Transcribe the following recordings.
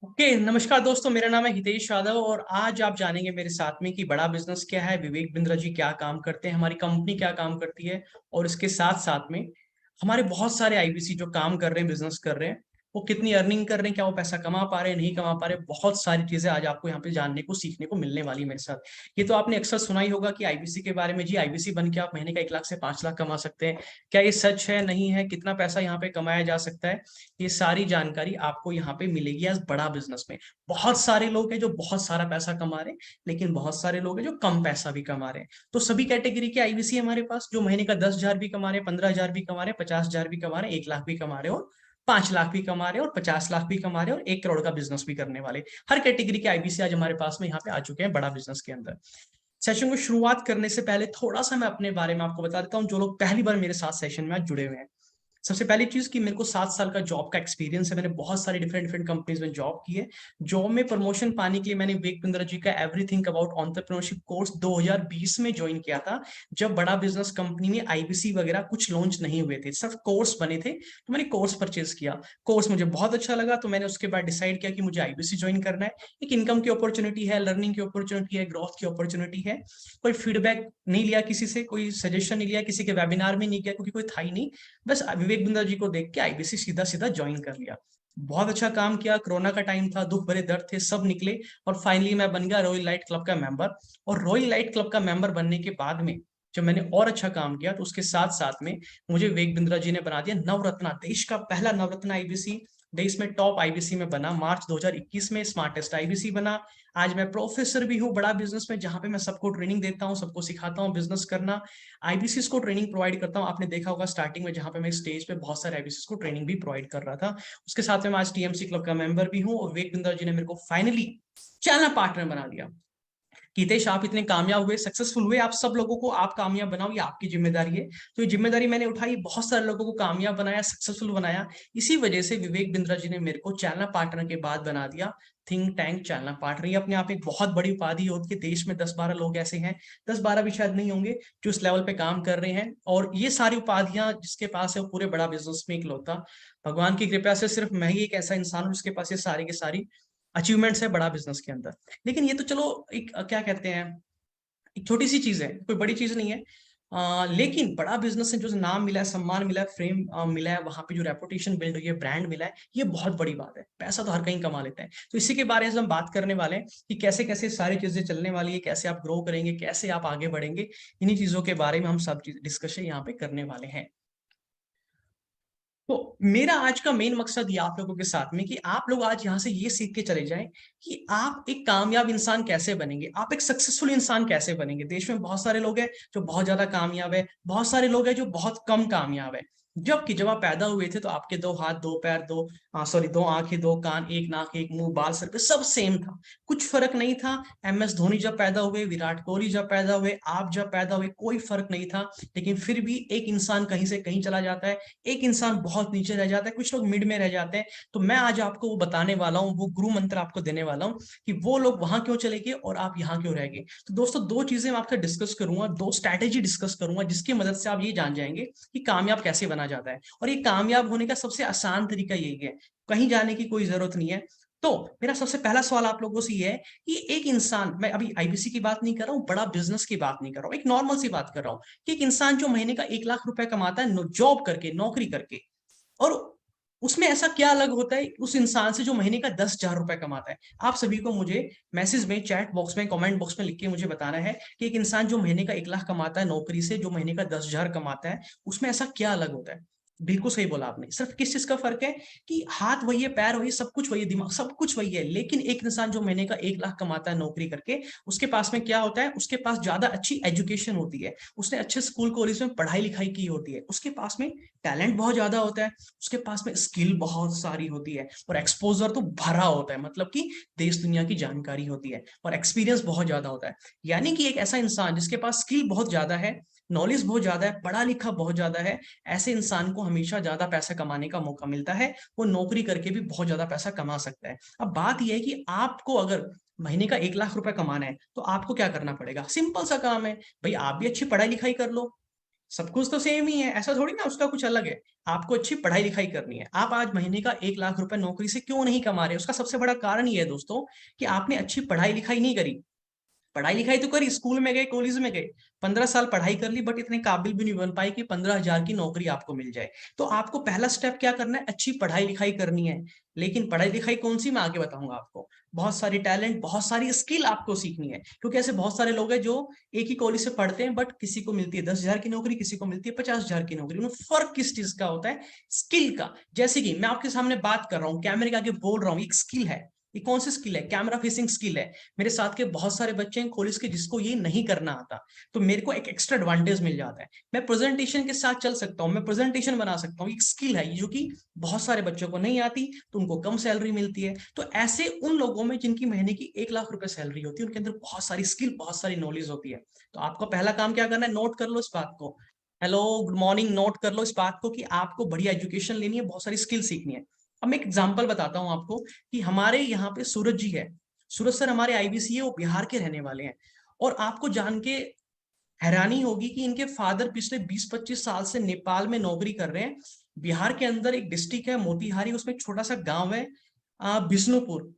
नमस्कार दोस्तों, मेरा नाम है हितेश यादव और आज आप जानेंगे मेरे साथ में कि बड़ा बिजनेस क्या है, विवेक बिंद्रा जी क्या काम करते हैं, हमारी कंपनी क्या काम करती है और इसके साथ साथ में हमारे बहुत सारे आईबीसी जो काम कर रहे हैं, बिजनेस कर रहे हैं, वो कितनी अर्निंग कर रहे हैं, क्या वो पैसा कमा पा रहे हैं, नहीं कमा पा रहे, बहुत सारी चीजें आज आपको यहाँ पे जानने को सीखने को मिलने वाली है मेरे साथ। ये तो आपने अक्सर सुना ही होगा कि आईबीसी के बारे में, जी आईबीसी बन के आप महीने का 1 लाख से 5 लाख कमा सकते हैं। क्या ये सच है, नहीं है, कितना पैसा यहाँ पे कमाया जा सकता है, ये सारी जानकारी आपको यहाँ पे मिलेगी आज बड़ा बिजनेस में। बहुत सारे लोग हैं जो बहुत सारा पैसा कमा रहे हैं, लेकिन बहुत सारे लोग हैं जो कम पैसा भी कमा रहे हैं। तो सभी कैटेगरी के आईबीसी हमारे पास, जो महीने का 10,000 भी कमा रहे हैं, 15,000 भी कमा रहे हैं, 50,000 भी कमा रहे हैं, 1 लाख भी कमा रहे हैं और 5 लाख भी कमा रहे हैं और 50 लाख भी कमा रहे हैं और 1 करोड़ का बिजनेस भी करने वाले। हर कैटेगरी के आईबीसी आज हमारे पास में यहाँ पे आ चुके हैं बड़ा बिजनेस के अंदर। सेशन को शुरुआत करने से पहले थोड़ा सा मैं अपने बारे में आपको बता देता हूँ, जो लोग पहली बार मेरे साथ सेशन में आज जुड़े हुए हैं। सबसे पहली चीज कि मेरे को 7 साल का जॉब का एक्सपीरियंस है, मैंने बहुत सारी डिफरेंट डिफरेंट कंपनीज में जॉब की है। जॉब में प्रमोशन पाने के लिए मैंने विवेक बिंद्रा जी का एवरीथिंग अबाउट एंटरप्रेन्योरशिप कोर्स 2020 में ज्वाइन किया था, जब बड़ा बिजनेस कंपनी में आईबीसी वगैरह कुछ लॉन्च नहीं हुए थे, सिर्फ कोर्स बने थे, तो मैंने कोर्स परचेज किया। कोर्स मुझे बहुत अच्छा लगा, तो मैंने उसके बाद डिसाइड किया कि मुझे आईबीसी ज्वाइन करना है। एक इनकम की अपॉर्चुनिटी है, लर्निंग की अपॉर्चुनिटी है, ग्रोथ की अपॉर्चुनिटी है। कोई फीडबैक नहीं लिया किसी से, कोई सजेशन नहीं लिया किसी के वेबिनार में नहीं किया, क्योंकि कोई था ही नहीं। बस विवेक बिंद्रा जी को देख के आईबीसी सीधा सीधा ज्वाइन कर लिया। बहुत अच्छा काम किया, कोरोना का टाइम था, दुख भरे दर्द थे, सब निकले और फाइनली मैं बन गया रॉयल लाइट क्लब का मेंबर। और रॉयल लाइट क्लब का मेंबर बनने के बाद में जब मैंने और अच्छा काम किया, तो उसके साथ साथ में मुझे विवेक बिंद्रा जी ने बना दिया नवरत्ना, देश का पहला नवरत्न आईबीसी। देश में टॉप आईबीसी में बना, मार्च 2021 में स्मार्टेस्ट आईबीसी बना। आज मैं प्रोफेसर भी हूँ बड़ा बिजनेस में, जहां पे मैं सबको ट्रेनिंग देता हूँ, सबको सिखाता हूँ बिजनेस करना। आईबीसीस को ट्रेनिंग प्रोवाइड करता हूँ। आपने देखा होगा स्टार्टिंग में जहां पे मैं स्टेज पे बहुत सारे आईबीसीस को ट्रेनिंग भी प्रोवाइड कर रहा था। उसके साथ में मैं आज टीएमसी क्लब का मेंबर भी हूँ और विवेक बिंद्रा जी ने मेरे को फाइनली चैनल पार्टनर बना दिया। हितेश, आप इतने कामयाब हुए, सक्सेसफुल हुए, आप सब लोगों को आप कामयाब बनाओ, ये आपकी जिम्मेदारी है। तो ये जिम्मेदारी मैंने उठाई, बहुत सारे लोगों को कामयाब बनाया, सक्सेसफुल बनाया। इसी वजह से विवेक बिंद्रा जी ने मेरे को चैनल पार्टनर के बाद बना दिया थिंक टैंक चैनल पार्टनर। ये अपने आप में एक बहुत बड़ी उपाधि होती है। देश में 10-12 लोग ऐसे हैं, 10-12 भी शायद नहीं होंगे, जो इस लेवल पे काम कर रहे हैं। और ये सारी उपाधियां जिसके पास है, वो पूरे बड़ा बिजनेस में इकलौता, भगवान की कृपा से सिर्फ मैं ही एक ऐसा इंसान हूँ जिसके पास ये सारी की सारी अचीवमेंट्स है बड़ा बिजनेस के अंदर। लेकिन ये तो चलो एक क्या कहते हैं, एक छोटी सी चीज है, कोई बड़ी चीज नहीं है। लेकिन बड़ा बिजनेस से जो नाम मिला है, सम्मान मिला है, फ्रेम मिला है, वहां पे जो रेपुटेशन बिल्ड हुई है, ब्रांड मिला है, ये बहुत बड़ी बात है। पैसा तो हर कहीं कमा लेते हैं। तो इसी के बारे में हम बात करने वाले हैं कि कैसे कैसे सारी चीजें चलने वाली है, कैसे आप ग्रो करेंगे, कैसे आप आगे बढ़ेंगे। इन्हीं चीजों के बारे में हम सब डिस्कशन यहाँ पे करने वाले हैं। तो मेरा आज का मेन मकसद ये आप लोगों के साथ में कि आप लोग आज यहाँ से ये सीख के चले जाएं कि आप एक कामयाब इंसान कैसे बनेंगे, आप एक सक्सेसफुल इंसान कैसे बनेंगे। देश में बहुत सारे लोग हैं जो बहुत ज्यादा कामयाब है, बहुत सारे लोग हैं जो बहुत कम कामयाब है। जबकि जब आप पैदा हुए थे तो आपके 2 हाथ, 2 पैर, 2 आंखें, 2 कान, 1 नाक, 1 मुंह, बाल सर पे सब सेम था, कुछ फर्क नहीं था। एमएस धोनी जब पैदा हुए, विराट कोहली जब पैदा हुए, आप जब पैदा हुए, कोई फर्क नहीं था। लेकिन फिर भी एक इंसान कहीं से कहीं चला जाता है, एक इंसान बहुत नीचे रह जाता है, कुछ लोग मिड में रह जाते हैं। तो मैं आज आपको वो बताने वाला हूँ, वो गुरु मंत्र आपको देने वाला हूँ कि वो लोग वहां क्यों चले गए और आप यहाँ क्यों रह गए। तो दोस्तों, दो चीजें मैं आपसे डिस्कस करूंगा, दो स्ट्रैटेजी डिस्कस करूंगा, जिसकी मदद से आप ये जान जाएंगे कि कामयाब कैसे बना जाता है। और ये कामयाब होने का सबसे आसान तरीका यही है, कहीं जाने की कोई जरूरत नहीं है। तो मेरा सबसे पहला सवाल आप लोगों से ये है कि एक इंसान, मैं अभी आईबीसी की बात नहीं कर रहा हूँ, बड़ा बिजनेस की बात नहीं कर रहा हूँ, एक नॉर्मल सी बात कर रहा हूँ कि एक इंसान जो महीने का 1 लाख रुपए कमाता है जॉब करके, नौकरी करके, और उसमें ऐसा क्या अलग होता है उस इंसान से जो महीने का 10,000 रुपए कमाता है। आप सभी को मुझे मैसेज में, चैट बॉक्स में, कमेंट बॉक्स में लिख के मुझे बताना है कि एक इंसान जो महीने का 1 लाख कमाता है नौकरी से, जो महीने का 10,000 कमाता है, उसमें ऐसा क्या अलग होता है। बिल्कुल सही बोला आपने, सिर्फ किस चीज का फर्क है कि हाथ वही है, पैर वही है, सब कुछ वही है, दिमाग सब कुछ वही है। लेकिन एक इंसान जो महीने का 1 लाख कमाता है नौकरी करके, उसके पास में क्या होता है, उसके पास ज्यादा अच्छी एजुकेशन होती है, उसने अच्छे स्कूल कॉलेज में पढ़ाई लिखाई की होती है, उसके पास में टैलेंट बहुत ज्यादा होता है, उसके पास में स्किल बहुत सारी होती है और एक्सपोजर तो भरा होता है, मतलब कि देश दुनिया की जानकारी होती है और एक्सपीरियंस बहुत ज्यादा होता है। यानी कि एक ऐसा इंसान जिसके पास स्किल बहुत ज्यादा है, नॉलेज बहुत ज्यादा है, पढ़ा लिखा बहुत ज्यादा है, ऐसे इंसान को हमेशा ज्यादा पैसा कमाने का मौका मिलता है। वो नौकरी करके भी बहुत ज्यादा पैसा कमा सकता है। अब बात यह है कि आपको अगर महीने का 1 लाख रुपए कमाना है तो आपको क्या करना पड़ेगा। सिंपल सा काम है भाई, आप भी अच्छी पढ़ाई लिखाई कर लो, सब कुछ तो सेम ही है, ऐसा थोड़ी ना उसका कुछ अलग है। आपको अच्छी पढ़ाई लिखाई करनी है। आप आज महीने का 1 लाख रुपए नौकरी से क्यों नहीं कमा रहे? उसका सबसे बड़ा कारण ये है दोस्तों कि आपने अच्छी पढ़ाई लिखाई नहीं करी। पढ़ाई लिखाई तो करी, स्कूल में गए, कॉलेज में गए, 15 साल पढ़ाई कर ली, बट इतने काबिल भी नहीं बन पाए कि 15,000 की नौकरी आपको मिल जाए। तो आपको पहला स्टेप क्या करना है? अच्छी पढ़ाई लिखाई करनी है। लेकिन पढ़ाई लिखाई कौन सी, मैं आगे बताऊंगा आपको। बहुत सारी टैलेंट, बहुत सारी स्किल आपको सीखनी है, क्योंकि ऐसे बहुत सारे लोग हैं जो एक ही कॉलेज से पढ़ते हैं, बट किसी को मिलती है 10,000 की नौकरी, किसी को मिलती है 50,000 की नौकरी। उन्हें फर्क किस चीज का होता है? स्किल का। जैसे कि मैं आपके सामने बात कर रहा हूँ, कैमरे के आगे बोल रहा हूँ, एक स्किल है। ये कौन सी स्किल है? कैमरा फेसिंग स्किल है। मेरे साथ के बहुत सारे बच्चे हैं कॉलेज के जिसको ये नहीं करना आता, तो मेरे को एक एक्स्ट्रा एडवांटेज मिल जाता है। मैं प्रेजेंटेशन के साथ चल सकता हूँ, मैं प्रेजेंटेशन बना सकता हूँ। एक स्किल है जो कि बहुत सारे बच्चों को नहीं आती, तो उनको कम सैलरी मिलती है। तो ऐसे उन लोगों में जिनकी महीने की 1 लाख रुपए सैलरी होती है, उनके अंदर बहुत सारी स्किल, बहुत सारी नॉलेज होती है। तो आपको पहला काम क्या करना है? नोट कर लो इस बात को। Hello, good morning. नोट कर लो इस बात को कि आपको बढ़िया एजुकेशन लेनी है, बहुत सारी स्किल सीखनी है। अब मैं एक एग्जांपल बताता हूं आपको कि हमारे यहाँ पे सूरज जी है। सूरज सर हमारे आईबीसी है, वो बिहार के रहने वाले हैं। और आपको जान के हैरानी होगी कि इनके फादर पिछले 20-25 साल से नेपाल में नौकरी कर रहे हैं। बिहार के अंदर एक डिस्ट्रिक्ट है मोतिहारी, उसमें एक छोटा सा गांव है बिष्णुपुर।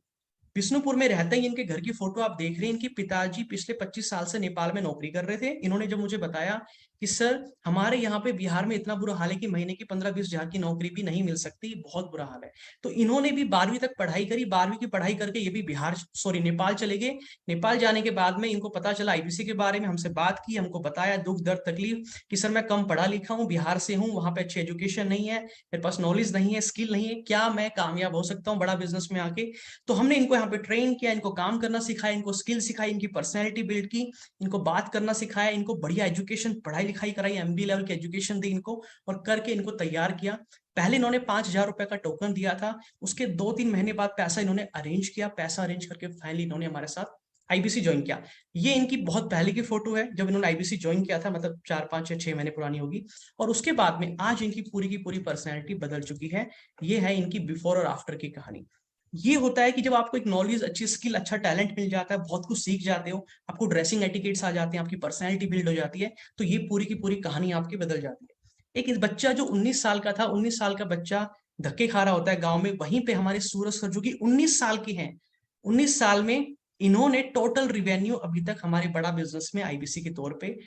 विष्णुपुर में रहते ही इनके घर की फोटो आप देख रहे हैं। इनके पिताजी पिछले 25 साल से नेपाल में नौकरी कर रहे थे। इन्होंने जब मुझे बताया कि सर हमारे यहाँ पे बिहार में इतना बुरा हाल है कि महीने की 15-20 हजार की नौकरी भी नहीं मिल सकती, बहुत बुरा हाल है। तो इन्होंने भी 12वीं तक पढ़ाई करी, 12वीं की पढ़ाई करके ये भी बिहार, सॉरी, नेपाल चले गए। नेपाल जाने के बाद में इनको पता चला आईबीसी के बारे में, हमसे बात की, हमको बताया दुख दर्द तकलीफ कि सर मैं कम पढ़ा लिखा हूँ, बिहार से हूँ, वहां पे अच्छी एजुकेशन नहीं है, मेरे पास नॉलेज नहीं है, स्किल नहीं है, क्या मैं कामयाब हो सकता हूँ बड़ा बिजनेस में आके? तो हमने इनको यहाँ पे ट्रेन किया, इनको काम करना सिखाया, इनको स्किल सिखाई, इनकी पर्सनैलिटी बिल्ड की, इनको बात करना सिखाया, इनको बढ़िया एजुकेशन, पढ़ाई लिखाई कराई, एमबी लेवल की एजुकेशन दी इनको, और करके इनको तैयार किया। पहले इन्होंने 5,000 रुपए का टोकन दिया था। उसके 2-3 महीने बाद पैसा इन्होंने अरेंज किया। पैसा अरेंज करके फाइनली इन्होंने हमारे साथ आईबीसी ज्वाइन किया। ये इनकी बहुत पहले की फोटो है जब इन्होंने आईबीसी ज्वाइन किया था, मतलब 4-5 या 6 महीने पुरानी होगी। और उसके बाद में आज इनकी पूरी की पूरी पर्सनैलिटी बदल चुकी है। ये है इनकी बिफोर और आफ्टर की कहानी। ये होता है कि जब आपको एक नॉलेज, अच्छी स्किल, अच्छा टैलेंट मिल जाता है, बहुत कुछ सीख जाते हो, आपको ड्रेसिंग एटिकेट्स आ जाते हैं, आपकी पर्सनैलिटी बिल्ड हो जाती है, तो ये पूरी की पूरी कहानी आपकी बदल जाती है। एक इस बच्चा जो 19 साल का था, 19 साल का बच्चा धक्के खा रहा होता है गांव में, वहीं पे हमारे सूरज सर जो कि 19 साल के हैं, 19 साल में इन्होंने टोटल रिवेन्यू अभी तक हमारे बड़ा बिजनेस में आईबीसी के तौर पे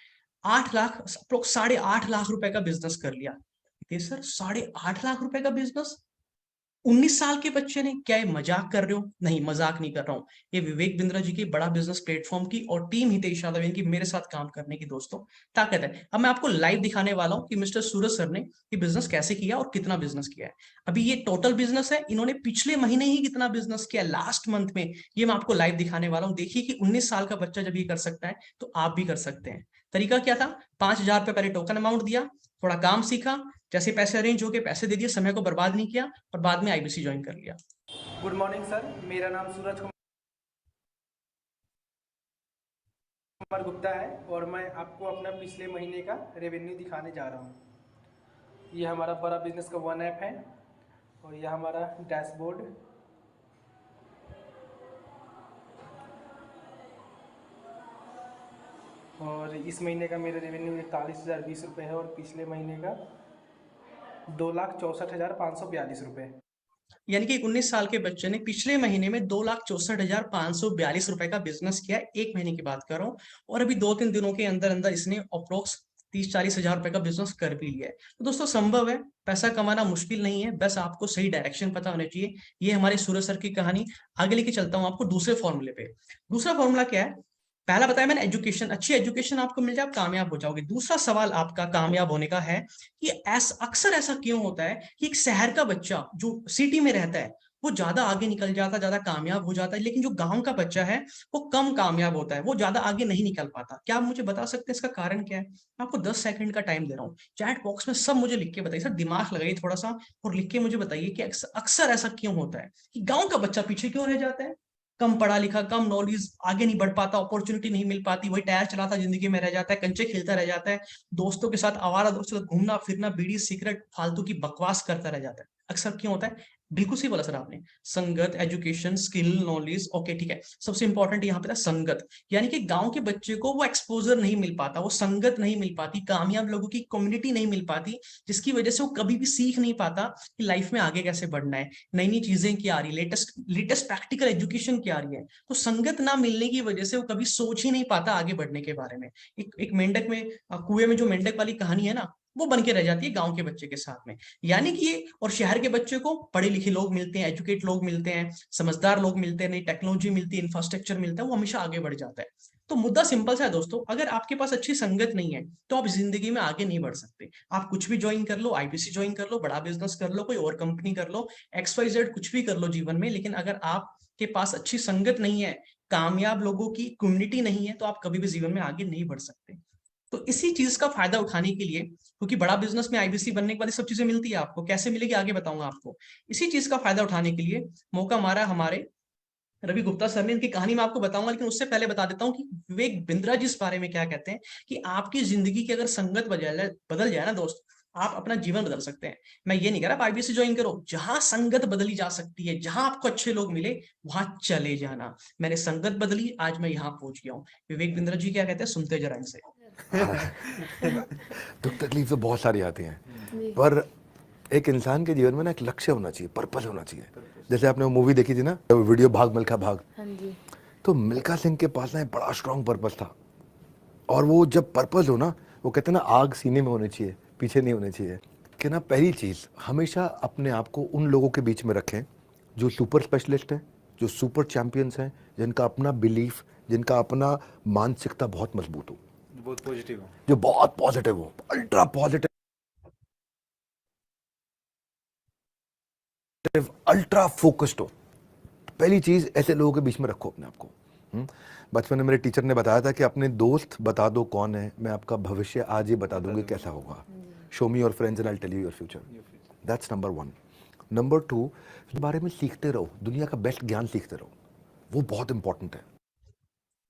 8 लाख, अप्रोक्स 8.5 लाख रुपए का बिजनेस कर लिया। सर 8.5 लाख रुपए का बिजनेस 19 साल के बच्चे ने? क्या ये मजाक कर रहे हो? नहीं, मजाक नहीं कर रहा हूँ। ये विवेक बिंद्रा जी की बड़ा बिजनेस प्लेटफॉर्म की और टीम हितेश यादव इनकी मेरे साथ काम करने की दोस्तों ताकत है। अब मैं आपको लाइव दिखाने वाला हूँ कि मिस्टर सूरज सर ने ये बिजनेस कैसे किया और कितना बिजनेस किया है। अभी ये टोटल बिजनेस है, इन्होंने पिछले महीने ही कितना बिजनेस किया, लास्ट मंथ में, ये मैं आपको लाइव दिखाने वाला हूँ। देखिए कि 19 साल का बच्चा जब ये कर सकता है तो आप भी कर सकते हैं। तरीका क्या था? 5,000 रुपए पहले टोकन अमाउंट दिया, थोड़ा काम सीखा, जैसे पैसे अरेंज हो गए पैसे दे दिए, समय को बर्बाद नहीं किया, और बाद में आईबीसी ज्वाइन कर लिया। गुड मॉर्निंग सर, मेरा नाम सूरज कुमार गुप्ता है और मैं आपको अपना पिछले महीने का रेवेन्यू दिखाने जा रहा हूँ। ये हमारा बड़ा बिजनेस का वन ऐप है और यह हमारा डैशबोर्ड। और इस महीने का मेरा रेवेन्यू 41,020 रुपये है और पिछले महीने का 2,64,542 रुपये। यानी कि 19 साल के बच्चे ने पिछले महीने में 2,64,542 रुपए का बिजनेस किया है। एक महीने की बात कर रहा हूँ, और अभी 2-3 दिनों के अंदर अंदर इसने अप्रोक्स 30-40 हजार रुपए का बिजनेस कर भी लिया है। तो दोस्तों संभव है, पैसा कमाना मुश्किल नहीं है, बस आपको सही डायरेक्शन पता होना चाहिए। ये हमारे सूरज सर की कहानी। आगे लेके चलता हूँ आपको दूसरे फॉर्मूले पे। दूसरा फॉर्मूला क्या है? पहला बताया मैंने, एजुकेशन, अच्छी एजुकेशन आपको मिल जाए आप कामयाब हो जाओगे। दूसरा सवाल आपका कामयाब होने का है कि अक्सर ऐसा क्यों होता है कि एक शहर का बच्चा जो सिटी में रहता है वो ज्यादा आगे निकल जाता, ज्यादा कामयाब हो जाता है, लेकिन जो गांव का बच्चा है वो कम कामयाब होता है, वो ज्यादा आगे नहीं निकल पाता? क्या आप मुझे बता सकते हैं इसका कारण क्या है? मैं आपको 10 सेकंड का टाइम दे रहा हूँ, चैट बॉक्स में सब मुझे लिख के बताइए। सर दिमाग लगाइए थोड़ा सा और लिख के मुझे बताइए कि अक्सर ऐसा क्यों होता है कि गांव का बच्चा पीछे क्यों रह जाता है? कम पढ़ा लिखा, कम नॉलेज, आगे नहीं बढ़ पाता, अपॉर्चुनिटी नहीं मिल पाती, वही टायर चलाता जिंदगी में रह जाता है, कंचे खेलता रह जाता है, दोस्तों के साथ आवारा दोस्तों के साथ घूमना फिरना, बीड़ी सिगरेट फालतू की बकवास करता रह जाता है। अक्सर क्यों होता है? बिल्कुल सही बोला सर आपने। संगत, एजुकेशन, स्किल, नॉलेज, ओके ठीक है। सबसे इंपॉर्टेंट यहाँ पे था संगत, यानी कि गांव के बच्चे को वो एक्सपोजर नहीं मिल पाता, वो संगत नहीं मिल पाती, कामयाब लोगों की कम्युनिटी नहीं मिल पाती, जिसकी वजह से वो कभी भी सीख नहीं पाता कि लाइफ में आगे कैसे बढ़ना है, नई नई चीजें क्या आ रही है, लेटेस्ट लेटेस्ट प्रैक्टिकल एजुकेशन क्या आ रही है। तो संगत ना मिलने की वजह से वो कभी सोच ही नहीं पाता आगे बढ़ने के बारे में। एक मेंढक में, कुएं में जो मेंढक वाली कहानी है ना, वो बन के रह जाती है गांव के बच्चे के साथ में। यानी कि ये, और शहर के बच्चे को पढ़े लिखे लोग मिलते हैं, एजुकेट लोग मिलते हैं, समझदार लोग मिलते हैं, नई टेक्नोलॉजी मिलती है, इंफ्रास्ट्रक्चर मिलता है, वो हमेशा आगे बढ़ जाता है। तो मुद्दा सिंपल सा है दोस्तों, अगर आपके पास अच्छी संगत नहीं है तो आप जिंदगी में आगे नहीं बढ़ सकते। आप कुछ भी ज्वाइन कर लो, आईबीसी ज्वाइन कर लो, बड़ा बिजनेस कर लो, कोई और कंपनी कर लो, XYZ कुछ भी कर लो जीवन में, लेकिन अगर आपके पास अच्छी संगत नहीं है, कामयाब लोगों की कम्युनिटी नहीं है, तो आप कभी भी जीवन में आगे नहीं बढ़ सकते। तो इसी चीज का फायदा उठाने के लिए, क्योंकि बड़ा बिजनेस में आईबीसी बनने के बाद ये सब चीजें मिलती है, आपको कैसे मिलेगी आगे बताऊंगा आपको। इसी चीज का फायदा उठाने के लिए मौका मारा हमारे रवि गुप्ता सर ने। इनकी कहानी मैं आपको बताऊंगा, लेकिन उससे पहले बता देता हूँ कि विवेक बिंद्रा जी इस बारे में क्या कहते हैं, कि आपकी जिंदगी की अगर संगत बदल जाए ना दोस्त, आप अपना जीवन बदल सकते हैं। मैं ये नहीं कह रहा आप आईबीसी ज्वाइन करो, जहां संगत बदली जा सकती है, जहां आपको अच्छे लोग मिले, वहां चले जाना। मैंने संगत बदली, आज मैं यहाँ पहुंच गया हूँ। विवेक बिंद्रा जी क्या कहते हैं, सुनते जरा इनसे। दुख तकलीफ तो बहुत सारी आती हैं, जी। पर एक इंसान के जीवन में ना एक लक्ष्य होना चाहिए, पर्पस होना चाहिए। जैसे आपने वो मूवी देखी थी ना, वीडियो भाग मिल्खा भाग, हाँ जी। तो मिल्खा सिंह के पास ना एक बड़ा स्ट्रांग पर्पस था। और वो जब पर्पस हो ना, वो कहते हैं ना, आग सीने में होनी चाहिए, पीछे नहीं होनी चाहिए। कि ना, पहली चीज़, हमेशा अपने आप को उन लोगों के बीच में रखें जो सुपर स्पेशलिस्ट हैं, जो सुपर चैंपियंस हैं, जिनका अपना बिलीफ, जिनका अपना मानसिकता बहुत मजबूत हो, बहुत पॉजिटिव हो, जो बहुत पॉजिटिव हो, अल्ट्रा पॉजिटिव, अल्ट्रा फोकस्ड हो। पहली चीज, ऐसे लोगों के बीच में रखो अपने आप को। बचपन में मेरे टीचर ने बताया था कि अपने दोस्त बता दो कौन है, मैं आपका भविष्य आज ही बता दूंगी कैसा होगा। Show me your friends and I tell you your future. That's number 1। Number 2, इस बारे में सीखते रहो, दुनिया का बेस्ट ज्ञान सीखते रहो, वो बहुत इंपॉर्टेंट है।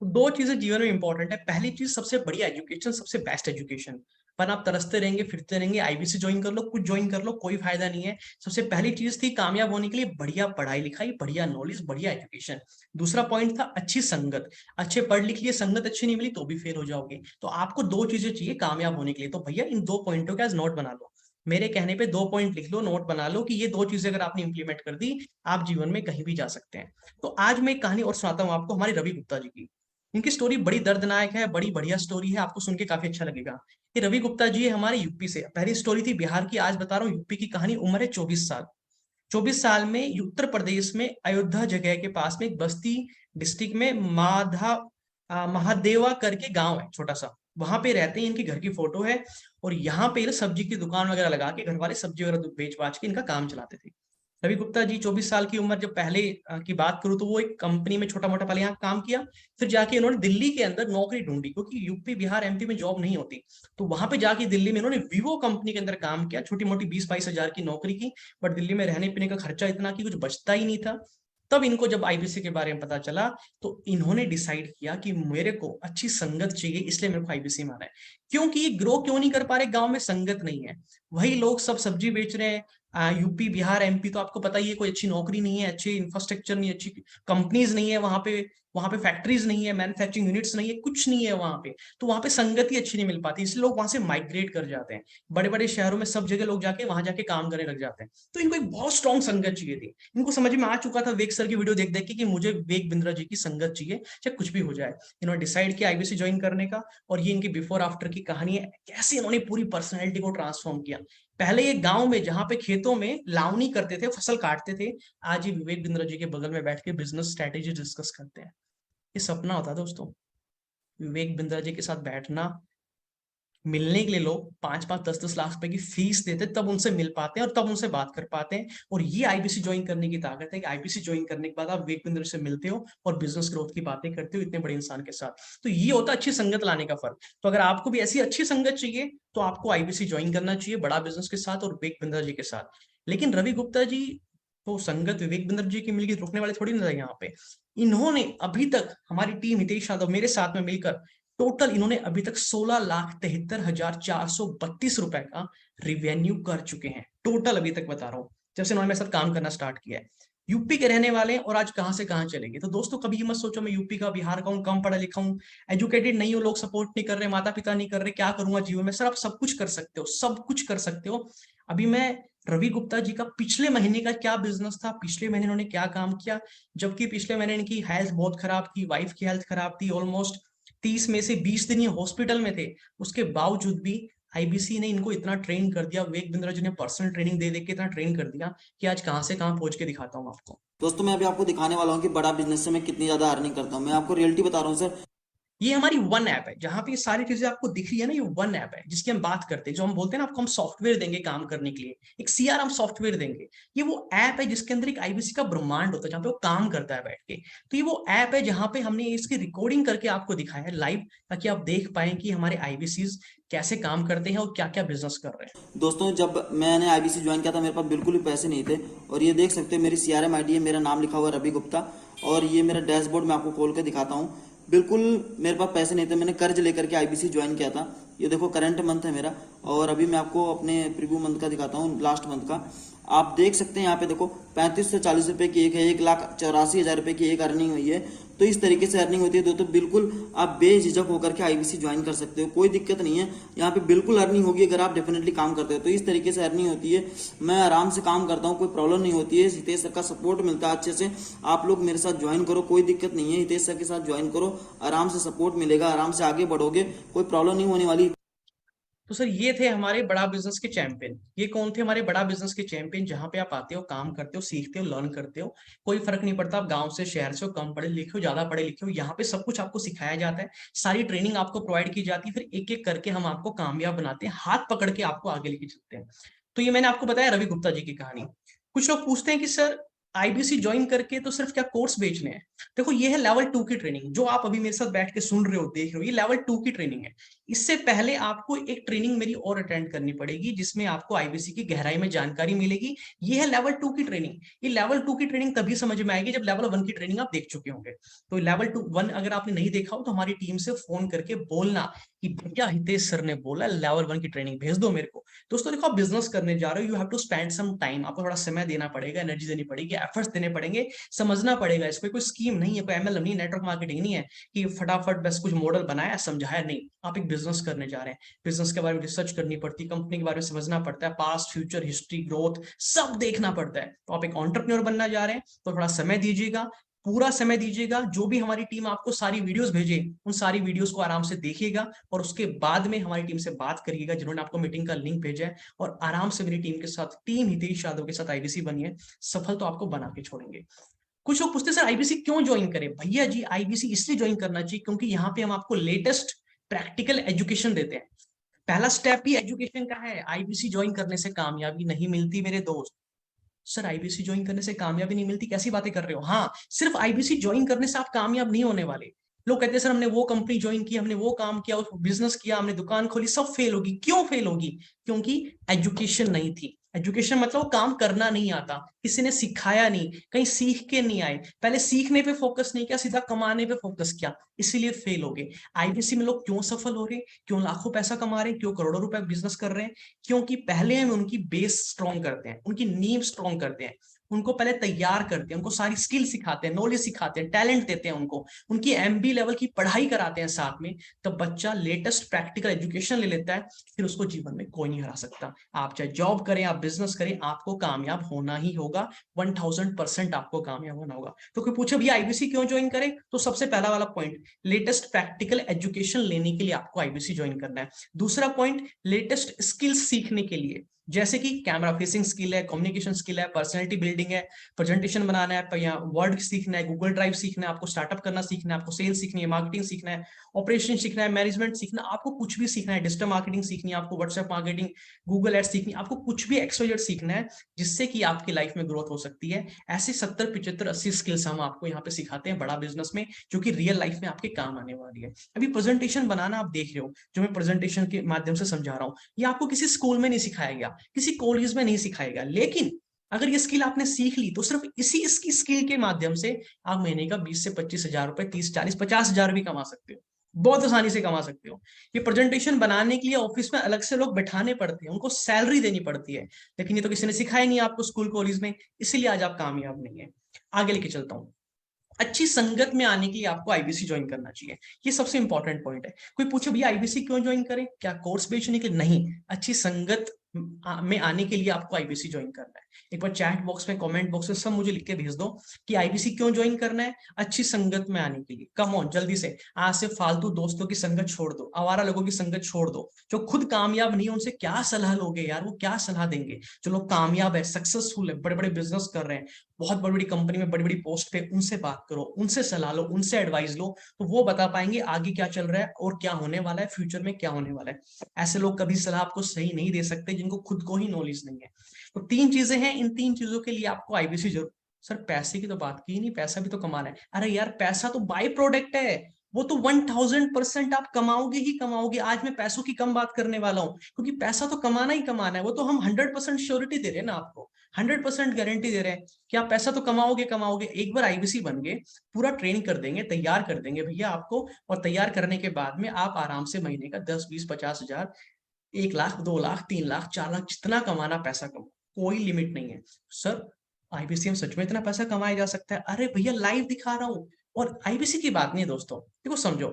दो चीजें जीवन में इंपॉर्टेंट है। पहली चीज, सबसे बढ़िया एजुकेशन, सबसे बेस्ट एजुकेशन। पर आप तरसते रहेंगे, फिरते रहेंगे, आईबीसी ज्वाइन कर लो, कुछ ज्वाइन कर लो, कोई फायदा नहीं है। सबसे पहली चीज थी कामयाब होने के लिए बढ़िया पढ़ाई लिखाई, बढ़िया नॉलेज, बढ़िया एजुकेशन। दूसरा पॉइंट था अच्छी संगत। अच्छे पढ़ लिख लिए, संगत अच्छी नहीं मिली तो भी फेल हो जाओगे। तो आपको दो चीजें चाहिए कामयाब होने के लिए, तो भैया इन दो पॉइंटों का नोट बना लो। मेरे कहने पे 2 पॉइंट लिख लो, नोट बना लो कि ये दो चीजें अगर आपने इंप्लीमेंट कर दी, आप जीवन में कहीं भी जा सकते हैं। तो आज मैं एक कहानी और सुनाता हूँ आपको, हमारे रवि गुप्ता जी की। इनकी स्टोरी बड़ी दर्दनाक है, बड़ी बढ़िया स्टोरी है, आपको सुन के काफी अच्छा लगेगा। ये रवि गुप्ता जी है, हमारे यूपी से। पहली स्टोरी थी बिहार की, आज बता रहा हूँ यूपी की कहानी। उम्र है 24 साल। 24 साल में उत्तर प्रदेश में अयोध्या जगह के पास में एक बस्ती डिस्ट्रिक्ट में महादेवा करके गांव है छोटा सा, वहां पे रहते हैं। इनके घर की फोटो है, और यहाँ पे सब्जी की दुकान वगैरह लगा के घर वाले सब्जी वगैरह बेच बाच के इनका काम चलाते थे। रवि गुप्ता जी 24 साल की उम्र, जब पहले की बात करूं तो वो एक कंपनी में छोटा मोटा पहले यहाँ काम किया। फिर जाके इन्होंने दिल्ली के अंदर नौकरी ढूंढी, क्योंकि यूपी बिहार एमपी में जॉब नहीं होती। तो वहां पे जाके दिल्ली में इन्होंने विवो कंपनी के अंदर काम किया, छोटी मोटी 20-22 हजार की नौकरी की। बट दिल्ली में रहने पीने का खर्चा इतना कि कुछ बचता ही नहीं था। तब इनको जब आईबीसी के बारे में पता चला, तो इन्होंने डिसाइड किया कि मेरे को अच्छी संगत चाहिए, इसलिए मेरे को आईबीसी माना है। क्योंकि ये ग्रो क्यों नहीं कर पा रहे, गांव में संगत नहीं है। वही लोग सब सब्जी बेच रहे हैं, यूपी बिहार एमपी, तो आपको पता ही है कोई अच्छी नौकरी नहीं है, अच्छी इंफ्रास्ट्रक्चर नहीं है, अच्छी कंपनीज नहीं है वहां पे फैक्ट्रीज नहीं है, मैन्युफैक्चरिंग यूनिट्स नहीं है, कुछ नहीं है वहां पे। तो वहां पे संगति अच्छी नहीं मिल पाती, इसलिए लोग वहां से माइग्रेट कर जाते हैं। बड़े बड़े शहरों में सब जगह लोग जाके वहां जाके काम करने लग जाते हैं। तो इनको एक बहुत स्ट्रॉन्ग संगत चाहिए थी। इनको समझ में आ चुका था वेग सर की वीडियो देख देख के कि मुझे वेग बिंद्रा जी की संगत चाहिए, चाहे कुछ भी हो जाए। इन्होंने डिसाइड किया आईबीसी ज्वाइन करने का, और ये इनकी बिफोर आफ्टर की कहानी है, कैसे इन्होंने पूरी पर्सनैलिटी को ट्रांसफॉर्म किया। पहले ये गांव में, जहां पे खेतों में लावनी करते थे, फसल काटते थे, आज ये विवेक बिंद्रा जी के बगल में बैठ के बिजनेस स्ट्रेटेजी डिस्कस करते हैं। ये सपना होता है दोस्तों, विवेक बिंद्रा जी के साथ बैठना। मिलने के लिए लोग 5-5, 10-10 लाख रुपए की फीस देते, तब उनसे मिल पाते हैं और तब उनसे बात कर पाते हैं। और ये आईबीसी ज्वाइन करने की ताकत है कि आईबीसी ज्वाइन करने के बाद आप विवेक बिंद्रा से मिलते हो और बिजनेस ग्रोथ की बातें करते हो इतने बड़े इंसान के साथ। तो ये होता है अच्छी संगत लाने का फर्क। तो अगर आपको भी ऐसी अच्छी संगत चाहिए, तो आपको आईबीसी ज्वाइन करना चाहिए, बड़ा बिजनेस के साथ और विवेक बिंद्रा जी के साथ। लेकिन रवि गुप्ता जी तो संगत विवेक बिंद्रा जी की मिलकर रुकने वाले थोड़ी ना थे यहाँ पे। इन्होंने अभी तक, हमारी टीम हितेश यादव मेरे साथ में मिलकर, टोटल इन्होंने अभी तक 16,73,432 रुपए का रिवेन्यू कर चुके हैं, टोटल अभी तक बता रहा हूं। जब से उन्होंने मेरे साथ काम करना स्टार्ट किया है। यूपी के रहने वाले हैं और आज कहां से कहां चले गए। तो दोस्तों कभी ये मत सोचो मैं यूपी का बिहार का हूँ, कम पढ़ा लिखा हूँ, एजुकेटेड नहीं हूँ, लोग सपोर्ट नहीं कर रहे, माता पिता नहीं कर रहे, क्या करूंगा जीवन में। सर आप सब कुछ कर सकते हो, सब कुछ कर सकते हो। अभी मैं रवि गुप्ता जी का पिछले महीने का क्या बिजनेस था, पिछले महीने उन्होंने क्या काम किया, जबकि पिछले महीने इनकी हेल्थ बहुत खराब थी, वाइफ की हेल्थ खराब थी, ऑलमोस्ट 30 में से 20 दिन ये हॉस्पिटल में थे, उसके बावजूद भी आईबीसी ने इनको इतना ट्रेन कर दिया, विवेक बिंद्रा जी ने पर्सनल ट्रेनिंग दे दे के इतना ट्रेन कर दिया कि आज कहां से कहां पहुंच के दिखाता हूँ आपको। दोस्तों मैं अभी आपको दिखाने वाला हूँ कि बड़ा बिजनेस से मैं कितनी ज्यादा अर्निंग करता हूँ। मैं आपको रियलिटी बता रहा हूँ सर। ये हमारी वन ऐप है जहां पे ये सारी चीजें आपको दिख रही है ना, ये वन ऐप है जिसकी हम बात करते हैं, जो हम बोलते हैं ना आपको हम सॉफ्टवेयर देंगे काम करने के लिए, एक सीआरएम सॉफ्टवेयर देंगे। ये वो ऐप है जिसके अंदर एक आईबीसी का ब्रह्मांड होता है जहाँ पे वो काम करता है बैठ के। तो ये वो ऐप है जहां पे हमने इसकी रिकॉर्डिंग करके आपको दिखाया है लाइव, ताकि आप देख पाए कि हमारे आईबीसीज कैसे काम करते हैं और क्या क्या बिजनेस कर रहे हैं। दोस्तों जब मैंने आईबीसी ज्वाइन किया था मेरे पास बिल्कुल भी पैसे नहीं थे, और ये देख सकते हैं मेरी सीआरएम आईडी है, मेरा नाम लिखा हुआ है रवि गुप्ता, और ये मेरा डैशबोर्ड मैं आपको खोल के दिखाता हूँ। बिल्कुल मेरे पास पैसे नहीं थे, मैंने कर्ज लेकर के आईबीसी ज्वाइन किया था। ये देखो करंट मंथ है मेरा, और अभी मैं आपको अपने प्रीव्यू मंथ का दिखाता हूँ, लास्ट मंथ का। आप देख सकते हैं यहाँ पे देखो 35 से 40 रुपए की एक है, 1,84,000 रुपए की एक अर्निंग हुई है। तो इस तरीके से अर्निंग होती है दोस्तों। बिल्कुल आप बेझिझक होकर के आईबीसी ज्वाइन कर सकते हो, कोई दिक्कत नहीं है। यहाँ पे बिल्कुल अर्निंग होगी अगर आप डेफिनेटली काम करते हो। तो इस तरीके से अर्निंग होती है, मैं आराम से काम करता हूँ, कोई प्रॉब्लम नहीं होती है। हितेश सर का सपोर्ट मिलता है अच्छे से। आप लोग मेरे साथ ज्वाइन करो, कोई दिक्कत नहीं है। हितेश सर के साथ ज्वाइन करो, आराम से सपोर्ट मिलेगा, आराम से आगे बढ़ोगे, कोई प्रॉब्लम नहीं होने वाली। तो सर ये थे हमारे बड़ा बिजनेस के चैंपियन। ये कौन थे हमारे बड़ा बिजनेस के चैंपियन, जहां पे आप आते हो, काम करते हो, सीखते हो, लर्न करते हो। कोई फर्क नहीं पड़ता आप गांव से, शहर से हो, कम पढ़े लिखे हो, ज्यादा पढ़े लिखे हो, यहाँ पे सब कुछ आपको सिखाया जाता है, सारी ट्रेनिंग आपको प्रोवाइड की जाती है, फिर एक एक करके हम आपको कामयाब बनाते हैं, हाथ पकड़ के आपको आगे लेके चलते हैं। तो ये मैंने आपको बताया रवि गुप्ता जी की कहानी। कुछ लोग पूछते हैं कि सर आईबीसी ज्वाइन करके तो सिर्फ क्या कोर्स बेचने हैं। देखो ये है लेवल 2 की ट्रेनिंग, जो आप अभी मेरे साथ बैठ के सुन रहे हो, देख रहे हो, ये लेवल 2 की ट्रेनिंग है। इससे पहले आपको एक ट्रेनिंग मेरी और अटेंड करनी पड़ेगी, जिसमें आपको आईबीसी की गहराई में जानकारी मिलेगी। ये है लेवल 2 की ट्रेनिंग। ये लेवल 2 की ट्रेनिंग तभी समझ में आएगी जब लेवल 1 की ट्रेनिंग आप देख चुके होंगे। तो लेवल 1 अगर आपने नहीं देखा हो तो हमारी टीम से फोन करके बोलना कि भैया हितेश सर ने बोला लेवल 1 की ट्रेनिंग भेज दो मेरे को। दोस्तों देखो आप बिजनेस करने जा रहे हो, you have to spend some time, आपको थोड़ा समय देना पड़ेगा, एनर्जी देनी पड़ेगी, एफर्ट्स देने पड़ेंगे, समझना पड़ेगा। इसको कोई स्कीम नहीं है, कोई एमएलएम नहीं, नेटवर्क मार्केटिंग नहीं है कि फटाफट बस कुछ मॉडल बनाया समझाया, नहीं। आप एक बिजनेस करने जा रहे हैं, बिजनेस के बारे में रिसर्च करनी पड़ती है, कंपनी के बारे में समझना पड़ता है, पास्ट फ्यूचर हिस्ट्री ग्रोथ सब देखना पड़ता है। तो आप एक एंटरप्रेन्योर बनना जा रहे हैं तो थोड़ा समय दीजिएगा, पूरा समय दीजिएगा। जो भी हमारी टीम आपको सारी वीडियोस भेजे, उन सारी वीडियोस को आराम से देखिएगा, और उसके बाद में हमारी टीम से बात करिएगा जिन्होंने आपको मीटिंग का लिंक भेजा है, और आराम से मेरी टीम के साथ, टीम हितेश यादव के साथ आईबीसी बनिए, सफल तो आपको बना के छोड़ेंगे। कुछ लोग पूछते हैं सर आईबीसी क्यों ज्वाइन करें। भैया जी आईबीसी इसलिए ज्वाइन करना चाहिए क्योंकि यहाँ पे हम आपको लेटेस्ट प्रैक्टिकल एजुकेशन देते हैं। पहला स्टेप ही एजुकेशन का है। आईबीसी ज्वाइन करने से कामयाबी नहीं मिलती मेरे दोस्त। सर आईबीसी ज्वाइन करने से कामयाबी नहीं मिलती, कैसी बातें कर रहे हो। हाँ, सिर्फ आईबीसी ज्वाइन करने से आप कामयाब नहीं होने वाले। लोग कहते हैं सर हमने वो कंपनी ज्वाइन की, हमने वो काम किया, बिजनेस किया, हमने दुकान खोली, सब फेल होगी। क्यों फेल होगी? क्योंकि एजुकेशन नहीं थी। एजुकेशन मतलब काम करना नहीं आता, किसी ने सिखाया नहीं, कहीं सीख के नहीं आए, पहले सीखने पे फोकस नहीं किया, सीधा कमाने पे फोकस किया, इसीलिए फेल हो गए। आईबीसी में लोग क्यों सफल हो रहे हैं, क्यों लाखों पैसा कमा रहे हैं, क्यों करोड़ों रुपए बिजनेस कर रहे हैं? क्योंकि पहले हम उनकी बेस स्ट्रॉन्ग करते हैं, उनकी नींव स्ट्रॉन्ग करते हैं, उनको पहले तैयार करते हैं, उनको सारी स्किल सिखाते हैं, नॉलेज सिखाते हैं, टैलेंट देते हैं उनको, उनकी एमबी लेवल की पढ़ाई कराते हैं साथ में। तब बच्चा लेटेस्ट प्रैक्टिकल एजुकेशन ले लेता है, फिर उसको जीवन में कोई नहीं हरा सकता। आप चाहे जॉब करें, आप बिजनेस करें, आपको कामयाब होना ही होगा। 1000% आपको कामयाब होना होगा। तो कोई पूछे भैया आईबीसी क्यों ज्वाइन करें, तो सबसे पहला वाला पॉइंट, लेटेस्ट प्रैक्टिकल एजुकेशन लेने के लिए आपको आईबीसी ज्वाइन करना है। दूसरा पॉइंट, लेटेस्ट स्किल्स सीखने के लिए, जैसे कि कैमरा फेसिंग स्किल है, कम्युनिकेशन स्किल है, पर्सनैलिटी बिल्डिंग है, प्रेजेंटेशन बनाना है, या वर्ड सीखना है, गूगल ड्राइव सीखना है, आपको स्टार्टअप करना सीखना है, आपको सेल्स सीखनी है, मार्केटिंग सीखना है, ऑपरेशन सीखना है, मैनेजमेंट सीखना, आपको कुछ भी सीखना है, डिजिटल मार्केटिंग सीखनी है, आपको व्हाट्सएप मार्केटिंग, गूगल एड्स सीखनी है, आपको कुछ भी एक्सपोजर सीखना है जिससे कि आपकी लाइफ में ग्रोथ हो सकती है। ऐसे 70, 75, 80 स्किल्स हम आपको यहाँ पे सिखाते हैं बड़ा बिजनेस में, जो कि रियल लाइफ में आपके काम आने वाली है। अभी प्रेजेंटेशन बनाना आप देख रहे हो, जो मैं प्रेजेंटेशन के माध्यम से समझा रहा हूँ, ये आपको किसी स्कूल में नहीं सिखाया गया, किसी कॉलेज में नहीं सिखाएगा, लेकिन अगर ये स्किल आपने सीख ली तो सिर्फ इसकी स्किल के माध्यम से आप महीने का 20 से 25 हजार रुपए, 30, 40, 50 हजार भी कमा सकते हो। बहुत आसानी से कमा सकते हो। ये प्रेजेंटेशन बनाने के लिए ऑफिस में अलग से लोग बैठाने पड़ते हैं, उनको सैलरी देनी पड़ती है, लेकिन ये तो किसी ने सिखाया नहीं आपको स्कूल कॉलेज में, इसीलिए आज आप कामयाब नहीं है। आगे लेके चलता हूँ। अच्छी संगत में आने के लिए आपको आईबीसी ज्वाइन करना चाहिए, ये सबसे इंपॉर्टेंट पॉइंट है। कोई पूछे भैया आईबीसी क्यों ज्वाइन करें, क्या कोर्स बेचने के लिए? नहीं, अच्छी संगत में आने के लिए आपको आईबीसी ज्वाइन करना है। एक बार चैट बॉक्स में, कमेंट बॉक्स में सब मुझे लिख के भेज दो कि आईबीसी क्यों ज्वाइन करना है। अच्छी संगत में आने के लिए, कम ऑन जल्दी से। आज से फालतू दोस्तों की संगत छोड़ दो, आवारा लोगों की संगत छोड़ दो, जो खुद कामयाब नहीं है उनसे क्या सलाह लोगे यार, वो क्या सलाह देंगे? जो लोग कामयाब है, सक्सेसफुल है, बड़े बड़े बिजनेस कर रहे हैं, बहुत बड़ी बड़ी कंपनी में बड़ी बड़ी पोस्ट पे, उनसे बात करो, उनसे सलाह लो, उनसे एडवाइस लो, तो वो बता पाएंगे आगे क्या चल रहा है और क्या होने वाला है, फ्यूचर में क्या होने वाला है। ऐसे लोग कभी सलाह आपको सही नहीं दे सकते जिनको खुद को ही नॉलेज नहीं है। तो 3 चीजें हैं, इन 3 चीजों के लिए आपको आईबीसी जरूर। सर पैसे की तो बात की नहीं, पैसा भी तो कमाना है। अरे यार पैसा तो बाय प्रोडक्ट है, वो तो 1000% आप कमाओगे ही कमाओगे। आज मैं पैसों की कम बात करने वाला हूँ, क्योंकि पैसा तो कमाना ही कमाना है, वो तो हम 100% श्योरिटी दे रहे हैं ना आपको, 100% गारंटी दे रहे हैं कि आप पैसा तो कमाओगे कमाओगे। एक बार आईबीसी बन गए, पूरा ट्रेन कर देंगे, तैयार कर देंगे भैया आपको, और तैयार करने के बाद में आप आराम से महीने का 10, 20, 50 हजार, 1 लाख, 2 लाख, 3 लाख, 4 लाख, जितना कमाना पैसा कमाओ, कोई लिमिट नहीं है। सर आईबीसी में सच में इतना पैसा कमाया जा सकता है? अरे भैया लाइव दिखा रहा हूँ। और आईबीसी की बात नहीं है दोस्तों, देखो समझो,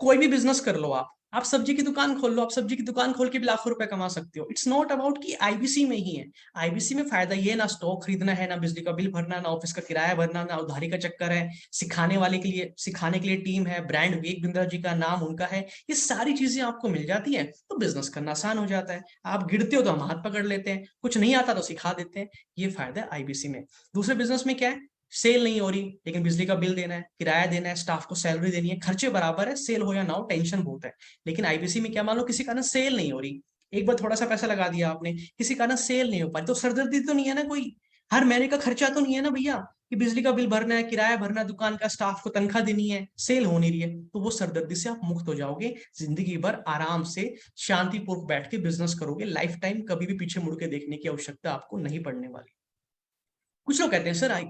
कोई भी बिजनेस कर लो आप सब्जी की दुकान खोल लो, आप सब्जी की दुकान खोल के भी लाखों रुपए कमा सकते हो। इट्स नॉट अबाउट कि आईबीसी में ही है। आईबीसी में फायदा ये, ना स्टॉक खरीदना है, ना बिजली का बिल भरना, ना ऑफिस का किराया भरना, ना उधारी का चक्कर है, सिखाने वाले के लिए, सिखाने के लिए टीम है, ब्रांड विवेक बिंद्रा जी का नाम उनका है, ये सारी चीजें आपको मिल जाती है, तो बिजनेस करना आसान हो जाता है। आप गिरते हो तो हम हाथ पकड़ लेते हैं, कुछ नहीं आता तो सिखा देते हैं। ये फायदा है आईबीसी में। दूसरे बिजनेस में क्या है, सेल नहीं हो रही लेकिन बिजली का बिल देना है, किराया देना है, स्टाफ को सैलरी देनी है, खर्चे बराबर है, सेल हो या ना हो टेंशन बहुत है। लेकिन आईबीसी में क्या, मान लो किसी कारण सेल नहीं हो रही, एक बार थोड़ा सा पैसा लगा दिया आपने, किसी कारण सेल नहीं हो पाई, तो सरदर्दी तो नहीं है ना कोई, हर महीने का खर्चा तो नहीं है ना भैया कि बिजली का बिल भरना है, किराया भरना, दुकान का स्टाफ को तनख्वाह देनी है, सेल हो नहीं रही है, तो वो सरदर्दी से आप मुक्त हो जाओगे। जिंदगी भर आराम से शांतिपूर्वक बैठ के बिजनेस करोगे, लाइफ टाइम कभी भी पीछे मुड़ के देखने की आवश्यकता आपको नहीं पड़ने वाली। कुछ लोग कहते हैं सर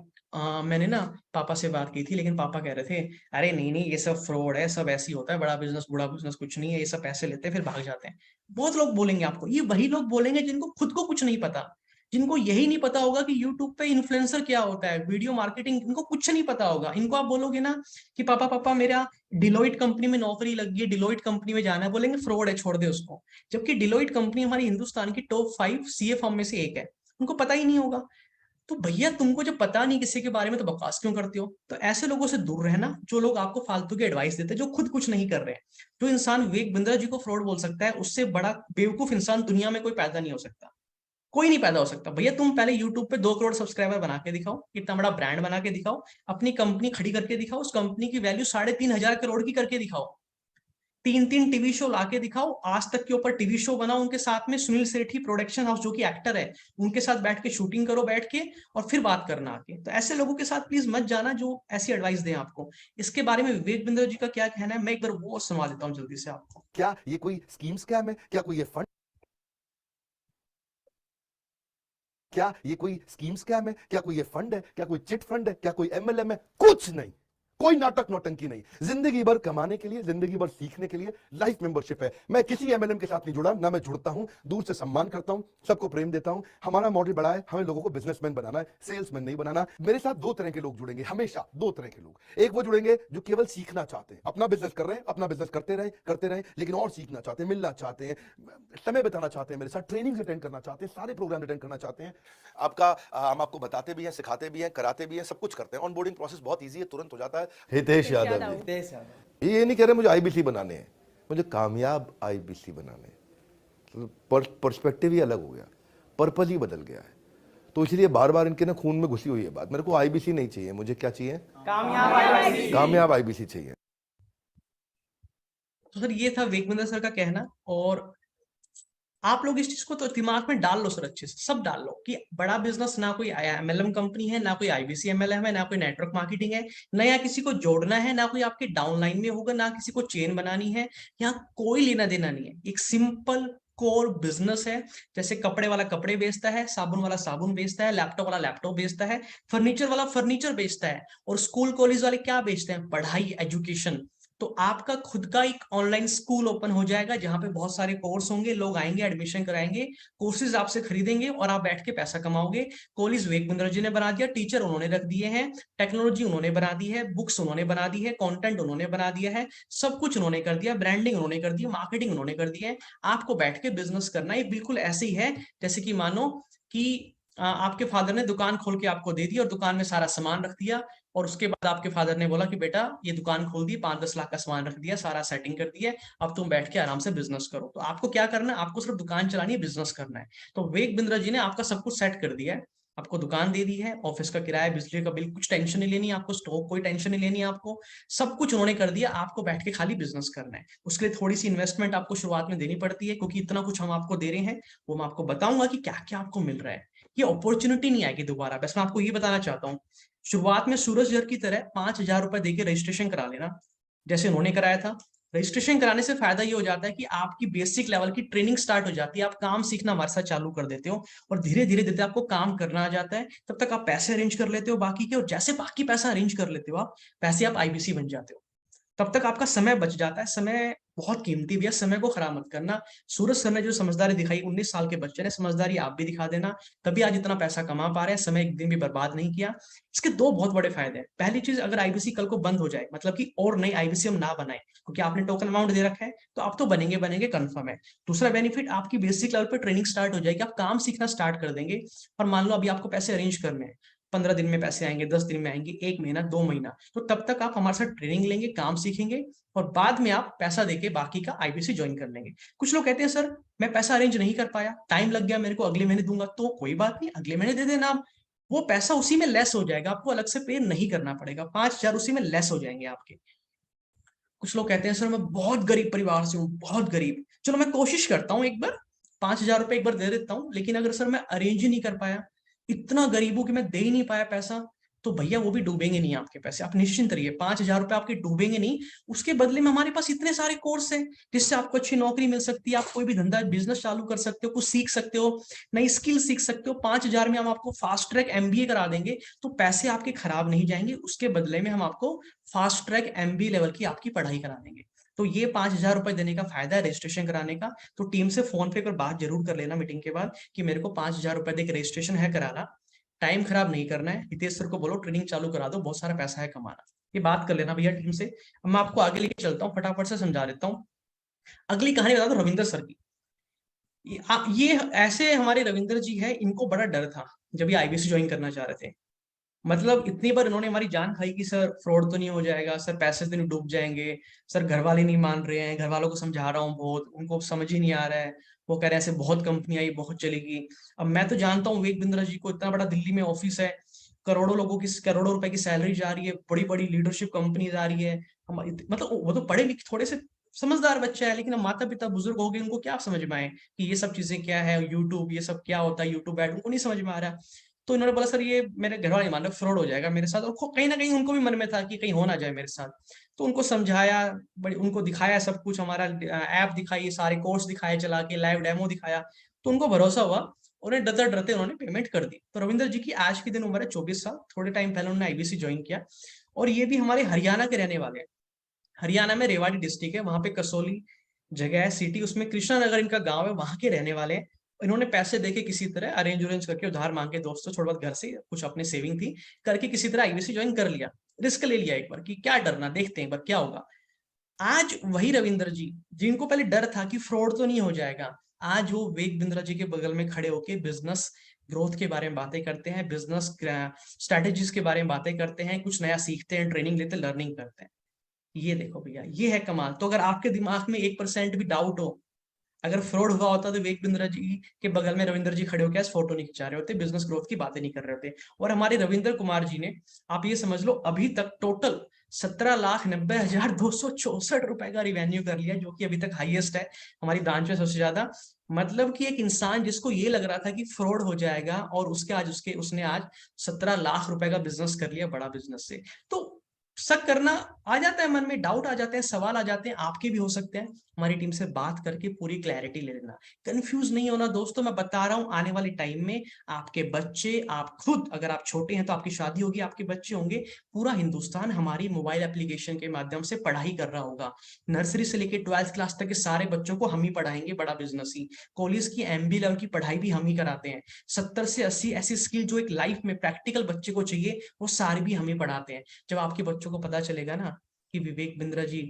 मैंने ना पापा से बात की थी, लेकिन पापा कह रहे थे अरे नहीं नहीं ये सब फ्रॉड है, सब ऐसे ही होता है, बड़ा बिजनेस बुरा बिजनेस कुछ नहीं है, ये सब पैसे लेते हैं फिर भाग जाते हैं। बहुत लोग बोलेंगे आपको, ये वही लोग बोलेंगे जिनको खुद को कुछ नहीं पता, जिनको यही नहीं पता होगा कि यूट्यूब पे इन्फ्लुएंसर क्या होता है, वीडियो मार्केटिंग, इनको कुछ नहीं पता होगा। इनको आप बोलोगे ना कि पापा पापा मेरा डिलोइट कंपनी में नौकरी लगी है, डिलोइट कंपनी में जाना है, बोलेंगे फ्रॉड है, छोड़ दे उसको। जबकि डिलोइट कंपनी हमारी हिंदुस्तान की टॉप 5 सीए फर्म में से एक है, उनको पता ही नहीं होगा। तो भैया तुमको जब पता नहीं किसी के बारे में तो बकवास क्यों करते हो? तो ऐसे लोगों से दूर रहना जो लोग आपको फालतू की एडवाइस देते हैं, जो खुद कुछ नहीं कर रहे हैं। जो इंसान विवेक बिंद्रा जी को फ्रॉड बोल सकता है, उससे बड़ा बेवकूफ इंसान दुनिया में कोई पैदा नहीं हो सकता, कोई नहीं पैदा हो सकता। भैया तुम पहले यूट्यूब पे 2 करोड़ सब्सक्राइबर बना के दिखाओ, इतना बड़ा ब्रांड बना के दिखाओ, अपनी कंपनी खड़ी करके दिखाओ, उस कंपनी की वैल्यू 3500 करोड़ की करके दिखाओ, 3 टीवी शो लाके दिखाओ, आज तक के ऊपर टीवी शो बनाओ उनके साथ में, सुनील सेठी प्रोडक्शन हाउस जो कि एक्टर है, उनके साथ बैठ के शूटिंग करो बैठ के, और फिर बात करना आके। तो ऐसे लोगों के साथ प्लीज मत जाना जो ऐसी एडवाइस दें आपको। इसके बारे में विवेक बिंद्रा जी का क्या कहना है, मैं एक बार वो सुनवा देता हूँ जल्दी से आपको। क्या ये कोई स्कीम स्कैम है? क्या कोई ये फंड क्या ये कोई स्कीम स्कैम है? क्या कोई ये फंड है? क्या कोई चिट फंड है? क्या कोई एमएलएम है? कुछ नहीं, कोई नाटक नौटंकी नहीं। जिंदगी भर कमाने के लिए, जिंदगी भर सीखने के लिए लाइफ मेंबरशिप है। मैं किसी एमएलएम के साथ नहीं जुड़ा, ना मैं जुड़ता हूं, दूर से सम्मान करता हूं, सबको प्रेम देता हूं। हमारा मॉडल बड़ा है, हमें लोगों को बिजनेसमैन बनाना है, सेल्समैन नहीं बनाना। मेरे साथ 2 तरह के लोग जुड़ेंगे, हमेशा 2 तरह के लोग। एक वो जुड़ेंगे जो केवल सीखना चाहते हैं, अपना बिजनेस कर रहे हैं, अपना बिजनेस करते रहे, लेकिन और सीखना चाहते हैं, मिलना चाहते हैं, समय बिताना चाहते हैं, मेरे साथ ट्रेनिंग अटेंड करना चाहते हैं, सारे प्रोग्राम अटेंड करना चाहते हैं। हम आपको बताते भी हैं, सिखाते भी हैं, कराते भी हैं, सब कुछ करते हैं। ऑनबोर्डिंग प्रोसेस बहुत ईजी है, तुरंत हो जाता है। हितेश यादव जी, ये नहीं कह रहे मुझे आईबीसी बनाने हैं, मुझे कामयाब आईबीसी बनाने हैं। पर्सपेक्टिव ही अलग हो गया, पर्पज ही बदल गया है। तो इसलिए बार बार इनके ना खून में घुसी हुई है बात, मेरे को आईबीसी नहीं चाहिए, मुझे क्या चाहिए? कामयाब आईबीसी चाहिए। तो सर ये था विवेक बिंद्रा सर का कहना, और आप लोग इस चीज को तो दिमाग में डाल लो सर, अच्छे से सब डाल लो कि बड़ा बिजनेस ना कोई एमएलएम कंपनी है, ना कोई आईबीसी एमएलएम है, ना कोई नेटवर्क मार्केटिंग है, ना या किसी को जोड़ना है, ना कोई आपके डाउनलाइन में होगा, ना किसी को चेन बनानी है, यहाँ कोई लेना देना नहीं है। एक सिंपल कोर बिजनेस है। जैसे कपड़े वाला कपड़े बेचता है, साबुन वाला साबुन बेचता है, लैपटॉप वाला लैपटॉप बेचता है, फर्नीचर वाला फर्नीचर बेचता है, और स्कूल कॉलेज वाले क्या बेचते हैं? पढ़ाई, एजुकेशन। तो आपका खुद का एक ऑनलाइन स्कूल ओपन हो जाएगा जहां पे बहुत सारे कोर्स होंगे, लोग आएंगे, एडमिशन कराएंगे, कोर्सेज आपसे खरीदेंगे और आप बैठ के पैसा कमाओगे। कॉलेज विवेक बिंद्रा जी ने बना दिया, टीचर उन्होंने रख दिए हैं, टेक्नोलॉजी उन्होंने बना दी है, बुक्स उन्होंने बना दी है, कंटेंट उन्होंने बना दिया है, सब कुछ उन्होंने कर दिया, ब्रांडिंग उन्होंने कर दी, मार्केटिंग उन्होंने कर दी है। आपको बैठ के बिजनेस करना है, बिल्कुल ऐसे ही है जैसे कि मानो कि आपके फादर ने दुकान खोल के आपको दे दी और दुकान में सारा सामान रख दिया, और उसके बाद आपके फादर ने बोला कि बेटा ये दुकान खोल दी, 5-10 लाख का सामान रख दिया, सारा सेटिंग कर दिया, अब तुम बैठ के आराम से बिजनेस करो। तो आपको क्या करना है, आपको सिर्फ दुकान चलानी है, बिजनेस करना है। तो विवेक बिंद्रा जी ने आपका सब कुछ सेट कर दिया है, आपको दुकान दे दी है, ऑफिस का किराया, बिजली का बिल, कुछ टेंशन नहीं लेनी आपको, स्टॉक कोई टेंशन नहीं लेनी आपको, सब कुछ उन्होंने कर दिया। आपको बैठ के खाली बिजनेस करना है। उसके लिए थोड़ी सी इन्वेस्टमेंट आपको शुरुआत में देनी पड़ती है, क्योंकि इतना कुछ हम आपको दे रहे हैं, वो मैं आपको बताऊंगा कि क्या क्या आपको मिल रहा है। ये अपॉर्चुनिटी नहीं आएगी दोबारा। बस मैं आपको ये बताना चाहता हूँ, शुरुआत में सूरज जर की तरह 5,000 रुपए देके रजिस्ट्रेशन करा लेना, जैसे उन्होंने कराया था। रजिस्ट्रेशन कराने से फायदा ये हो जाता है कि आपकी बेसिक लेवल की ट्रेनिंग स्टार्ट हो जाती है, आप काम सीखना हमारे साथ चालू कर देते हो, और धीरे धीरे धीरे आपको काम करना आ जाता है। तब तक आप पैसे अरेंज कर लेते हो बाकी के, और जैसे बाकी पैसा अरेंज कर लेते हो आप, पैसे आप आईबीसी बन जाते हो। तब तक आपका समय बच जाता है। समय बहुत कीमती भी है, समय को खराब मत करना। सूरज सर ने जो समझदारी दिखाई, 19 साल के बच्चे ने, समझदारी आप भी दिखा देना। तभी आज इतना पैसा कमा पा रहे हैं, समय एक दिन भी बर्बाद नहीं किया। इसके दो बहुत बड़े फायदे हैं। पहली चीज, अगर आईबीसी कल को बंद हो जाए, मतलब कि और नई आईबीसी हम ना बनाए, क्योंकि आपने टोकन अमाउंट दे रखा है, तो आप तो बनेंगे बनेंगे कंफर्म है। दूसरा बेनिफिट, आपकी बेसिक लेवल पर ट्रेनिंग स्टार्ट हो जाएगी, आप काम सीखना स्टार्ट कर देंगे। और मान लो अभी आपको पैसे अरेंज करने हैं, 15 दिन में पैसे आएंगे, 10 दिन में आएंगे, 1 महीना, 2 महीना, तो तब तक आप हमारे साथ ट्रेनिंग लेंगे, काम सीखेंगे, और बाद में आप पैसा देके बाकी का आईबीसी ज्वाइन कर लेंगे। कुछ लोग कहते हैं सर मैं पैसा अरेंज नहीं कर पाया, टाइम लग गया मेरे को, अगले महीने दूंगा। तो कोई बात नहीं, अगले महीने दे देना आप, वो पैसा उसी में लेस हो जाएगा, आपको अलग से पे नहीं करना पड़ेगा, 5,000 उसी में लेस हो जाएंगे आपके। कुछ लोग कहते हैं सर मैं बहुत गरीब परिवार से हूँ, बहुत गरीब, चलो मैं कोशिश करता हूँ एक बार, 5,000 रुपए एक बार दे देता हूँ, लेकिन अगर सर मैं अरेंज ही नहीं कर पाया, इतना गरीब हूं कि मैं दे ही नहीं पाया पैसा, तो भैया वो भी डूबेंगे नहीं आपके पैसे, आप निश्चिंत रहिए, 5,000 रुपए आपके डूबेंगे नहीं। उसके बदले में हमारे पास इतने सारे कोर्स हैं जिससे आपको अच्छी नौकरी मिल सकती है, आप कोई भी धंधा बिजनेस चालू कर सकते हो, कुछ सीख सकते हो, नई स्किल सीख सकते हो। 5,000 में हम आपको फास्ट ट्रैक एमबीए करा देंगे, तो पैसे आपके खराब नहीं जाएंगे, उसके बदले में हम आपको फास्ट ट्रैक एमबीए लेवल की आपकी पढ़ाई करा देंगे। तो ये 5,000 रुपए देने का फायदा है रजिस्ट्रेशन कराने का। तो टीम से फोन पे पर बात जरूर कर लेना मीटिंग के बाद कि मेरे को 5,000 रुपए देकर रजिस्ट्रेशन है कराना, टाइम खराब नहीं करना है, हितेश सर को बोलो ट्रेनिंग चालू करा दो, बहुत सारा पैसा है कमाना। ये बात कर लेना भैया टीम से। अब मैं आपको आगे लेके चलता हूँ, फटाफट से समझा देता हूँ। अगली कहानी बता दो रविंदर सर की। ये ऐसे हमारे रविंदर जी है, इनको बड़ा डर था जब ये आईबीसी ज्वाइन करना चाह रहे थे। मतलब इतनी बार इन्होंने हमारी जान खाई कि सर फ्रॉड तो नहीं हो जाएगा, सर पैसे तो नहीं डूब जाएंगे, सर घर वाले नहीं मान रहे हैं, घर वालों को समझा रहा हूँ बहुत, उनको समझ ही नहीं आ रहा है, वो कह रहे हैं ऐसे बहुत कंपनी आई, बहुत चलेगी। अब मैं तो जानता हूँ विवेक बिंद्रा जी को, इतना बड़ा दिल्ली में ऑफिस है, करोड़ों लोगों की, करोड़ों रुपए की सैलरी जा रही है, बड़ी बड़ी लीडरशिप कंपनी जा रही है। मतलब वो तो पढ़े लिखे थोड़े से समझदार बच्चा है, लेकिन अब माता पिता बुजुर्ग हो गए, उनको क्या समझ में आए कि ये सब चीजें क्या है, यूट्यूब ये सब क्या होता है, यूट्यूब ऐड उनको नहीं समझ में आ रहा। तो इन्होंने बोला सर ये मेरे घर वाले मान लो फ्रॉड हो जाएगा मेरे साथ, और कहीं ना कहीं उनको भी मन में था कि कहीं हो ना जाए मेरे साथ। तो उनको समझाया, बड़ी उनको दिखाया सब कुछ, हमारा ऐप दिखाई, सारे कोर्स दिखाए चला के, लाइव डेमो दिखाया, तो उनको भरोसा हुआ, उन्हें डरते डरते उन्होंने पेमेंट कर दी। तो रविंदर जी की आज के दिन उम्र है 24 साल, थोड़े टाइम पहले उन्होंने आईबीसी ज्वाइन किया, और ये भी हमारे हरियाणा के रहने वाले हैं। हरियाणा में रेवाड़ी डिस्ट्रिक्ट है, वहां पे कसौली जगह है सिटी, उसमें कृष्णा नगर इनका गांव है, वहां के रहने वाले हैं। इन्होंने पैसे देके किसी तरह अरेंज करके, उधार मांग के दोस्तों, थोड़ा बहुत घर से कुछ अपने सेविंग थी करके, किसी तरह आईबीसी ज्वाइन कर लिया, रिस्क ले लिया एक बार कि क्या डरना, देखते हैं एक बार क्या होगा। आज वही रविंदर जी जिनको पहले डर था कि फ्रॉड तो नहीं हो जाएगा, आज वो विवेक बिंद्रा जी के बगल में खड़े होके बिजनेस ग्रोथ के बारे में बातें करते हैं, बिजनेस स्ट्रेटेजीज के बारे में बातें करते हैं, कुछ नया सीखते हैं, ट्रेनिंग लेते, लर्निंग करते हैं। ये देखो भैया, ये है कमाल। तो अगर आपके दिमाग में 1% भी डाउट हो, अगर फ्रॉड हुआ होता तो विवेक बिंद्रा जी के बगल में रविंदर जी खड़े होकर फोटो नहीं खिंचा रहे होते, बिजनेस ग्रोथ की बातें नहीं कर रहे होते। और हमारे रविंद्र कुमार जी ने, आप ये समझ लो, अभी तक टोटल 17,90,264 रुपए का रिवेन्यू कर लिया, जो कि अभी तक हाईएस्ट है हमारी ब्रांच में, सबसे ज्यादा। मतलब कि एक इंसान जिसको ये लग रहा था कि फ्रॉड हो जाएगा, और उसने आज 17 लाख रुपए का बिजनेस कर लिया, बड़ा बिजनेस से। तो शक करना आ जाता है मन में, डाउट आ जाते हैं, सवाल आ जाते हैं, आपके भी हो सकते हैं। हमारी टीम से बात करके पूरी क्लैरिटी ले लेना, कंफ्यूज नहीं होना दोस्तों। मैं बता रहा हूं, आने वाले टाइम में आपके बच्चे, आप खुद, अगर आप छोटे हैं तो आपकी शादी होगी, आपके बच्चे होंगे, पूरा हिंदुस्तान हमारी मोबाइल एप्लीकेशन के माध्यम से पढ़ाई कर रहा होगा। नर्सरी से लेकर 12th क्लास तक के सारे बच्चों को हम ही पढ़ाएंगे, बड़ा बिजनेस ही। कॉलेज की MBA लेवल की पढ़ाई भी हम ही कराते हैं। 70 से 80 ऐसी स्किल जो एक लाइफ में प्रैक्टिकल बच्चे को चाहिए, वो सारी भी हम ही पढ़ाते हैं। जब आपके बच्चों को पता चलेगा ना कि विवेक बिंद्रा जी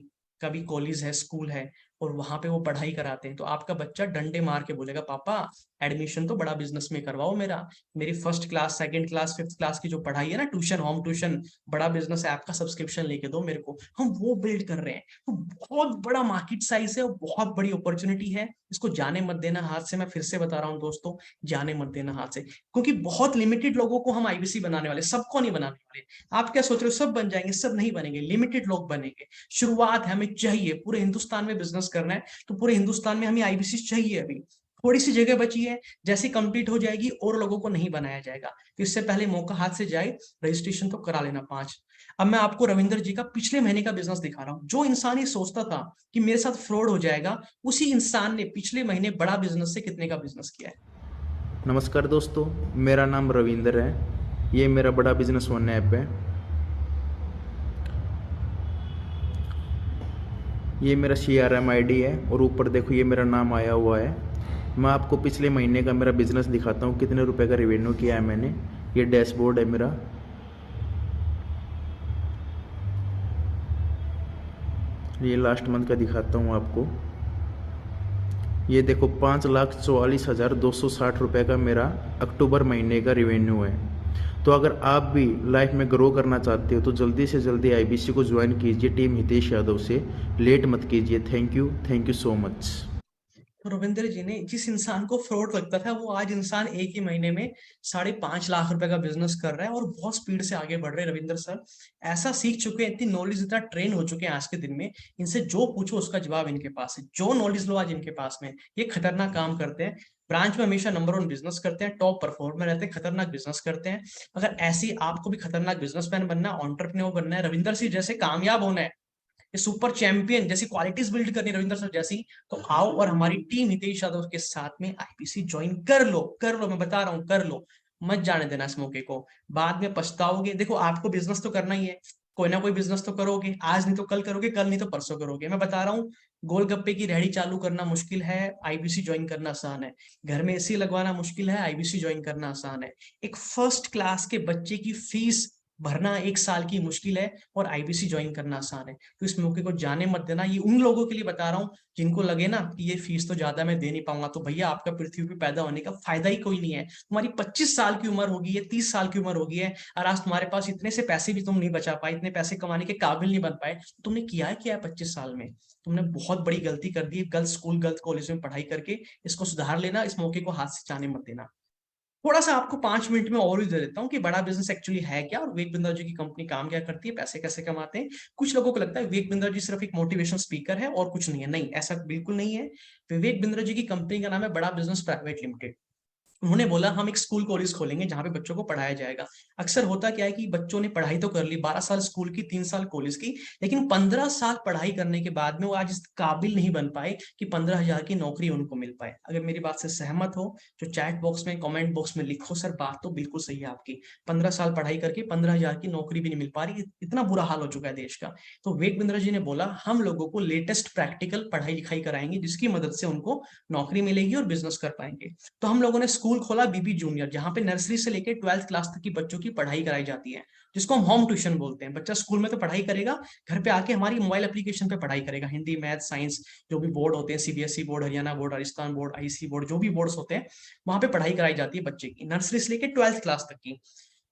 का भी कॉलेज है, स्कूल है, और वहां पे वो पढ़ाई कराते हैं, तो आपका बच्चा डंडे मार के बोलेगा, पापा एडमिशन तो बड़ा बिजनेस में करवाओ मेरा। मेरी 1st class, 2nd class, 5th class की जो पढ़ाई है ना, ट्यूशन, होम ट्यूशन, बड़ा बिजनेस ऐप का सब्सक्रिप्शन लेके दो मेरे को। हम वो बिल्ड कर रहे हैं। तो बहुत बड़ा मार्केट साइज है और बहुत बड़ी अपॉर्चुनिटी है। इसको जाने मत देना हाथ से। मैं फिर से बता रहा हूँ दोस्तों, जाने मत देना हाथ से, क्योंकि बहुत लिमिटेड लोगों को हम IBC बनाने वाले, सबको नहीं बनाने वाले। आप क्या सोच रहे हो सब बन जाएंगे? सब नहीं बनेंगे, लिमिटेड लोग बनेंगे। शुरुआत है, हमें चाहिए पूरे हिंदुस्तान में बिजनेस करना है, तो पूरे हिंदुस्तान में हमें IBC चाहिए। अभी थोड़ी सी जगह बची है, जैसे कंप्लीट हो जाएगी और लोगों को नहीं बनाया जाएगा, तो इससे पहले मौका हाथ से जाए, रजिस्ट्रेशन तो करा लेना 5। अब मैं आपको रविंदर जी का पिछले महीने का बिजनेस दिखा रहा हूं। जो इंसान ये सोचता था कि मेरे साथ फ्रॉड हो जाएगा, उसी इंसान ने पिछले महीने बड़ा बिजनेस से कितने का बिजनेस किया है। नमस्कार दोस्तों, मेरा नाम रविंदर है। ये मेरा बड़ा बिजनेस वन ऐप है। ये मेरा CRM ID है और ऊपर देखो ये मेरा नाम आया हुआ है। मैं आपको पिछले महीने का मेरा बिजनेस दिखाता हूँ, कितने रुपए का रेवेन्यू किया है मैंने। ये डैशबोर्ड है मेरा। ये लास्ट मंथ का दिखाता हूँ आपको। ये देखो 5,44,260 रुपये का मेरा अक्टूबर महीने का रेवेन्यू है। तो अगर आप भी लाइफ में ग्रो करना चाहते हो तो जल्दी से जल्दी IBC को ज्वाइन कीजिए टीम हितेश यादव से। लेट मत कीजिए। Thank you so much. तो रविंदर जी ने, जिस इंसान को फ्रॉड लगता था, वो आज इंसान एक ही महीने में 5.5 लाख रुपए का बिजनेस कर रहा है और बहुत स्पीड से आगे बढ़ रहे हैं। रविंदर सर ऐसा सीख चुके हैं, इतनी नॉलेज, इतना ट्रेन हो चुके हैं आज के दिन में, इनसे जो पूछो उसका जवाब इनके पास है। जो नॉलेज लो आज इनके पास में। ये खतरनाक काम करते हैं, ब्रांच में हमेशा नंबर 1 बिजनेस करते हैं, टॉप परफॉर्मर रहते हैं, खतरनाक बिजनेस करते हैं। अगर ऐसी आपको भी खतरनाक बिजनेसमैन बनना है, एंटरप्रेन्योर बनना है, रविंदर सिंह जैसे कामयाब होना है, ये सुपर चैंपियन जैसी क्वालिटीज बिल्ड करनी रविंद्र सर जैसी, तो आओ और हमारी टीम हितेश यादव के साथ में IBC ज्वाइन कर लो। कर लो, मैं बता रहा हूँ, कर लो। मत जाने देना इस मौके को, बाद में पछताओगे। देखो, आपको बिजनेस तो करना ही है, कोई ना कोई बिजनेस तो करोगे, आज नहीं तो कल करोगे, कल नहीं तो परसों करोगे। मैं बता रहा हूँ, गोलगप्पे की रेहड़ी चालू करना मुश्किल है, IBC ज्वाइन करना आसान है। घर में AC लगवाना मुश्किल है, IBC ज्वाइन करना आसान है। एक 1st क्लास के बच्चे की फीस भरना 1 साल की मुश्किल है, और IBC ज्वाइन करना आसान है। तो इस मौके को जाने मत देना। ये उन लोगों के लिए बता रहा हूँ जिनको लगे ना कि ये फीस तो ज्यादा मैं दे नहीं पाऊंगा, तो भैया आपका पृथ्वी पे पैदा होने का फायदा ही कोई नहीं है। तुम्हारी 25 साल की उम्र होगी है, 30 साल की उम्र होगी है, और आज तुम्हारे पास इतने से पैसे भी तुम नहीं बचा पाए, इतने पैसे कमाने के काबिल नहीं बन पाए, तो तुमने किया है क्या है 25 साल में? तुमने बहुत बड़ी गलती कर दी है गर्ल्स स्कूल, गर्ल्स कॉलेज में पढ़ाई करके। इसको सुधार लेना, इस मौके को हाथ से जाने मत देना। थोड़ा सा आपको 5 मिनट में और भी दे देता हूँ कि बड़ा बिजनेस एक्चुअली है क्या, और विवेक बिंद्रा जी की कंपनी काम क्या करती है, पैसे कैसे कमाते हैं। कुछ लोगों को लगता है विवेक बिंद्रा जी सिर्फ एक मोटिवेशनल स्पीकर है और कुछ नहीं है। नहीं, ऐसा बिल्कुल नहीं है। विवेक बिंद्रा जी की कंपनी का नाम है बड़ा बिजनेस प्राइवेट लिमिटेड। उन्होंने बोला हम एक स्कूल कॉलेज खोलेंगे जहां पे बच्चों को पढ़ाया जाएगा। अक्सर होता क्या है कि बच्चों ने पढ़ाई तो कर ली, 12 साल स्कूल की, 3 साल कॉलेज की, लेकिन 15 साल पढ़ाई करने के बाद में वो आज इस काबिल नहीं बन पाए कि 15,000 की नौकरी उनको मिल पाए। अगर मेरी बात से सहमत हो तो चैट बॉक्स में, कमेंट बॉक्स में लिखो, सर बात तो बिल्कुल सही है आपकी। 15 साल पढ़ाई करके 15,000 की नौकरी भी नहीं मिल पा रही, इतना बुरा हाल हो चुका है देश का। तो विवेक बिंद्रा जी ने बोला हम लोगों को लेटेस्ट प्रैक्टिकल पढ़ाई लिखाई कराएंगे, जिसकी मदद से उनको नौकरी मिलेगी और बिजनेस कर पाएंगे। तो हम लोगों ने स्कूल खोला BB जूनियर, जहां पे नर्सरी से लेकर 12th क्लास तक की बच्चों की पढ़ाई कराई जाती है, जिसको हम होम ट्यूशन बोलते हैं। बच्चा स्कूल में तो पढ़ाई करेगा, घर पे आके हमारी मोबाइल एप्लीकेशन पे पढ़ाई करेगा। हिंदी, मैथ, साइंस, जो भी बोर्ड होते हैं, CBSE board, Haryana board, Rajasthan board, IC board, जो भी बोर्ड्स होते हैं, वहां पे पढ़ाई कराई जाती है बच्चे की, नर्सरी से लेकर 12th क्लास तक की।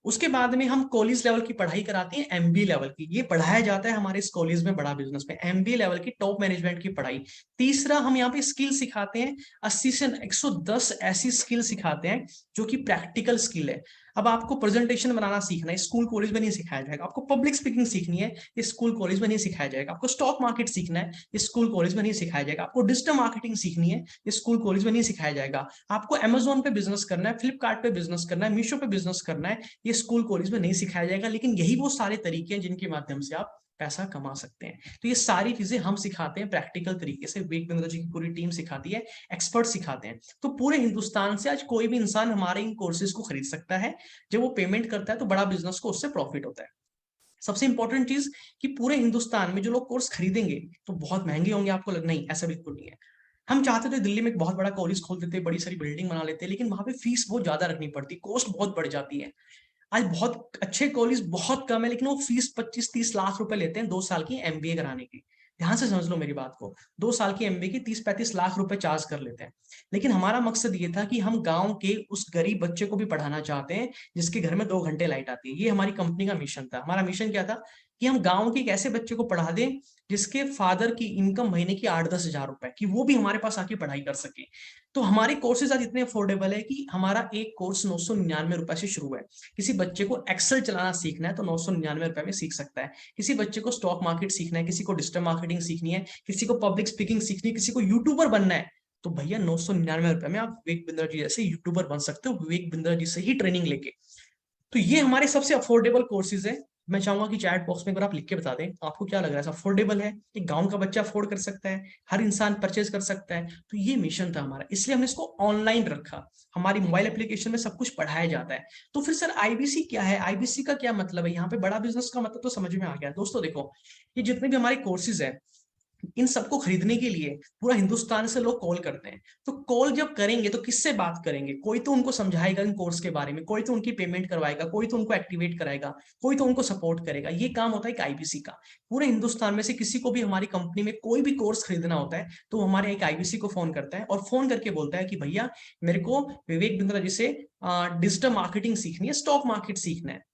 उसके बाद में हम कॉलेज लेवल की पढ़ाई कराते हैं, MBA लेवल की। ये पढ़ाया जाता है हमारे इस कॉलेज में, बड़ा बिजनेस में, MBA लेवल की टॉप मैनेजमेंट की पढ़ाई। तीसरा, हम यहाँ पे स्किल सिखाते हैं, 80 से 110 ऐसी स्किल सिखाते हैं जो कि प्रैक्टिकल स्किल है। अब आपको प्रेजेंटेशन बनाना सीखना है, स्कूल कॉलेज में नहीं सिखाया जाएगा। आपको पब्लिक स्पीकिंग सीखनी है, ये स्कूल कॉलेज में नहीं सिखाया जाएगा। आपको स्टॉक मार्केट सीखना है, ये स्कूल कॉलेज में नहीं सिखाया जाएगा। आपको डिजिटल मार्केटिंग सीखनी है, ये स्कूल कॉलेज में नहीं सिखाया जाएगा। आपको अमेजोन पे बिजनेस करना है, फ्लिपकार्ट पे बिजनेस करना है, मीशो पे बिजनेस करना है, ये स्कूल कॉलेज में नहीं सिखाया जाएगा। लेकिन यही वो सारे तरीके हैं जिनके माध्यम से आप पैसा कमा सकते हैं। तो ये सारी चीजें हम सिखाते हैं प्रैक्टिकल तरीके से, विवेक बिंद्रा जी की पूरी टीम सिखाती है, एक्सपर्ट सिखाते हैं। तो पूरे हिंदुस्तान से आज कोई भी इंसान हमारे इन कोर्सेज को खरीद सकता है। जब वो पेमेंट करता है तो बड़ा बिजनेस को उससे प्रॉफिट होता है। सबसे इंपॉर्टेंट चीज कि पूरे हिंदुस्तान में जो लोग कोर्स खरीदेंगे तो बहुत महंगे होंगे, आपको लग नहीं, ऐसा बिल्कुल नहीं है। हम चाहते थे दिल्ली में एक बहुत बड़ा कॉलेज खोल देते, बड़ी सारी बिल्डिंग बना लेते, लेकिन वहां पे फीस बहुत ज्यादा रखनी पड़ती, कॉस्ट बहुत बढ़ जाती है। आज बहुत अच्छे कॉलेज बहुत कम है, लेकिन वो फीस 25-30 लाख रुपए लेते हैं 2 साल की एमबीए कराने की। ध्यान से समझ लो मेरी बात को, 2 साल की एमबीए की 30-35 लाख रुपए चार्ज कर लेते हैं। लेकिन हमारा मकसद ये था कि हम गांव के उस गरीब बच्चे को भी पढ़ाना चाहते हैं जिसके घर में 2 घंटे लाइट आती है। ये हमारी कंपनी का मिशन था। हमारा मिशन क्या था कि हम गांव के एक ऐसे बच्चे को पढ़ा दें जिसके फादर की इनकम महीने की 8-10 हजार रुपए, कि वो भी हमारे पास आके पढ़ाई कर सके। तो हमारे कोर्सेज आज इतने अफोर्डेबल है कि हमारा एक कोर्स 999 रुपए से शुरू है। किसी बच्चे को एक्सेल चलाना सीखना है तो 999 रुपए में सीख सकता है। किसी बच्चे को स्टॉक मार्केट सीखना है, किसी को डिजिटल मार्केटिंग सीखनी है, किसी को पब्लिक स्पीकिंग सीखनी है, किसी को यूट्यूबर बनना है, तो भैया 999 रुपए में आप विवेक बिंद्रा जी जैसे यूट्यूबर बन सकते हो, विवेक बिंद्रा जी से ही ट्रेनिंग लेके। तो ये हमारे सबसे अफोर्डेबल कोर्सेज है। मैं चाहूंगा कि चैट बॉक्स में अगर आप लिख के बता दें आपको क्या लग रहा है, अफोर्डेबल है, एक गांव का बच्चा अफोर्ड कर सकता है, हर इंसान परचेज कर सकता है। तो ये मिशन था हमारा, इसलिए हमने इसको ऑनलाइन रखा। हमारी मोबाइल एप्लीकेशन में सब कुछ पढ़ाया जाता है। तो फिर सर आईबीसी क्या है, आईबीसी का क्या मतलब है, यहाँ पे बड़ा बिजनेस का मतलब तो समझ में आ गया। दोस्तों देखो, ये जितने भी हमारे कोर्सेज है, इन सबको खरीदने के लिए पूरा हिंदुस्तान से लोग कॉल करते हैं। तो कॉल जब करेंगे तो किससे बात करेंगे, कोई तो उनको समझाएगा इन कोर्स के बारे में, कोई तो उनकी पेमेंट करवाएगा, कोई तो उनको एक्टिवेट कराएगा, कोई तो उनको सपोर्ट करेगा। ये काम होता है एक आईबीसी का। पूरे हिंदुस्तान में से किसी को भी हमारी कंपनी में कोई भी कोर्स खरीदना होता है तो हमारे एक आईबीसी को फोन करता है और फोन करके बोलता है कि भैया मेरे को विवेक बिंद्रा जी से डिजिटल मार्केटिंग सीखनी है, स्टॉक मार्केट सीखना है।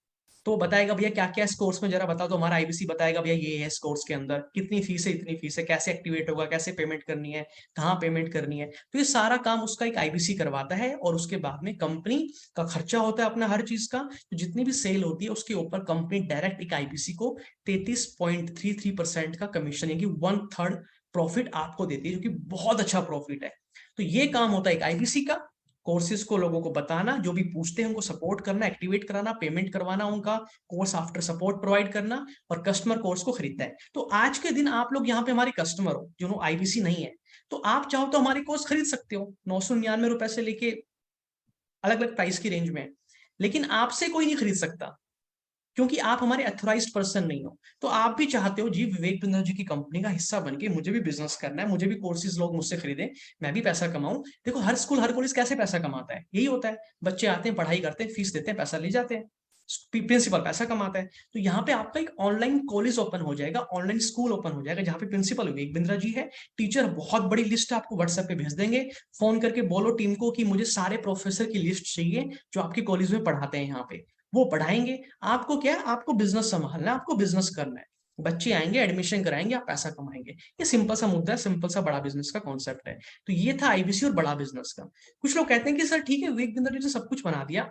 तो बताएगा भैया क्या क्या इस कोर्स में, जरा बताओ। तो हमारा आईबीसी बताएगा भैया ये है इस कोर्स के अंदर, कितनी फीस है, इतनी फीस है, कैसे एक्टिवेट होगा, कैसे पेमेंट करनी है, कहाँ पेमेंट करनी है। तो ये सारा काम उसका एक आईबीसी करवाता है और उसके बाद में कंपनी का खर्चा होता है अपना हर चीज का। तो जितनी भी सेल होती है उसके ऊपर कंपनी डायरेक्ट एक आईबीसी को 33.33% का कमीशन, यानी 1/3 प्रॉफिट आपको देती है, जो कि बहुत अच्छा प्रॉफिट है। तो ये काम होता है एक आईबीसी का, कोर्सेज को लोगों को बताना, जो भी पूछते हैं उनको सपोर्ट करना, एक्टिवेट कराना, पेमेंट करवाना, उनका कोर्स आफ्टर सपोर्ट प्रोवाइड करना, और कस्टमर कोर्स को खरीदता है। तो आज के दिन आप लोग यहाँ पे हमारे कस्टमर हो जो आईबीसी नहीं है, तो आप चाहो तो हमारे कोर्स खरीद सकते हो 999 रुपए से लेके अलग अलग प्राइस की रेंज में। लेकिन आपसे कोई नहीं खरीद सकता क्योंकि आप हमारे अथोराइज्ड पर्सन नहीं हो। तो आप भी चाहते हो जी विवेक बिंद्रा जी की कंपनी का हिस्सा बन के मुझे भी बिजनेस करना है, मुझे भी कोर्सेज लोग मुझसे खरीदें, मैं भी पैसा कमाऊं। देखो हर स्कूल हर कॉलेज कैसे पैसा कमाता है, यही होता है, बच्चे आते हैं, पढ़ाई करते हैं, फीस देते हैं, पैसा ले जाते हैं, प्रिंसिपल पैसा कमाता है। तो यहाँ पे आपका एक ऑनलाइन कॉलेज ओपन हो जाएगा, ऑनलाइन स्कूल ओपन हो जाएगा, जहाँ पे प्रिंसिपल विवेक बिंद्रा जी है, टीचर बहुत बड़ी लिस्ट आपको व्हाट्सएप पे भेज देंगे। फोन करके बोलो टीम को कि मुझे सारे प्रोफेसर की लिस्ट चाहिए जो आपके कॉलेज में पढ़ाते हैं, यहाँ पे वो पढ़ाएंगे। आपको क्या है, आपको बिजनेस संभालना है, आपको बिजनेस करना है, बच्चे आएंगे, एडमिशन कराएंगे, आप पैसा कमाएंगे। ये सिंपल सा मुद्दा है, सिंपल सा बड़ा बिजनेस का कॉन्सेप्ट है। तो ये था आईबीसी और बड़ा बिजनेस का। कुछ लोग कहते हैं कि सर ठीक है विवेक बिंद्रा जी ने सब कुछ बना दिया,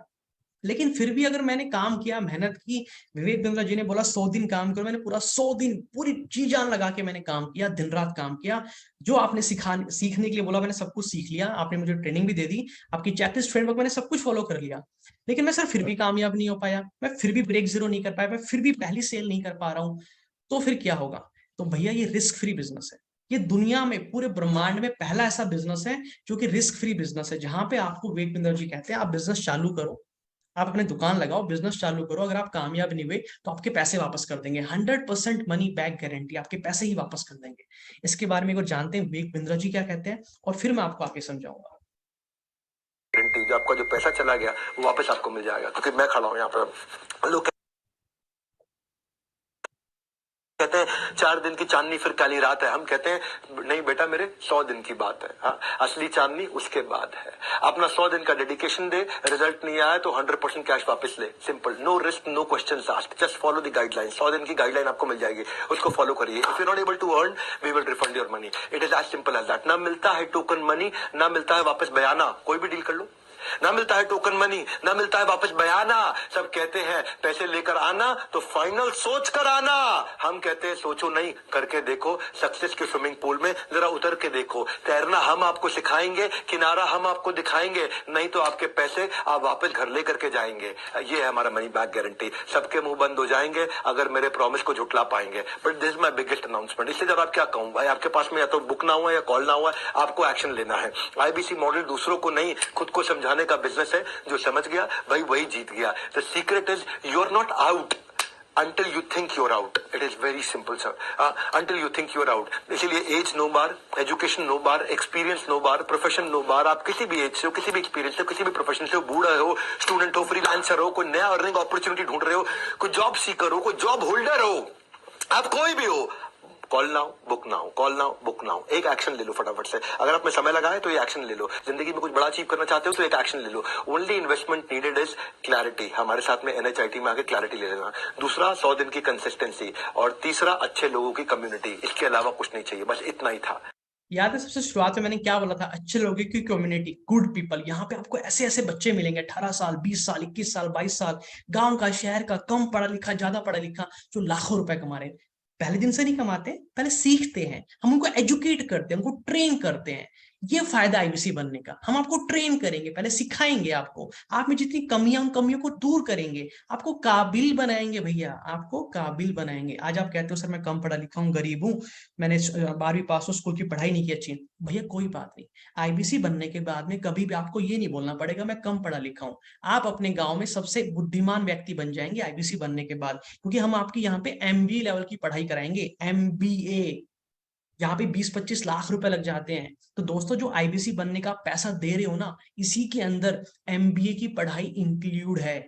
लेकिन फिर भी अगर मैंने काम किया, मेहनत की, विवेक बिंद्रा जी ने बोला 100 दिन काम करो, मैंने पूरा 100 दिन पूरी जी जान लगा के मैंने काम किया, दिन रात काम किया, जो आपने सीखने के लिए बोला मैंने सब कुछ सीख लिया, आपने मुझे ट्रेनिंग भी दे दी, आपकी चेकलिस्ट फ्रेमवर्क मैंने सब कुछ फॉलो कर लिया, लेकिन मैं सर फिर भी कामयाब नहीं हो पाया, मैं फिर भी ब्रेक जीरो नहीं कर पाया, मैं फिर भी पहली सेल नहीं कर पा रहा हूँ, तो फिर क्या होगा। तो भैया ये रिस्क फ्री बिजनेस है। ये दुनिया में पूरे ब्रह्मांड में पहला ऐसा बिजनेस है जो कि रिस्क फ्री बिजनेस है, जहां पे आपको विवेक बिंद्रा जी कहते हैं आप बिजनेस चालू करो, आप अपने दुकान लगाओ, बिजनेस चालू करो, अगर आप कामयाब नहीं हुए तो आपके पैसे वापस कर देंगे, 100% मनी बैक गारंटी, आपके पैसे ही वापस कर देंगे। इसके बारे में जानते हैं विवेक बिंद्रा जी क्या कहते हैं, और फिर मैं आपको आगे समझाऊंगा। गारंटी, जो आपका जो पैसा चला गया वो वापस आपको मिल जाएगा, क्योंकि मैं खड़ा हूँ यहाँ पर। लोग कहते हैं 4 दिन की चांदनी फिर काली रात है, हम कहते हैं नहीं बेटा मेरे 100 दिन की बात है। हाँ, असली चांदनी उसके बाद है। अपना 100 दिन का डेडिकेशन दे, रिजल्ट नहीं आया तो 100% कैश वापस ले, simple, no risk no questions asked, just follow the guideline. 100 दिन की गाइडलाइन आपको मिल जाएगी, उसको फॉलो करिए। If you not able to earn we will refund your money, it is as simple as that. ना मिलता है टोकन मनी, ना मिलता है वापस बयाना, कोई भी डील कर लो, ना मिलता है टोकन मनी, ना मिलता है वापस बयाना। सब कहते हैं पैसे लेकर आना तो फाइनल सोच कर आना। हम कहते हैं सोचो नहीं, करके देखो। सक्सेस के स्विमिंग पूल में जरा उतर के देखो। तैरना हम आपको सिखाएंगे, किनारा हम आपको दिखाएंगे, नहीं तो आपके पैसे आप वापस घर लेकर के जाएंगे। ये है हमारा मनी बैक गारंटी। सबके मुंह बंद हो जाएंगे अगर मेरे प्रॉमिस को झुटला पाएंगे। But this is my biggest announcement. इसलिए जब आप क्या कहूं भाई, आपके पास में या तो बुक ना हुआ या कॉल ना हुआ, आपको एक्शन लेना है। आईबीसी मॉडल दूसरों को नहीं, खुद को समझाने का बिजनेस है। जो समझ गया भाई वही जीत गया। The secret is you are not out until you think you're out. It is very simple, sir. Until you think you're out. इसलिए एज नो बार, एजुकेशन नो बार, एक्सपीरियंस नो बार, प्रोफेशन नो बार। आप किसी भी एज से हो, किसी भी experience से हो, किसी भी प्रोफेशन से हो, बूढ़ा हो, स्टूडेंट हो, फ्रीलांसर हो, कोई नया अर्निंग अपॉर्चुनिटी ढूंढ रहे हो, कोई जॉब सीकर हो, कोई जॉब होल्डर हो, आप कोई भी हो, call now book now, call now book now. एक एक्शन ले लो फटाफट से। अगर आप में समय लगा है तो ये एक्शन ले लो। जिंदगी में कुछ बड़ा अचीव करना चाहते हो तो एक एक्शन ले लो। Only investment needed is clarity. हमारे साथ में एनएचआईटी में आके क्लैरिटी ले लेना। दूसरा 100 दिन की कंसिस्टेंसी, और तीसरा अच्छे लोगों की कम्युनिटी। इसके अलावा कुछ नहीं चाहिए, बस इतना ही था। याद है सबसे शुरुआत में मैंने क्या बोला था? अच्छे लोगों की कम्युनिटी, गुड पीपल। यहाँ पे आपको ऐसे ऐसे बच्चे मिलेंगे 18 साल, 20 साल, 21 साल, 22 साल, गांव का, शहर का, कम पढ़ा लिखा, ज्यादा पढ़ा लिखा, जो लाखों रुपए कमा रहे हैं। पहले दिन से नहीं कमाते, पहले सीखते हैं, हम उनको एजुकेट करते हैं, उनको ट्रेन करते हैं। ये फायदा आईबीसी बनने का। हम आपको ट्रेन करेंगे, पहले सिखाएंगे आपको, आप में जितनी कमियां, उन कमियों को दूर करेंगे, आपको काबिल बनाएंगे भैया, आपको काबिल बनाएंगे। आज आप कहते हो सर मैं कम पढ़ा लिखा हूँ, गरीब हूँ, मैंने 12वीं पास हो, स्कूल की पढ़ाई नहीं की अच्छी। भैया कोई बात नहीं, आईबीसी बनने के बाद में कभी भी आपको ये नहीं बोलना पड़ेगा मैं कम पढ़ा लिखा हूँ। आप अपने गांव में सबसे बुद्धिमान व्यक्ति बन जाएंगे आईबीसी बनने के बाद, क्योंकि हम आपकी यहाँ पे एमबीए लेवल की पढ़ाई कराएंगे। एमबीए यहाँ पे 20-25 लाख रुपए लग जाते हैं। तो दोस्तों जो आईबीसी बनने का पैसा दे रहे हो ना, इसी के अंदर एमबीए की पढ़ाई इंक्लूड है।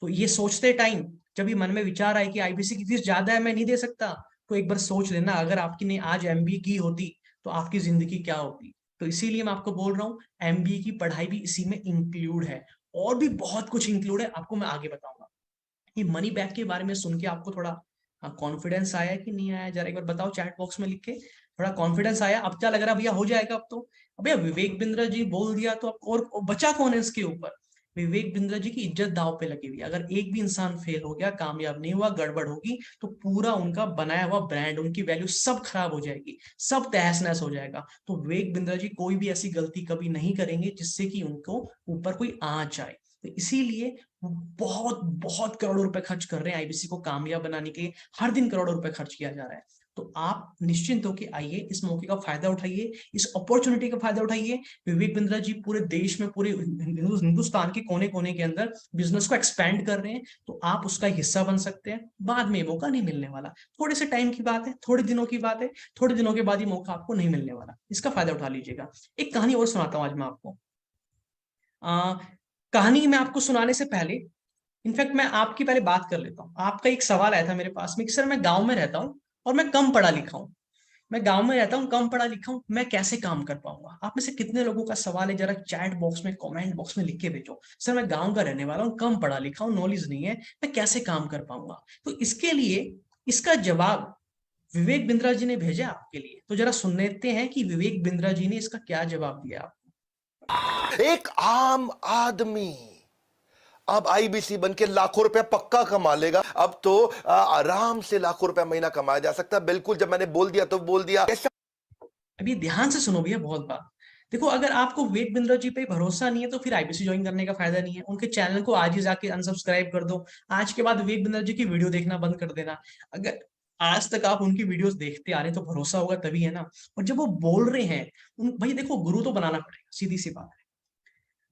तो ये सोचते टाइम जब ये मन में विचार आए कि आईबीसी की फीस ज्यादा है, मैं नहीं दे सकता, तो एक बार सोच लेना, अगर आपकी ने आज एमबीए की होती तो आपकी जिंदगी क्या होती। तो इसीलिए मैं आपको बोल रहा हूँ एमबीए की पढ़ाई भी इसी में इंक्लूड है, और भी बहुत कुछ इंक्लूड है, आपको मैं आगे बताऊंगा। ये मनी बैक के बारे में सुन के आपको थोड़ा कॉन्फिडेंस आया कि नहीं आया? जरा एक बार बताओ चैट बॉक्स में लिख के। थोड़ा कॉन्फिडेंस आया? अब क्या लग रहा है भैया हो जाएगा अब तो? अब भैया विवेक बिंद्रा जी बोल दिया तो अब और बचा कौन है इसके ऊपर? विवेक बिंद्रा जी की इज्जत दांव पे लगी हुई है। अगर एक भी इंसान फेल हो गया, कामयाब नहीं हुआ, गड़बड़ होगी, तो पूरा उनका बनाया हुआ ब्रांड, उनकी वैल्यू सब खराब हो जाएगी, सब तहस नहस हो जाएगा। तो विवेक बिंद्रा जी कोई भी ऐसी गलती कभी नहीं करेंगे जिससे कि उनको ऊपर कोई आंच आए। तो इसीलिए बहुत बहुत करोड़ों रुपए खर्च कर रहे हैं आईबीसी को कामयाब बनाने के लिए। हर दिन करोड़ों रुपए खर्च किया जा रहा है। तो आप निश्चिंत होकर आइए, इस मौके का फायदा उठाइए, इस अपॉर्चुनिटी का फायदा उठाइए। विवेक बिंद्रा जी पूरे देश में, पूरे हिंदुस्तान के कोने कोने के अंदर बिजनेस को एक्सपेंड कर रहे हैं, तो आप उसका हिस्सा बन सकते हैं। बाद में मौका नहीं मिलने वाला, थोड़े से टाइम की बात है, थोड़े दिनों की बात है, थोड़े दिनों के बाद ये मौका आपको नहीं मिलने वाला। इसका फायदा उठा लीजिएगा। एक कहानी और सुनाता हूँ आज मैं आपको। कहानी में आपको सुनाने से पहले, इनफैक्ट मैं आपकी पहले बात कर लेता हूँ। आपका एक सवाल आया था मेरे पास में कि सर मैं गांव में रहता हूँ और मैं कम पढ़ा लिखा हूँ, मैं गांव में रहता हूँ, कम पढ़ा लिखा हूँ, मैं कैसे काम कर पाऊंगा? आप में से कितने लोगों का सवाल है? जरा चैट बॉक्स में, कमेंट बॉक्स में लिख के भेजो। सर मैं गांव का रहने वाला हूँ, कम पढ़ा लिखा हूँ, नॉलेज नहीं है, मैं कैसे काम कर पाऊंगा? तो इसके लिए इसका जवाब विवेक बिंद्रा जी ने भेजा आपके लिए। तो जरा सुन लेते हैं कि विवेक बिंद्रा जी ने इसका क्या जवाब दिया आपको। एक आम आदमी अब आईबीसी बन के लाखों रुपया पक्का कमा लेगा। अब तो आराम से लाखों रुपया महीना कमाया जा सकता है। बिल्कुल, जब मैंने बोल दिया तो बोल दिया। अभी ध्यान से सुनो भैया, बहुत बात। देखो, अगर आपको विवेक बिंद्रा जी पे भरोसा नहीं है तो फिर आईबीसी ज्वाइन करने का फायदा नहीं है। उनके चैनल को आज ही जाके अनसब्सक्राइब कर दो। आज के बाद विवेक बिंद्रा जी की वीडियो देखना बंद कर देना। अगर आज तक आप उनकी वीडियोस देखते आ रहे हैं तो भरोसा होगा तभी है ना। और जब वो बोल रहे हैं, भाई देखो, गुरु तो बनाना पड़ेगा, सीधी सी बात है।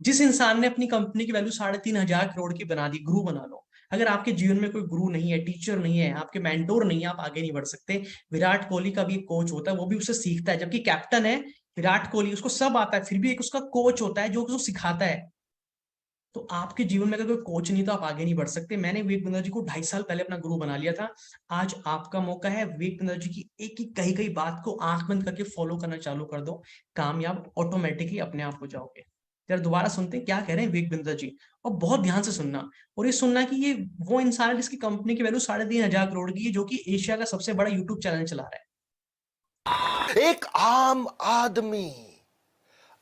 जिस इंसान ने अपनी कंपनी की वैल्यू 3,500 करोड़ की बना दी, गुरु बना लो। अगर आपके जीवन में कोई गुरु नहीं है, टीचर नहीं है, आपके मेंटोर नहीं है, आप आगे नहीं बढ़ सकते। विराट कोहली का भी एक कोच होता है, वो भी उससे सीखता है। जबकि कैप्टन है विराट कोहली, उसको सब आता है, फिर भी एक उसका कोच होता है जो उसको सिखाता है। तो आपके जीवन में अगर कोई कोच नहीं तो आप आगे नहीं बढ़ सकते। मैंने विवेक बिंद्रा जी को 2.5 साल पहले अपना गुरु बना लिया था। आज आपका मौका है, विवेक बिंद्रा जी की एक ही कही कही बात को आंख बंद करके फॉलो करना चालू कर दो, कामयाब ऑटोमेटिकली अपने आप हो जाओगे। जरा दोबारा सुनते हैं क्या कह रहे हैं विवेक बिंद्रा जी, और बहुत ध्यान से सुनना। और ये सुनना कि ये वो इंसान है जिसकी कंपनी की वैल्यू 3,500 करोड़ की है, जो कि एशिया का सबसे बड़ा यूट्यूब चैनल चला रहा है। एक आम आदमी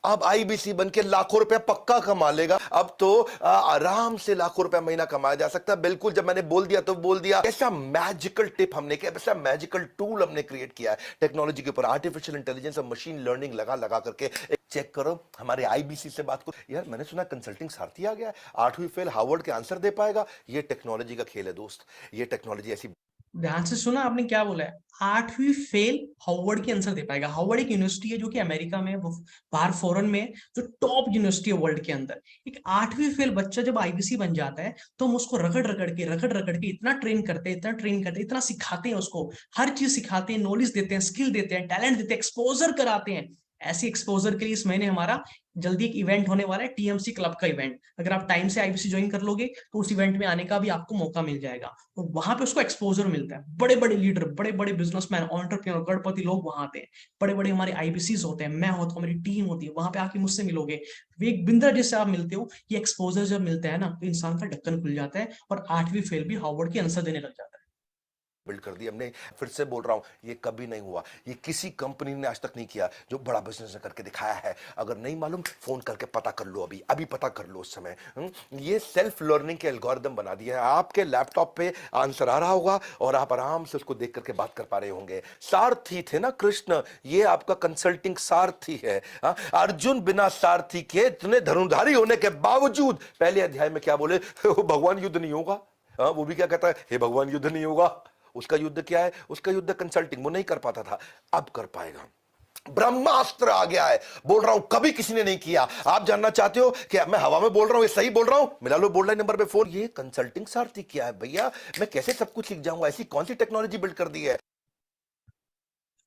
अब आईबीसी बन के लाखों रुपया पक्का कमा लेगा। अब तो आराम से लाखों रुपया महीना कमाया जा सकता है। बिल्कुल, जब मैंने बोल दिया तो बोल दिया। ऐसा मैजिकल टिप हमने किया, ऐसा मैजिकल टूल हमने क्रिएट किया है टेक्नोलॉजी के ऊपर, आर्टिफिशियल इंटेलिजेंस और मशीन लर्निंग लगा लगा करके। चेक करो हमारे आईबीसी से बात करो। यार मैंने सुना कंसल्टिंग सारथी आ गया है, 8वीं फेल हार्वर्ड के आंसर दे पाएगा। ये टेक्नोलॉजी का खेल है दोस्त, ये टेक्नोलॉजी ऐसी। ध्यान से सुना आपने क्या बोला है, 8वीं फेल हार्वर्ड की आंसर दे पाएगा। हार्वर्ड एक यूनिवर्सिटी है जो कि अमेरिका में है, वो बाहर फॉरेन में है, जो टॉप यूनिवर्सिटी है वर्ल्ड के अंदर। एक 8वीं फेल बच्चा जब आईबीसी बन जाता है तो हम उसको रगड़ रगड़ के इतना ट्रेन करते हैं, इतना ट्रेन करते हैं, इतना सिखाते हैं उसको, हर चीज सिखाते हैं, नॉलेज देते हैं, स्किल देते हैं, टैलेंट देते हैं, एक्सपोजर कराते हैं। ऐसे एक्सपोजर के लिए इस महीने हमारा जल्दी एक इवेंट होने वाला है, टीएमसी क्लब का इवेंट। अगर आप टाइम से आईबीसी ज्वाइन कर लोगे तो उस इवेंट में आने का भी आपको मौका मिल जाएगा। और वहां पे उसको एक्सपोजर मिलता है, बड़े बड़े लीडर, बड़े बड़े बिजनेसमैन, एंटरप्रेन्योर, करोड़पति लोग वहां आते हैं, बड़े बड़े हमारे आईबीसीज होते हैं, मैं होता हूँ, मेरी टीम होती है, वहां पे आके मुझसे मिलोगे। विवेक बिंद्रा जिससे आप मिलते हो, ये एक्सपोजर जब मिलता है ना तो इंसान का ढक्कन खुल जाता है और 8वीं फेल भी हार्वर्ड के आंसर देने लग जाता है। बिल्ड कर दी हमने। फिर से बोल रहा हूं, ये कभी नहीं हुआ, ये किसी कंपनी ने आज तक नहीं किया जो बड़ा बिजनेस करके दिखाया है। अगर नहीं मालूम फोन करके पता कर लो, अभी अभी पता कर लो उस समय। ये सेल्फ लर्निंग के एल्गोरिदम बना दिया है। आपके लैपटॉप पे आंसर आ रहा होगा और आप आराम से उसको देख करके बात कर पा रहे होंगे। सारथी थे ना कृष्ण, ये आपका कंसल्टिंग सारथी है। अर्जुन बिना सारथी के इतने धनुर्धारी होने के बावजूद पहले अध्याय में क्या बोले, भगवान युद्ध नहीं होगा। वो भी क्या कहता है, हे भगवान युद्ध नहीं होगा। उसका युद्ध क्या है, उसका युद्ध कंसल्टिंग, वो नहीं कर पाता था, अब कर पाएगा। ब्रह्मास्त्र आ गया है, बोल रहा हूं कभी किसी ने नहीं किया। आप जानना चाहते हो कि मैं हवा में बोल रहा हूं, ये सही बोल रहा हूं, मिला लो बोल रहा नंबर पे फोन। ये कंसल्टिंग सारथी क्या है भैया, मैं कैसे सब कुछ सीख जाऊंगा, ऐसी कौन सी टेक्नोलॉजी बिल्ड कर दी है।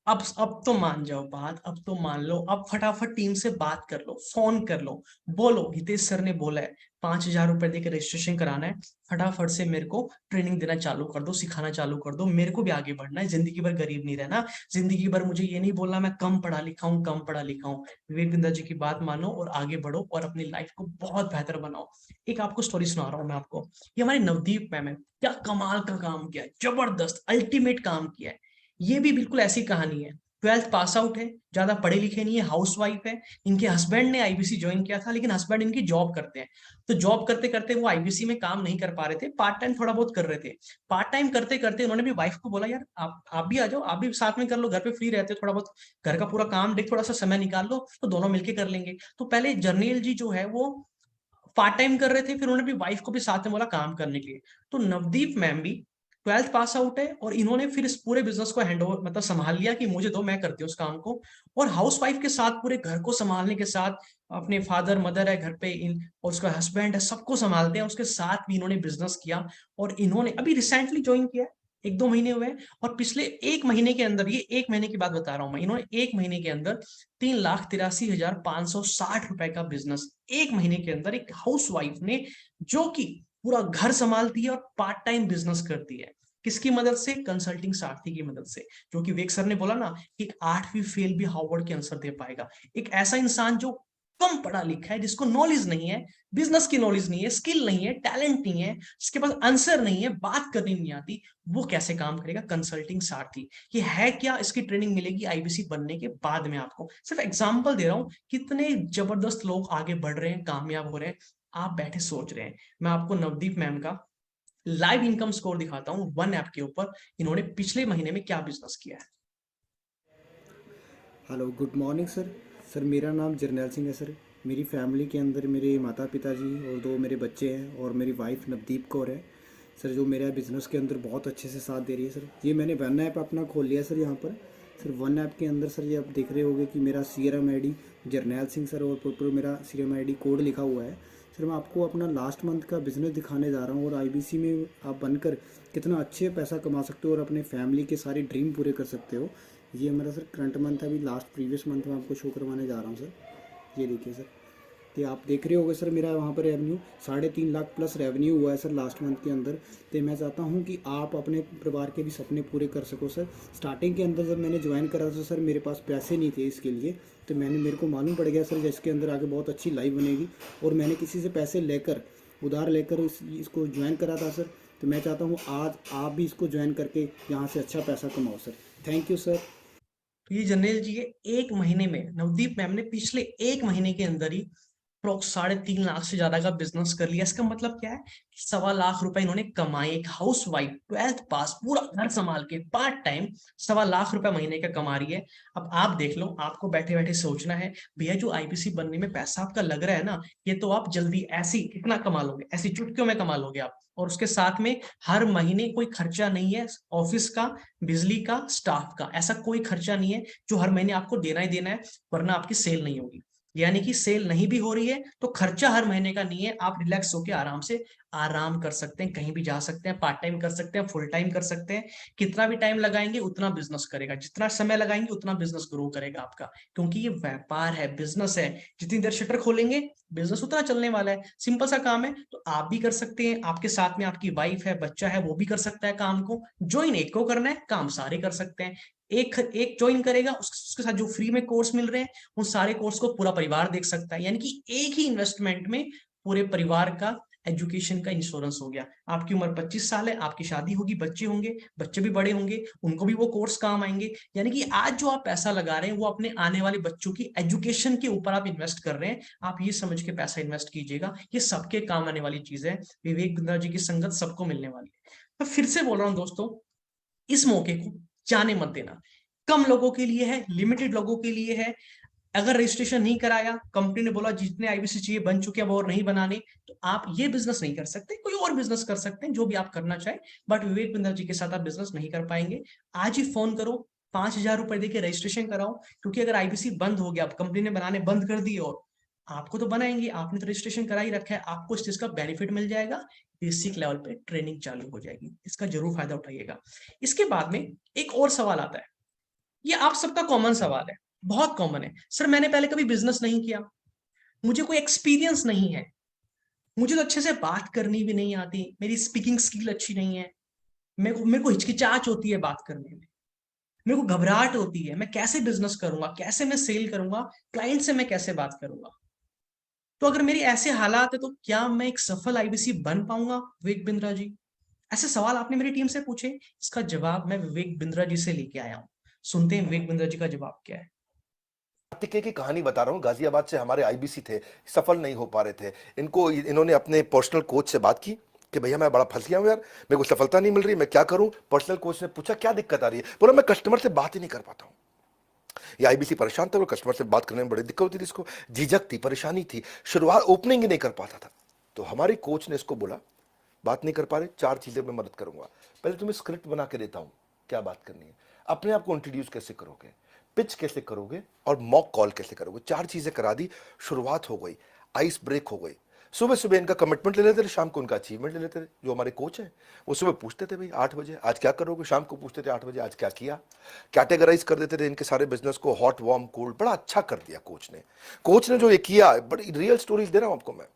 अब तो मान जाओ बात, अब तो मान लो, अब फटाफट टीम से बात कर लो, फोन कर लो, बोलो हितेश सर ने बोला है 5,000 रुपए देकर रजिस्ट्रेशन कराना है, फटाफट से मेरे को ट्रेनिंग देना चालू कर दो, सिखाना चालू कर दो, मेरे को भी आगे बढ़ना है, जिंदगी भर गरीब नहीं रहना, जिंदगी भर मुझे ये नहीं बोलना मैं कम पढ़ा लिखा हूँ, कम पढ़ा लिखा हूँ। विवेक बिंद्रा जी की बात मानो और आगे बढ़ो और अपनी लाइफ को बहुत बेहतर बनाओ। एक आपको स्टोरी सुना रहा हूँ मैं आपको। ये हमारे नवदीप मैम है, क्या कमाल का काम किया है, जबरदस्त अल्टीमेट काम किया है। ये भी बिल्कुल ऐसी कहानी है, 12th पास आउट है, ज्यादा पढ़े लिखे नहीं है, हाउस वाइफ है। इनके हस्बैंड ने आईबीसी ज्वाइन किया था, लेकिन हस्बैंड इनकी जॉब करते हैं, तो जॉब करते करते वो आईबीसी में काम नहीं कर पा रहे थे, पार्ट टाइम थोड़ा बहुत कर रहे थे। पार्ट टाइम करते करते उन्होंने भी वाइफ को बोला, यार आप भी आ जाओ, आप भी साथ में कर लो, घर पे फ्री रहते हो, थोड़ा बहुत घर का पूरा काम देख, थोड़ा सा समय निकाल लो, तो दोनों मिलके कर लेंगे। तो पहले जर्नील जी जो है वो पार्ट टाइम कर रहे थे, फिर उन्होंने भी वाइफ को भी साथ में बोला काम करने के लिए। तो नवदीप मैम भी 12th पास आउट है और इन्होंने फिर इस पूरे बिजनेस को हैंड ओवर मतलब संभाल लिया कि मुझे दो, मैं करती हूँ उस काम को। और हाउस वाइफ के साथ पूरे घर को संभालने के साथ अपने फादर मदर है घर पे इन और उसका हस्बैंड है, सबको संभालते हैं, उसके साथ भी इन्होंने बिजनेस किया। और इन्होंने अभी रिसेंटली ज्वाइन किया, 1-2 महीने हुए हैं, और पिछले 1 महीने के अंदर, ये 1 महीने की बात बता रहा हूं मैं, इन्होंने 1 महीने के अंदर 3,83,560 रुपए का बिजनेस 1 महीने के अंदर, एक हाउस वाइफ ने, जो कि पूरा घर संभालती है और पार्ट टाइम बिजनेस करती है। किसकी मदद से? कंसल्टिंग सारथी की मदद से। जो कि वेक सर ने बोला ना कि 8वीं फेल भी हार्वर्ड के आंसर दे पाएगा। एक ऐसा इंसान जो कम पढ़ा लिखा है, जिसको नॉलेज नहीं है, बिजनेस की नॉलेज नहीं है, स्किल नहीं है, टैलेंट नहीं है, जिसके पास आंसर नहीं है, बात करनी नहीं आती, वो कैसे काम करेगा? कंसल्टिंग सारथी। ये है क्या? इसकी ट्रेनिंग मिलेगी आईबीसी बनने के बाद में आपको। सिर्फ एग्जांपल दे रहा हूं, कितने जबरदस्त लोग आगे बढ़ रहे हैं, कामयाब हो रहे हैं, आप बैठे सोच रहे हैं। मैं आपको नवदीप मैम का लाइव इनकम स्कोर दिखाता हूं वन ऐप के ऊपर, इन्होंने पिछले महीने में क्या बिजनेस किया है। Hello, good morning sir. Sir मेरा नाम जरनैल सिंह है सर। मेरी फैमिली के अंदर मेरे माता पिता जी और 2 मेरे बच्चे हैं और मेरी वाइफ नवदीप कौर है सर, जो मेरा बिज़नेस के अंदर बहुत अच्छे से साथ दे रही है सर। ये मैंने वन ऐप अपना खोल लिया सर यहाँ पर। सर वन ऐप के अंदर सर ये आप देख रहे होंगे कि मेरा CRM ID Jarnail Singh sir और प्रॉपर मेरा CRM ID कोड लिखा हुआ है सर। मैं आपको अपना लास्ट मंथ का बिज़नेस दिखाने जा रहा हूँ और आईबीसी में आप बनकर कितना अच्छे पैसा कमा सकते हो और अपने फैमिली के सारे ड्रीम पूरे कर सकते हो। ये हमारा सर करंट मंथ है, अभी लास्ट प्रीवियस मंथ में आपको शो करवाने जा रहा हूँ सर। ये देखिए सर, तो आप देख रहे होगे सर मेरा वहाँ पर रेवेन्यू 3.5 लाख प्लस रेवेन्यू हुआ है सर लास्ट मंथ के अंदर। तो मैं चाहता हूँ कि आप अपने परिवार के भी सपने पूरे कर सको सर। स्टार्टिंग के अंदर जब मैंने ज्वाइन करा था सर, मेरे पास पैसे नहीं थे इसके लिए, तो मेरे को मालूम पड़ गया सर जिसके अंदर आगे बहुत अच्छी लाइफ बनेगी। और मैंने किसी से पैसे लेकर, उधार लेकर इसको ज्वाइन करा था सर। तो मैं चाहता हूँ आज आप भी इसको ज्वाइन करके यहाँ से अच्छा पैसा कमाओ सर। Thank you sir. तो ये जनरल जी है, 1 महीने में नवदीप मैम ने पिछले 1 महीने के अंदर ही अप्रोक्स 3.5 लाख से ज्यादा का बिजनेस कर लिया। इसका मतलब क्या है, 1.25 लाख रुपए इन्होंने कमाए। एक हाउस वाइफ 12th पास पूरा घर संभाल के पार्ट टाइम 1.25 लाख रुपए महीने का कमा रही है। अब आप देख लो, आपको बैठे बैठे सोचना है भैया जो आईबीसी बनने में पैसा आपका लग रहा है ना, ये तो आप जल्दी ऐसी कितना कमा लोगे, ऐसी चुटकियों में कमा लोगे आप। और उसके साथ में हर महीने कोई खर्चा नहीं है ऑफिस का, बिजली का, स्टाफ का, ऐसा कोई खर्चा नहीं है जो हर महीने आपको देना ही देना है, वरना आपकी सेल नहीं होगी। यानी कि सेल नहीं भी हो रही है तो खर्चा हर महीने का नहीं है, आप रिलैक्स होकर आराम से आराम कर सकते हैं, कहीं भी जा सकते हैं, पार्ट टाइम कर सकते हैं, फुल टाइम कर सकते हैं। कितना भी टाइम लगाएंगे उतना बिजनेस करेगा, जितना समय लगाएंगे उतना बिजनेस ग्रो करेगा आपका, क्योंकि ये व्यापार है, बिजनेस है। जितनी देर शटर खोलेंगे बिजनेस उतना चलने वाला है, सिंपल सा काम है। तो आप भी कर सकते हैं, आपके साथ में आपकी वाइफ है, बच्चा है, वो भी कर सकता है काम को। ज्वाइन एक को करना है, काम सारे कर सकते हैं। एक एक ज्वाइन करेगा, उसके साथ जो फ्री में कोर्स मिल रहे हैं उन सारे कोर्स को पूरा परिवार देख सकता है। यानी कि एक ही इन्वेस्टमेंट में पूरे परिवार का एजुकेशन का इंश्योरेंस हो गया। आपकी उम्र 25 साल है, आपकी शादी होगी, बच्चे होंगे, बच्चे भी बड़े होंगे, उनको भी वो कोर्स काम आएंगे। यानी कि आज जो आप पैसा लगा रहे हैं वो अपने आने वाले बच्चों की एजुकेशन के ऊपर आप इन्वेस्ट कर रहे हैं। आप ये समझ के पैसा इन्वेस्ट कीजिएगा, ये सबके काम आने वाली चीज है। विवेक बिंद्रा जी की संगत सबको मिलने वाली है। मैं फिर से बोल रहा हूँ दोस्तों, इस मौके को जाने मत देना। कम लोगों के लिए है, लिमिटेड लोगों के लिए है। अगर रजिस्ट्रेशन नहीं कराया, कंपनी ने बोला जितने आईबीसी चाहिए बन चुके हैं वो और नहीं बनाने, तो आप ये बिजनेस नहीं कर सकते, कोई और बिजनेस कर सकते हैं जो भी आप करना चाहे, बट विवेक बिंद्रा जी के साथ आप बिजनेस नहीं कर पाएंगे। आज ही फोन करो, 5,000 रुपए देके रजिस्ट्रेशन कराओ, क्योंकि अगर आईबीसी बंद हो गया, कंपनी ने बनाने बंद कर दिए, और आपको तो बनाएंगे, आपने तो रजिस्ट्रेशन करा ही रखा है, आपको इस चीज का बेनिफिट मिल जाएगा। बेसिक लेवल पे ट्रेनिंग चालू हो जाएगी, इसका जरूर फायदा उठाइएगा। इसके बाद में एक और सवाल आता है, ये आप सबका कॉमन सवाल है, बहुत कॉमन है। सर मैंने पहले कभी बिजनेस नहीं किया, मुझे कोई एक्सपीरियंस नहीं है, मुझे तो अच्छे से बात करनी भी नहीं आती, मेरी स्पीकिंग स्किल अच्छी नहीं है, मेरे को हिचकिचाहट होती है बात करने में, मेरे को घबराहट होती है, मैं कैसे बिजनेस करूंगा, कैसे मैं सेल करूंगा, क्लाइंट से मैं कैसे बात करूंगा। तो अगर मेरी ऐसे हालात है तो क्या मैं एक सफल आईबीसी बन पाऊंगा विवेक बिंद्रा जी? ऐसे सवाल आपने मेरी टीम से पूछे, इसका जवाब मैं विवेक बिंद्रा जी से लेके आया हूं। सुनते हैं विवेक बिंद्रा जी का जवाब क्या है। कार्तिकेय की कहानी बता रहा हूँ। गाजियाबाद से हमारे आईबीसी थे, सफल नहीं हो पा रहे थे। इन्होंने अपने पर्सनल कोच से बात की कि भैया मैं बड़ा फंस गया हूँ यार, मेरे को सफलता नहीं मिल रही, मैं क्या करूं। पर्सनल कोच ने पूछा क्या दिक्कत आ रही है, बोला मैं कस्टमर से बात ही नहीं कर पाता हूँ। ये आईबीसी परेशान था और कस्टमर से बात करने में बड़ी दिक्कत होती थी, इसको झिझक थी, परेशानी थी, शुरुआत ओपनिंग ही नहीं कर पाता था। तो हमारी कोच ने इसको बोला बात नहीं कर पा रहे, 4 चीजें मैं मदद करूंगा। पहले तुम्हें स्क्रिप्ट बना के देता हूं, क्या बात करनी है, अपने आप को इंट्रोड्यूस कैसे करोगे, पिच कैसे करोगे और मॉक कॉल कैसे करोगे। 4 चीजें करा दी, शुरुआत हो गई, आइस ब्रेक हो गई। सुबह सुबह इनका कमिटमेंट ले लेते थे, शाम को उनका अचीवमेंट ले लेते थे। जो हमारे कोच हैं वो सुबह पूछते थे भाई 8 बजे आज क्या करोगे, शाम को पूछते थे 8 बजे आज क्या किया। कैटेगराइज कर देते थे इनके सारे बिजनेस को, हॉट वार्म कोल्ड, बड़ा अच्छा कर दिया कोच ने जो ये किया, बड़ी रियल स्टोरीज दे रहा हूं आपको मैं।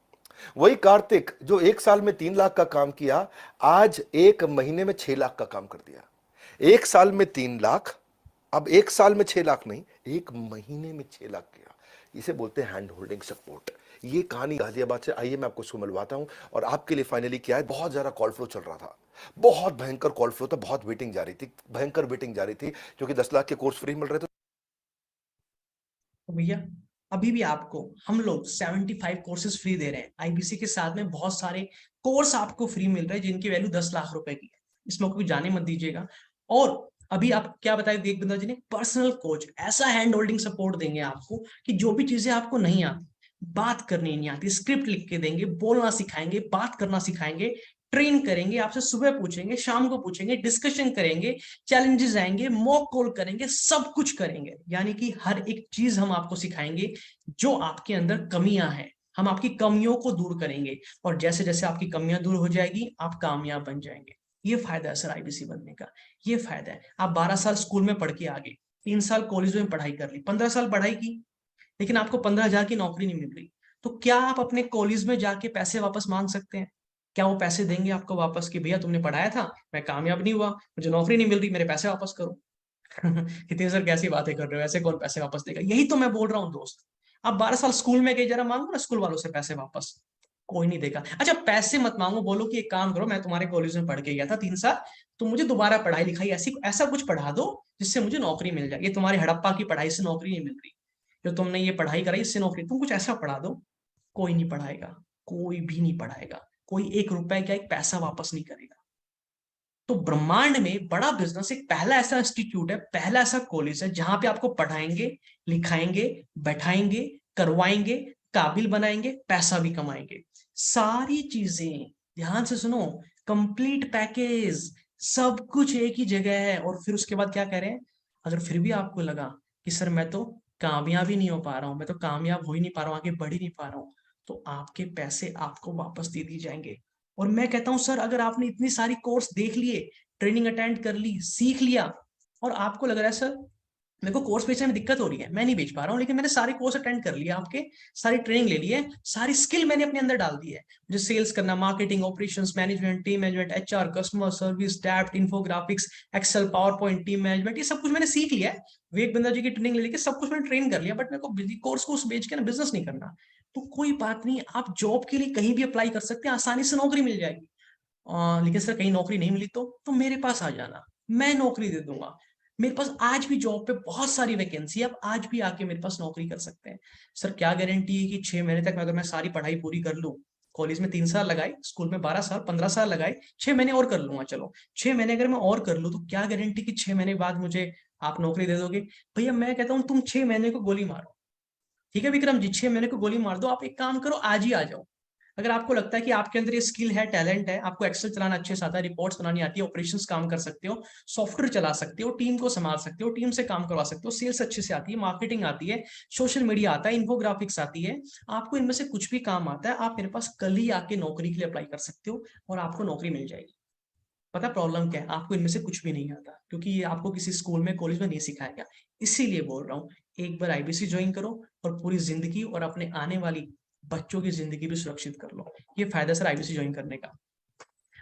वही कार्तिक जो 1 साल में 3 लाख का काम किया, आज 1 महीने में 6 लाख का काम कर दिया। 1 साल में 3 लाख, अब 1 साल में 6 लाख नहीं, 1 महीने में 6 लाख किया। इसे बोलते हैं हैंड होल्डिंग सपोर्ट। ये कहानी गाजियाबाद से। आइए मैं आपको उसको मिलवाता हूं। और आपके लिए फाइनली क्या है, बहुत ज्यादा कॉल फ्लो चल रहा था, बहुत भयंकर कॉल फ्लो था, बहुत वेटिंग जा रही थी, भयंकर वेटिंग जा रही थी, क्योंकि 10 लाख के कोर्स फ्री मिल रहे थे। तो भैया अभी भी आपको हम लोग 75 कोर्सेज फ्री दे रहे हैं। आईबीसी के साथ में बहुत सारे कोर्स आपको फ्री मिल रहे हैं जिनकी वैल्यू 10 लाख रुपए की है। इस मौके को जाने मत दीजिएगा। और अभी आप क्या बताए विवेक बिंद्रा जी ने, पर्सनल कोच, ऐसा हैंड होल्डिंग सपोर्ट देंगे आपको कि जो भी चीजें आपको नहीं आती, बात करनी नहीं आती, स्क्रिप्ट लिख के देंगे, बोलना सिखाएंगे, बात करना सिखाएंगे, ट्रेन करेंगे, आपसे सुबह पूछेंगे, शाम को पूछेंगे, डिस्कशन करेंगे, चैलेंजेस आएंगे, मॉक कॉल करेंगे, सब कुछ करेंगे। यानी कि हर एक चीज हम आपको सिखाएंगे, जो आपके अंदर कमियां हैं हम आपकी कमियों को दूर करेंगे, और जैसे जैसे आपकी कमियां दूर हो जाएगी आप कामयाब बन जाएंगे। ये फायदा है सर आईबीसी बनने का, ये फायदा है। आप 12 साल स्कूल में पढ़ के आ गए, 3 साल कॉलेज में पढ़ाई कर ली, 15 साल पढ़ाई की, लेकिन आपको 15,000 की नौकरी नहीं मिल रही, तो क्या आप अपने कॉलेज में जाके पैसे वापस मांग सकते हैं? क्या वो पैसे देंगे आपको वापस कि भैया तुमने पढ़ाया था, मैं कामयाब नहीं हुआ, मुझे नौकरी नहीं मिल रही, मेरे पैसे वापस करो? कितने सर कैसी बातें कर रहे हो, ऐसे कौन पैसे वापस देगा? यही तो मैं बोल रहा हूँ दोस्त। आप 12 साल स्कूल में गए, जरा मांगो ना स्कूल वालों से पैसे वापस। कोई नहीं देगा। अच्छा पैसे मत मांगो, बोलो कि एक काम करो, मैं तुम्हारे कॉलेज में पढ़ के गया था 3 साल, तो मुझे दोबारा पढ़ाई लिखाई ऐसी ऐसा कुछ पढ़ा दो जिससे मुझे नौकरी मिल जाए। ये तुम्हारी हड़प्पा की पढ़ाई से नौकरी नहीं मिल रही, जो तुमने ये पढ़ाई कराई इससे नौकरी, तुम कुछ ऐसा पढ़ा दो। कोई नहीं पढ़ाएगा, कोई भी नहीं पढ़ाएगा, कोई 1 रुपए का एक पैसा वापस नहीं करेगा। तो ब्रह्मांड में बड़ा बिजनेस एक पहला ऐसा इंस्टीट्यूट है, पहला ऐसा कॉलेज है जहां पे आपको पढ़ाएंगे, लिखाएंगे, बैठाएंगे, करवाएंगे, काबिल बनाएंगे, पैसा भी कमाएंगे। सारी चीजें ध्यान से सुनो, कंप्लीट पैकेज, सब कुछ एक ही जगह है। और फिर उसके बाद क्या कह रहे हैं, अगर फिर भी आपको लगा कि सर मैं तो कामयाब ही नहीं हो पा रहा हूं, मैं तो कामयाब हो ही नहीं पा रहा हूं, आगे बढ़ ही नहीं पा रहा हूं, तो आपके पैसे आपको वापस दे दिए जाएंगे। और मैं कहता हूं सर अगर आपने इतनी सारी कोर्स देख लिए, ट्रेनिंग अटेंड कर ली, सीख लिया, और आपको लग रहा है सर मेरे को कोर्स बेचने में दिक्कत हो रही है, मैं नहीं बेच पा रहा हूँ, लेकिन मैंने सारे कोर्स अटेंड कर लिया, आपके सारी ट्रेनिंग ले ली है, सारी स्किल मैंने अपने अंदर डाल दी है, मुझे सेल्स करना, marketing, operations management, team management, HR, customer service, डैप्ट, infographics, Excel, PowerPoint, team management, ये सब कुछ मैंने सीख लिया है। विवेक बिंद्रा जी की ट्रेनिंग ले लेके सब कुछ मैंने ट्रेन कर लिया, बट मेरे को कोर्स को बेच के ना बिजनेस नहीं करना। तो कोई बात नहीं, आप जॉब के लिए कहीं भी अप्लाई कर सकते हैं, आसानी से नौकरी मिल जाएगी। लेकिन सर कहीं नौकरी नहीं मिली तो मेरे पास आ जाना, मैं नौकरी दे दूंगा। मेरे पास आज भी जॉब पे बहुत सारी वैकेंसी है, आप आज भी आके मेरे पास नौकरी कर सकते हैं। सर क्या गारंटी है कि 6 महीने तक अगर मैं सारी पढ़ाई पूरी कर लूं, कॉलेज में 3 साल लगाए, स्कूल में 12 साल 15 साल लगाए, 6 महीने और कर लूंगा, चलो 6 महीने अगर मैं और कर लूं तो क्या गारंटी कि 6 महीने बाद मुझे आप नौकरी दे दोगे? भैया मैं कहता हूँ तुम 6 महीने को गोली मारो, ठीक है विक्रम जी, 6 महीने को गोली मार दो। आप एक काम करो, आज ही आ जाओ। अगर आपको लगता है कि आपके अंदर ये स्किल है, टैलेंट है, आपको एक्सेल चलाना अच्छे से आता है, रिपोर्ट्स बनानी आती है, ऑपरेशंस काम कर सकते हो, सॉफ्टवेयर चला सकते हो, टीम को संभाल सकते हो, टीम से काम करवा सकते हो, सेल्स अच्छे से आती है, मार्केटिंग आती है, सोशल मीडिया आता है, इन्फोग्राफिक्स आती है, आपको इनमें से कुछ भी काम आता है, आप मेरे पास कल ही आके नौकरी के लिए अप्लाई कर सकते हो और आपको नौकरी मिल जाएगी। पता प्रॉब्लम क्या है, आपको इनमें से कुछ भी नहीं आता, क्योंकि ये आपको किसी स्कूल में कॉलेज में नहीं सिखाया गया। इसीलिए बोल रहा हूँ, एक बार आईबीसी ज्वाइन करो और पूरी जिंदगी और अपने आने वाली बच्चों की जिंदगी भी सुरक्षित कर लो। ये फायदा सर आईबीसी ज्वाइन करने का।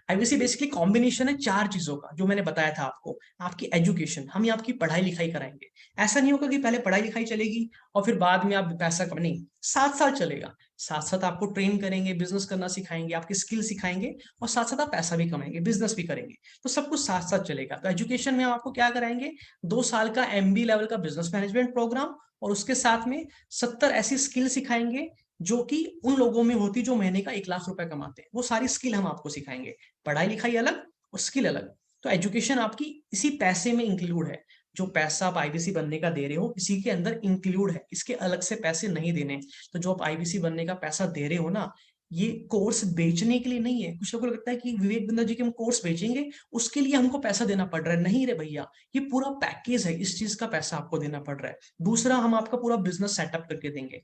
आईबीसी बेसिकली कॉम्बिनेशन है 4 चीजों का, जो मैंने बताया था आपको। आपकी एजुकेशन, हम ये आपकी पढ़ाई लिखाई कराएंगे। ऐसा नहीं होगा कि पहले पढ़ाई लिखाई चलेगी और फिर बाद में आप पैसा कम, नहीं, 7 साल चलेगा। साथ साथ आपको ट्रेन करेंगे, बिजनेस करना सिखाएंगे, आपकी स्किल सिखाएंगे, और साथ साथ आप पैसा भी कमाएंगे, बिजनेस भी करेंगे। तो सब कुछ साथ साथ चलेगा। तो एजुकेशन में हम आपको क्या कराएंगे, 2 साल का एमबी लेवल का बिजनेस मैनेजमेंट प्रोग्राम, और उसके साथ में 70 ऐसी स्किल सिखाएंगे जो कि उन लोगों में होती जो महीने का 1 लाख रुपए कमाते हैं। वो सारी स्किल हम आपको सिखाएंगे, पढ़ाई लिखाई अलग और स्किल अलग। तो एजुकेशन आपकी इसी पैसे में इंक्लूड है, जो पैसा आप आईबीसी बनने का दे रहे हो इसी के अंदर इंक्लूड है, इसके अलग से पैसे नहीं देने। तो जो आप आईबीसी बनने का पैसा दे रहे हो ना, ये कोर्स बेचने के लिए नहीं है। कुछ लोगों को लगता है कि विवेक बिंद्रा जी के हम कोर्स बेचेंगे उसके लिए हमको पैसा देना पड़ रहा है, नहीं रे भैया, ये पूरा पैकेज है, इस चीज का पैसा आपको देना पड़ रहा है। दूसरा, हम आपका पूरा बिजनेस सेटअप करके देंगे,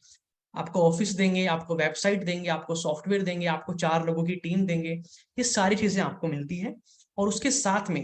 आपको ऑफिस देंगे, आपको वेबसाइट देंगे, आपको सॉफ्टवेयर देंगे, आपको 4 लोगों की टीम देंगे, ये सारी चीजें आपको मिलती है। और उसके साथ में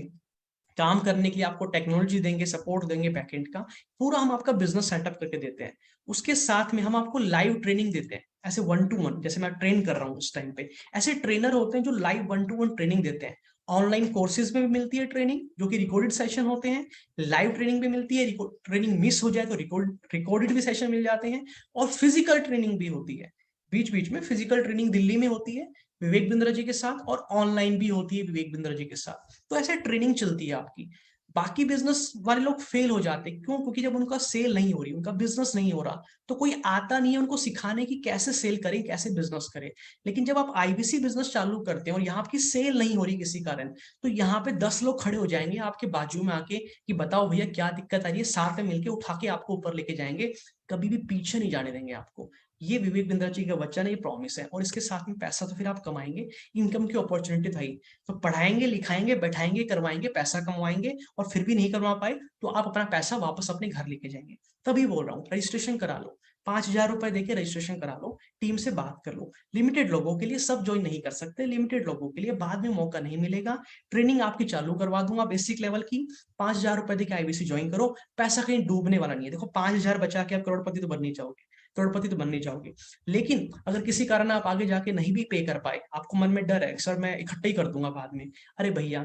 काम करने के लिए आपको टेक्नोलॉजी देंगे, सपोर्ट देंगे, बैकएंड का पूरा हम आपका बिजनेस सेटअप करके देते हैं। उसके साथ में हम आपको लाइव ट्रेनिंग देते हैं, ऐसे 1 to 1, जैसे मैं ट्रेन कर रहा हूँ इस टाइम पे, ऐसे ट्रेनर होते हैं जो लाइव 1 to 1 ट्रेनिंग देते हैं। ऑनलाइन कोर्सेज में भी मिलती है ट्रेनिंग, जो कि रिकॉर्डेड सेशन होते हैं, लाइव ट्रेनिंग भी मिलती है, ट्रेनिंग मिस हो जाए तो रिकॉर्डेड भी सेशन मिल जाते हैं, और फिजिकल ट्रेनिंग भी होती है। बीच बीच में फिजिकल ट्रेनिंग दिल्ली में होती है विवेक बिंद्रा जी के साथ, और ऑनलाइन भी होती है विवेक बिंद्रा जी के साथ। तो ऐसे ट्रेनिंग चलती है आपकी। बाकी बिजनेस वाले लोग फेल हो जाते हैं, क्यों? क्योंकि जब उनका सेल नहीं हो रही, उनका बिजनेस नहीं हो रहा, तो कोई आता नहीं है उनको सिखाने की कैसे सेल करें, कैसे बिजनेस करें। लेकिन जब आप आईबीसी बिजनेस चालू करते हैं और यहाँ आपकी सेल नहीं हो रही किसी कारण, तो यहाँ पे 10 लोग खड़े हो जाएंगे आपके बाजू में आके कि बताओ भैया क्या दिक्कत आ रही है, साथ में मिलकर उठा के आपको ऊपर लेके जाएंगे, कभी भी पीछे नहीं जाने देंगे आपको। ये विवेक बिंद्रा जी का वचन है, ये प्रॉमिस है। और इसके साथ में पैसा तो फिर आप कमाएंगे, इनकम की अपॉर्चुनिटी था ही। तो पढ़ाएंगे, लिखाएंगे, बैठाएंगे, करवाएंगे, पैसा कमवाएंगे, और फिर भी नहीं करवा पाए तो आप अपना पैसा वापस अपने घर लेके जाएंगे। तभी बोल रहा हूँ रजिस्ट्रेशन करा लो, 5,000 रुपए देके रजिस्ट्रेशन करा लो, टीम से बात कर लो। लिमिटेड लोगों के लिए, सब ज्वाइन नहीं कर सकते, लिमिटेड लोगों के लिए, बाद में मौका नहीं मिलेगा। ट्रेनिंग आपकी चालू करवा दूंगा बेसिक लेवल की, 5,000 रुपए देके आईबीसी ज्वाइन करो। पैसा कहीं डूबने वाला नहीं है। देखो 5,000 बचा के आप करोड़पति तो बन नहीं जाओगे, करोड़पति तो बन नहीं जाओगे। लेकिन अगर किसी कारण आप आगे जाके नहीं भी पे कर पाए, आपको मन में डर है सर मैं इकट्ठा ही कर दूंगा बाद में, अरे भैया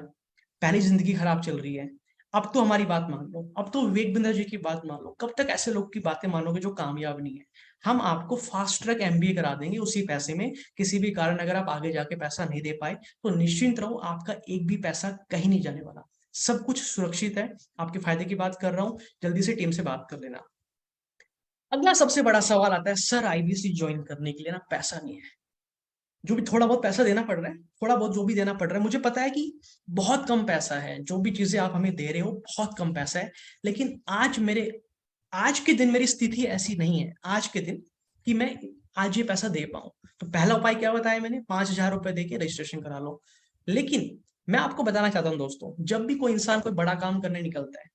पहली जिंदगी खराब चल रही है, अब तो हमारी बात मान लो, अब तो विवेक बिंद्रा जी की बात मान लो। कब तक ऐसे लोग की बातें मानोगे जो कामयाब नहीं है? हम आपको फास्ट ट्रैक एमबीए करा देंगे उसी पैसे में। किसी भी कारण अगर आप आगे जाके पैसा नहीं दे पाए तो निश्चिंत रहो, आपका एक भी पैसा कहीं नहीं जाने वाला, सब कुछ सुरक्षित है। आपके फायदे की बात कर रहा हूँ, जल्दी से टीम से बात कर लेना। अगला सबसे बड़ा सवाल आता है, सर आईबीसी ज्वाइन करने के लिए ना पैसा नहीं है। जो भी थोड़ा बहुत पैसा देना पड़ रहा है, थोड़ा बहुत जो भी देना पड़ रहा है, मुझे पता है कि बहुत कम पैसा है, जो भी चीजें आप हमें दे रहे हो बहुत कम पैसा है। लेकिन आज के दिन मेरी स्थिति ऐसी नहीं है, आज के दिन, कि मैं आज ये पैसा दे पाऊं। तो पहला उपाय क्या बताया मैंने? 5,000 रुपए देके रजिस्ट्रेशन करा लो। लेकिन मैं आपको बताना चाहता हूं दोस्तों, जब भी कोई इंसान कोई बड़ा काम करने निकलता है,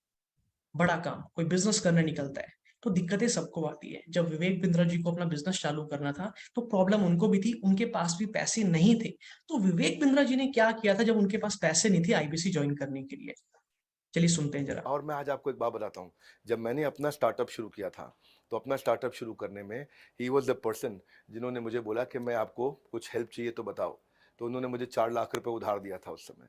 बड़ा काम कोई बिजनेस करने निकलता है, तो दिक्कतें सबको आती है। जब विवेक बिंद्रा जी को अपना बिजनेस चालू करना था तो प्रॉब्लम उनको भी थी, उनके पास भी पैसे नहीं थे। तो विवेक बिंद्रा जी ने क्या किया था जब उनके पास पैसे नहीं थे आईबीसी ज्वाइन करने के लिए? चलिए सुनते हैं जरा। और मैं आज आपको एक बात बताता हूँ, जब मैंने अपना स्टार्टअप शुरू किया था, तो अपना स्टार्टअप शुरू करने में ही वॉज द पर्सन जिन्होंने मुझे बोला कि मैं आपको कुछ हेल्प चाहिए तो बताओ। तो उन्होंने मुझे 4 लाख रुपए उधार दिया था उस समय।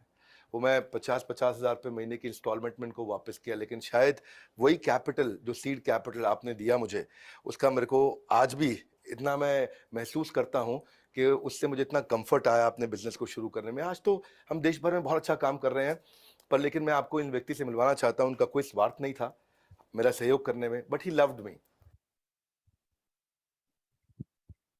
वो मैं 50-50 हज़ार रुपये महीने की इंस्टॉलमेंट में इनको वापस किया। लेकिन शायद वही कैपिटल, जो सीड कैपिटल आपने दिया मुझे, उसका मेरे को आज भी इतना मैं महसूस करता हूँ कि उससे मुझे इतना कंफर्ट आया अपने बिजनेस को शुरू करने में। आज तो हम देश भर में बहुत अच्छा काम कर रहे हैं, पर लेकिन मैं आपको इन व्यक्ति से मिलवाना चाहता हूं। उनका कोई स्वार्थ नहीं था मेरा सहयोग करने में, बट ही लव्ड मी।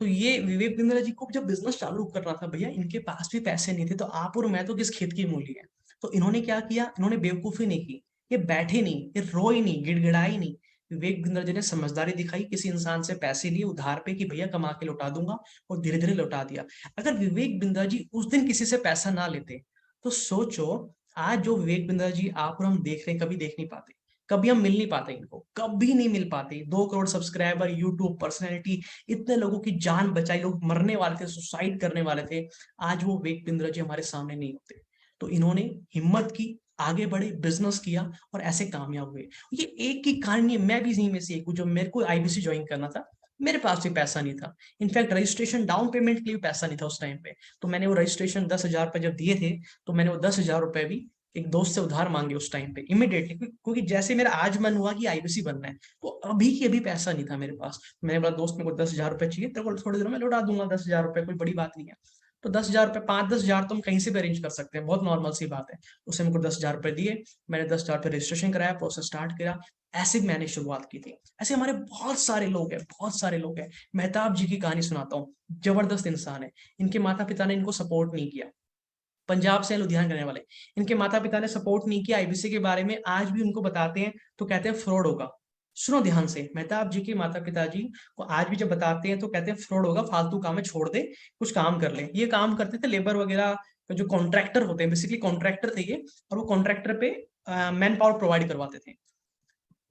तो ये विवेक बिंद्रा जी को जब बिजनेस चालू करना था भैया, इनके पास भी पैसे नहीं थे, तो आप और मैं तो किस खेत की मूली है। तो इन्होंने क्या किया? इन्होंने बेवकूफी नहीं की, ये बैठे नहीं, ये रोए नहीं, गिड़गिड़ाई नहीं। विवेक बिंद्रा जी ने समझदारी दिखाई, किसी इंसान से पैसे लिए उधार पे कि भैया कमा के लौटा दूंगा, और धीरे धीरे लौटा दिया। अगर विवेक बिंद्रा जी उस दिन किसी से पैसा ना लेते, तो सोचो आज जो विवेक बिंद्रा जी आप और हम देख रहे हैं, कभी देख नहीं पाते, कभी हम मिल नहीं पाते, इनको कभी नहीं मिल पाते। 2 करोड़ सब्सक्राइबर, यूट्यूब पर्सनैलिटी, इतने लोगों की जान बचाई, लोग मरने वाले थे, सुसाइड करने वाले थे, आज वो विवेक बिंद्रा जी हमारे सामने नहीं होते। तो इन्होंने हिम्मत की, आगे बढ़े, बिजनेस किया और ऐसे कामयाब हुए। ये एक की कहानी है, मैं भी इसी में से एक हूँ। जब मेरे को आईबीसी ज्वाइन करना था, मेरे पास भी पैसा नहीं था। इनफैक्ट रजिस्ट्रेशन डाउन पेमेंट के लिए भी पैसा नहीं था उस टाइम पे। तो मैंने वो रजिस्ट्रेशन 10,000 रुपए जब दिए थे, तो मैंने वो 10,000 रुपए भी एक दोस्त से उधार मांगे उस टाइम पे इमिडिएटली, क्योंकि जैसे मेरा आज मन हुआ कि आईबीसी बनना है, तो अभी की अभी पैसा नहीं था मेरे पास। मैंने बोला दोस्त मेरे को 10,000 रुपए चाहिए, तेरे को थोड़ी देर में लौटा दूंगा 10,000 रुपए, कोई बड़ी बात नहीं है। तो 10,000 रुपए, 5-10 हज़ार तो हम कहीं से भी अरेंज कर सकते हैं, बहुत नॉर्मल सी बात है। उसने मेरे को 10,000 रुपए दिए, मैंने 10,000 रुपए रजिस्ट्रेशन कराया, प्रोसेस स्टार्ट किया। ऐसे मैंने शुरुआत की थी। ऐसे हमारे बहुत सारे लोग हैं, बहुत सारे लोग हैं। मेहताब जी की कहानी सुनाता हूँ, जबरदस्त इंसान है। इनके माता पिता ने इनको सपोर्ट नहीं किया, पंजाब से लुधियाना रहने वाले। इनके माता पिता ने सपोर्ट नहीं किया आईबीसी के बारे में, आज भी उनको बताते हैं तो कहते हैं फ्रॉड होगा। सुनो ध्यान से, मेहताब जी के माता पिता जी को आज भी जब बताते हैं तो कहते हैं फ्रॉड होगा, फालतू काम है, छोड़ दे, कुछ काम कर ले। ये काम करते थे लेबर वगैरह, जो कॉन्ट्रैक्टर होते हैं, बेसिकली कॉन्ट्रैक्टर थे ये, और वो कॉन्ट्रैक्टर पे मैन पावर प्रोवाइड करवाते थे।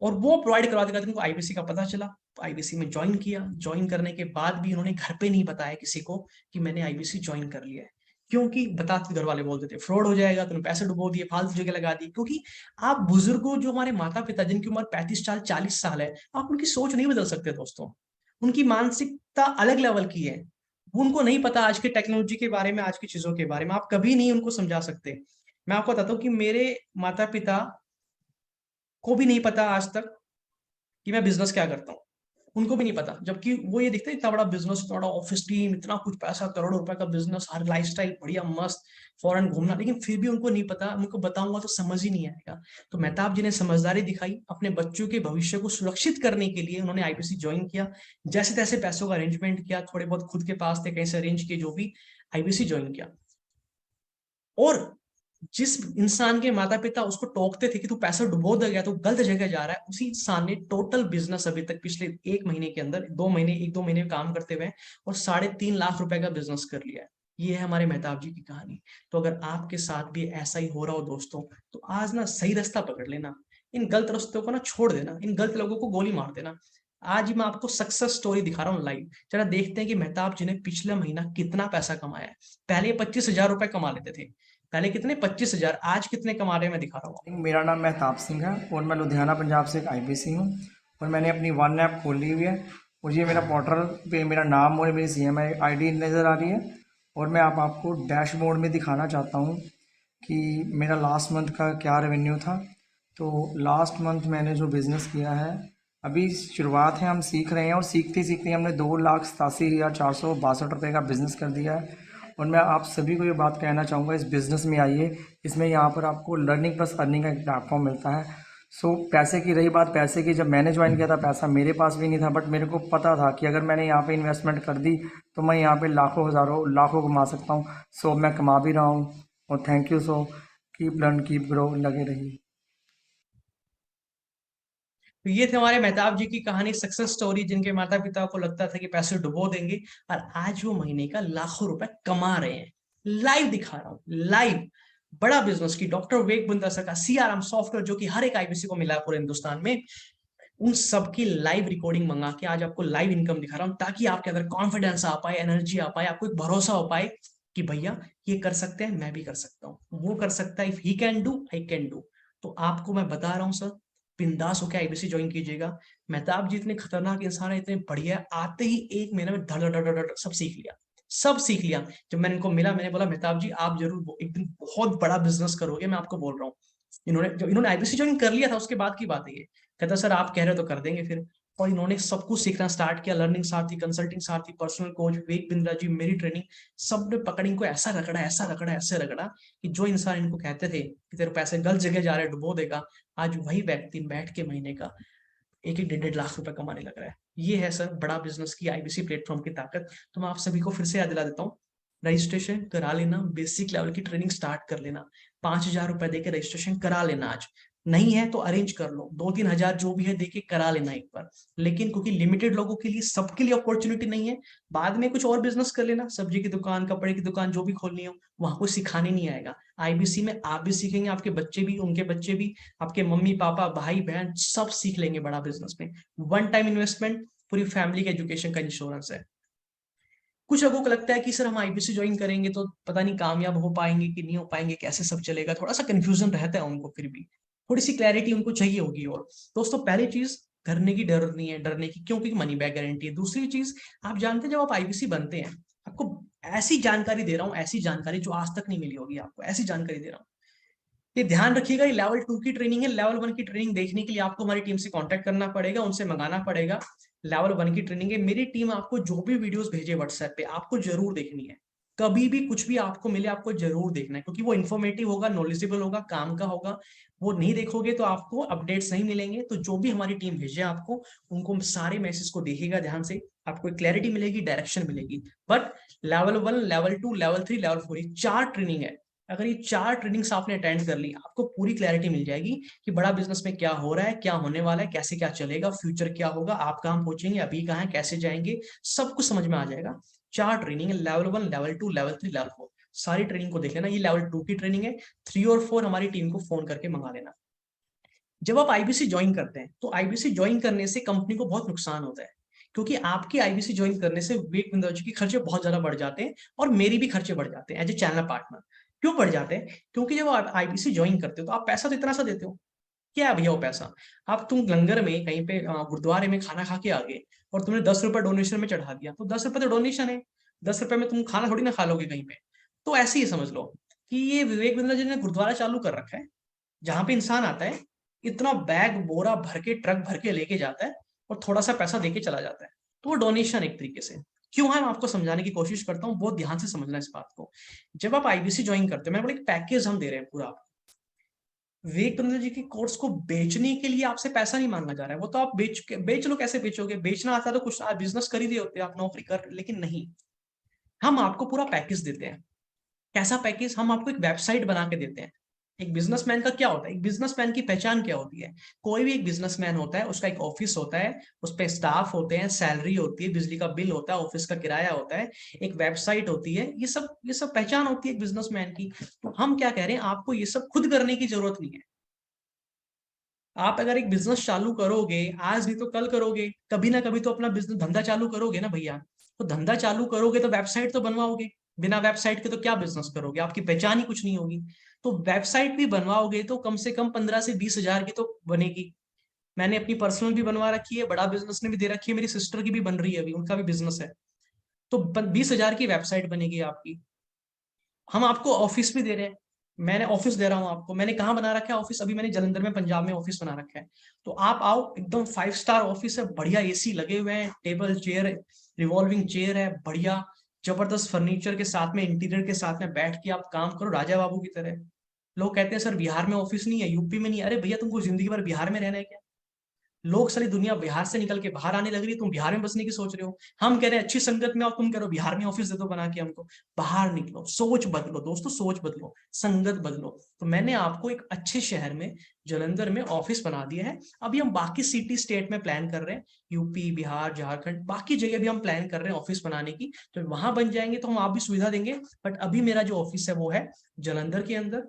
और वो प्रोवाइड करवाते करते उनको आईबीसी का पता चला, तो आईबीसी में ज्वाइन किया। ज्वाइन करने के बाद भी उन्होंने घर पे नहीं बताया किसी को कि मैंने आईबीसी ज्वाइन कर लिया है। क्योंकि बताते घर वाले बोलते थे फ्रॉड हो जाएगा, तुमने पैसे डुबो दिए, फालतू जगह लगा दी। क्योंकि आप बुजुर्गों, जो हमारे माता पिता जिनकी उम्र 35 साल 40 साल है, आप उनकी सोच नहीं बदल सकते दोस्तों। उनकी मानसिकता अलग लेवल की है। उनको नहीं पता आज की टेक्नोलॉजी के बारे में, आज की चीजों के बारे में, आप कभी नहीं उनको समझा सकते। मैं आपको बताता हूँ कि मेरे माता पिता को भी नहीं पता आज तक कि मैं बिजनेस क्या करता हूँ, उनको भी नहीं पता। जबकि वो ये दिखता है इतना बड़ा बिजनेस, इतना बड़ा ऑफिस टीम, इतना कुछ पैसा, करोड़ों रुपए का बिजनेस, हर लाइफस्टाइल बढ़िया मस्त, फॉरेन घूमना, लेकिन फिर भी उनको नहीं पता। उनको बताऊंगा तो समझ ही नहीं आएगा। तो मेहताब जी ने समझदारी दिखाई, अपने बच्चों के भविष्य को सुरक्षित करने के लिए उन्होंने आईबीसी ज्वाइन किया। जैसे तैसे पैसों का अरेंजमेंट किया, थोड़े बहुत खुद के पास थे, कहीं से अरेंज किए, जो भी, आईबीसी ज्वाइन किया। और जिस इंसान के माता पिता उसको टोकते थे कि तू पैसा डुबो दे गया, तो गलत जगह जा रहा है, उसी इंसान ने टोटल बिजनेस अभी तक पिछले 1 महीने के अंदर, 2 महीने, 1-2 महीने काम करते हुए, और 3.5 लाख रुपए का बिजनेस कर लिया है। ये है हमारे मेहताब जी की कहानी। तो अगर आपके साथ भी ऐसा ही हो रहा हो दोस्तों, तो आज ना सही रास्ता पकड़ लेना, इन गलत रास्तों को ना छोड़ देना, इन गलत लोगों को गोली मार देना। आज ही मैं आपको सक्सेस स्टोरी दिखा रहा हूँ लाइव। जरा देखते हैं कि मेहताब जी ने पिछला महीना कितना पैसा कमाया है। पहले 25,000 रुपए कमा लेते थे, पहले कितने, 25,000, आज कितने कमा रहे हैं मैं दिखा रहा हूँ। मेरा नाम मेहताब सिंह है और मैं लुधियाना पंजाब से एक आईबीसी हूँ और मैंने अपनी वन ऐप खोली हुई है और ये मेरा पोर्टल पे मेरा नाम और मेरी CMI ID नज़र आ रही है। और मैं आपको डैशबोर्ड में दिखाना चाहता हूँ कि मेरा लास्ट मंथ का क्या रेवेन्यू था। तो लास्ट मंथ मैंने जो बिज़नेस किया है, अभी शुरुआत है, हम सीख रहे हैं और सीखते सीखते हमने 2,87,462 रुपये का बिज़नेस कर दिया है। और मैं आप सभी को ये बात कहना चाहूँगा, इस बिज़नेस में आइए, इसमें यहाँ पर आपको लर्निंग प्लस अर्निंग का एक प्लेटफॉर्म मिलता है। सो पैसे की रही बात, पैसे की, जब मैंने ज्वाइन किया था पैसा मेरे पास भी नहीं था, बट मेरे को पता था कि अगर मैंने यहाँ पे इन्वेस्टमेंट कर दी तो मैं यहाँ पे लाखों हज़ारों लाखों कमा सकता हूँ। सो मैं कमा भी रहा हूँ और thank you. So keep learn keep grow, लगे रहिए। तो ये थे हमारे मेहताब जी की कहानी, सक्सेस स्टोरी, जिनके माता पिता को लगता था कि पैसे डुबो देंगे और आज वो महीने का लाखों रुपए कमा रहे हैं। लाइव दिखा रहा हूँ, लाइव बड़ा बिजनेस की डॉक्टर विवेक बिंद्रा सर का CRM सॉफ्टवेयर जो कि हर एक IBC को मिला है पूरे हिंदुस्तान में, उन सबकी लाइव रिकॉर्डिंग मंगा के आज आपको लाइव इनकम दिखा रहा हूँ, ताकि आपके अंदर कॉन्फिडेंस आ पाए, एनर्जी आ पाए, आपको एक भरोसा हो पाए कि भैया ये कर सकते हैं, मैं भी कर सकता हूँ, वो कर सकता है, if he can do I can do. तो आपको मैं बता रहा हूँ सर, बिंदास होकर IBC ज्वाइन कीजिएगा। मेहताब जी इतने खतरनाक इंसान है, इतने बढ़िया, आते ही 1 महीने में धड़ धड़ धड़ सब सीख लिया, सब सीख लिया। जब मैंने इनको मिला, मैंने बोला मेहताब जी आप जरूर एक दिन बहुत बड़ा बिजनेस करोगे, मैं आपको बोल रहा हूँ। इन्होंने IBC ज्वाइन कर लिया था, उसके बाद की बात है ये। कहता सर आप कह रहे हो तो कर देंगे फिर। और इन्होंने सब कुछ सीखना स्टार्ट किया, लर्निंग साथ ही, कंसल्टिंग साथ ही, पर्सनल कोच विवेक बिंद्रा जी, मेरी ट्रेनिंग, सब ने पकड़ इनको ऐसा रगड़ा, ऐसा रगड़ा, ऐसे रगड़ा कि जो इंसान इनको कहते थे कि तेरे पैसे गलत जगह जा रहे हैं, डुबो देगा, आज वही व्यक्ति बैठ के महीने का 1-1 1.5 लाख रुपए कमाने लग रहा है। ये है सर बड़ा बिजनेस की IBC प्लेटफॉर्म की ताकत। तो मैं आप सभी को फिर से याद दिला देता हूँ, रजिस्ट्रेशन करा लेना, बेसिक लेवल की ट्रेनिंग स्टार्ट कर लेना, 5,000 रुपए देके रजिस्ट्रेशन करा लेना। आज नहीं है तो अरेंज कर लो, 2-3 हजार जो भी है देके करा लेना एक बार। लेकिन क्योंकि लिमिटेड लोगों के लिए, सबके लिए अपॉर्चुनिटी नहीं है, बाद में कुछ और बिजनेस कर लेना, सब्जी की दुकान, कपड़े की दुकान, जो भी खोलनी हो, वहां कोई सिखाने नहीं आएगा। IBC में आप भी सीखेंगे, आपके बच्चे भी, उनके बच्चे भी, आपके मम्मी पापा भाई बहन सब सीख लेंगे बड़ा बिजनेस में। 1 टाइम इन्वेस्टमेंट, पूरी फैमिली के एजुकेशन का इंश्योरेंस है। कुछ लोगों को लगता है कि सर हम IBC ज्वाइन करेंगे तो पता नहीं कामयाब हो पाएंगे कि नहीं हो पाएंगे, कैसे सब चलेगा, थोड़ा सा कंफ्यूजन रहता है उनको, फिर भी थोड़ी सी क्लैरिटी उनको चाहिए होगी। और दोस्तों पहली चीज, डरने की जरूरत नहीं है, डरने की, क्योंकि मनी बैक गारंटी है। दूसरी चीज, आप जानते हैं जब आप IBC बनते हैं, आपको ऐसी जानकारी दे रहा हूँ, ऐसी जानकारी जो आज तक नहीं मिली होगी आपको, ऐसी जानकारी दे रहा हूँ। ये ध्यान रखिएगा, ये लेवल 2 की ट्रेनिंग है। लेवल 1 की ट्रेनिंग देखने के लिए आपको हमारी टीम से कांटेक्ट करना पड़ेगा, उनसे मंगाना पड़ेगा। लेवल 1 की ट्रेनिंग है, मेरी टीम आपको जो भी वीडियोस भेजे व्हाट्सएप पे, आपको जरूर देखनी है। कभी भी कुछ भी आपको मिले, आपको जरूर देखना है, क्योंकि वो इन्फॉर्मेटिव होगा, नॉलेजेबल होगा, काम का होगा। वो नहीं देखोगे तो आपको अपडेट्स नहीं मिलेंगे। तो जो भी हमारी टीम भेजे आपको, उनको सारे मैसेज को देखिएगा ध्यान से, आपको क्लैरिटी मिलेगी, डायरेक्शन मिलेगी। But level 1, level 2, level 3, level 4, ये 4 ट्रेनिंग है। अगर ये 4 ट्रेनिंग्स आपने अटेंड कर ली, आपको पूरी क्लैरिटी मिल जाएगी कि बड़ा बिजनेस में क्या हो रहा है, क्या होने वाला है, कैसे क्या चलेगा, फ्यूचर क्या होगा, आप कहाँ पहुंचेंगे, अभी कहाँ है, कैसे जाएंगे, सब कुछ समझ में आ जाएगा। 4 ट्रेनिंग है, लेवल 1, लेवल 2, लेवल 3, लेवल 4, सारी ट्रेनिंग को देख लेना। ये लेवल 2 की ट्रेनिंग है। 3 और 4 हमारी टीम को फोन करके मंगा लेना। जब आप IBC ज्वाइन करते हैं तो IBC ज्वाइन करने से कंपनी को बहुत नुकसान होता है, क्योंकि आपकी IBC ज्वाइन करने से विवेक बिंद्रा जी के खर्चे बहुत ज्यादा बढ़ जाते हैं और मेरे भी खर्चे बढ़ जाते हैं एज ए चैनल पार्टनर। क्यों बढ़ जाते हैं? क्योंकि जब आप IBC ज्वाइन करते हो तो आप पैसा तो इतना सा देते हो, क्या है भैया वो पैसा? आप तुम लंगर में कहीं पे गुरुद्वारे में खाना खा के आ गए और तुमने 10 रुपए डोनेशन में चढ़ा दिया, तो 10 रुपए तो डोनेशन है, 10 रुपए में तुम खाना थोड़ी ना खा लोगे कहीं पे। तो ऐसे ही समझ लो कि ये विवेक बिंद्रा जी ने गुरुद्वारा चालू कर रखा है, जहां पे इंसान आता है, इतना बैग बोरा भर के, ट्रक भर के लेके जाता है और थोड़ा सा पैसा देके चला जाता है। तो वो डोनेशन एक तरीके से क्यों है, मैं आपको समझाने की कोशिश करता हूँ, बहुत ध्यान से समझना इस बात को। जब आप IBC ज्वाइन करते हो, मैं बोला एक पैकेज हम दे रहे हैं पूरा। विवेक बिंद्रा जी के कोर्स को बेचने के लिए आपसे पैसा नहीं मांगा जा रहा है, वो तो आप बेच लो। कैसे बेचोगे? बेचना आता है तो कुछ आप बिजनेस कर ही रहे होते, आप नौकरी कर, लेकिन नहीं, हम आपको पूरा पैकेज देते हैं। कैसा पैकेज? हम आपको एक वेबसाइट बना के देते हैं। एक बिजनेसमैन का क्या होता है, एक बिजनेसमैन की पहचान क्या होती है? कोई भी एक बिजनेसमैन होता है, उसका एक ऑफिस होता है, उस पर स्टाफ होते हैं, सैलरी होती है, बिजली का बिल होता है, ऑफिस का किराया होता है, एक वेबसाइट होती है, ये सब पहचान होती है एक बिजनेसमैन की। तो हम क्या कह रहे हैं, आपको ये सब खुद करने की जरूरत नहीं है। आप अगर एक बिजनेस चालू करोगे, आज नहीं तो कल करोगे, कभी ना कभी तो अपना बिजनेस धंधा चालू करोगे ना भैया। तो धंधा चालू करोगे तो वेबसाइट तो बनवाओगे, बिना वेबसाइट के तो क्या बिजनेस करोगे? आपकी पहचान ही कुछ नहीं होगी। तो वेबसाइट भी बनवाओगे तो कम से कम 15 से 20 हजार की तो बनेगी। मैंने अपनी पर्सनल भी बनवा रखी है, बड़ा बिजनेस ने भी दे रखी है, मेरी सिस्टर की भी बन रही है अभी, उनका भी बिजनेस है। तो 20 हजार की वेबसाइट बनेगी आपकी। हम आपको ऑफिस भी दे रहे हैं, मैंने ऑफिस दे रहा हूँ आपको, मैंने कहाँ बना रखा है ऑफिस, अभी मैंने जलंधर में पंजाब में ऑफिस बना रखा है। तो आप आओ, एकदम 5 स्टार ऑफिस है, बढ़िया एसी लगे हुए हैं, टेबल चेयर, रिवॉल्विंग चेयर है, बढ़िया जबरदस्त फर्नीचर के साथ में, इंटीरियर के साथ में बैठ के आप काम करो राजा बाबू की तरह। लोग कहते हैं सर बिहार में ऑफिस नहीं है, यूपी में नहीं है। अरे भैया तुमको जिंदगी भर बिहार में रहना है क्या? लोग सारी दुनिया बिहार से निकल के बाहर आने लग रही है, तुम बिहार में बसने की सोच रहे हो। हम कह रहे हैं अच्छी संगत में आओ, तुम कह रहे हो बिहार में ऑफिस दे दो बना के हमको। बाहर निकलो, सोच बदलो दोस्तों, सोच बदलो, संगत बदलो। तो मैंने आपको एक अच्छे शहर में, जलंधर में ऑफिस बना दिया है। अभी हम बाकी सिटी स्टेट में प्लान कर रहे हैं, यूपी, बिहार, झारखंड, बाकी जगह भी हम प्लान कर रहे हैं ऑफिस बनाने की। तो वहां बन जाएंगे तो हम आप भी सुविधा देंगे। बट अभी मेरा जो ऑफिस है वो है जलंधर के अंदर।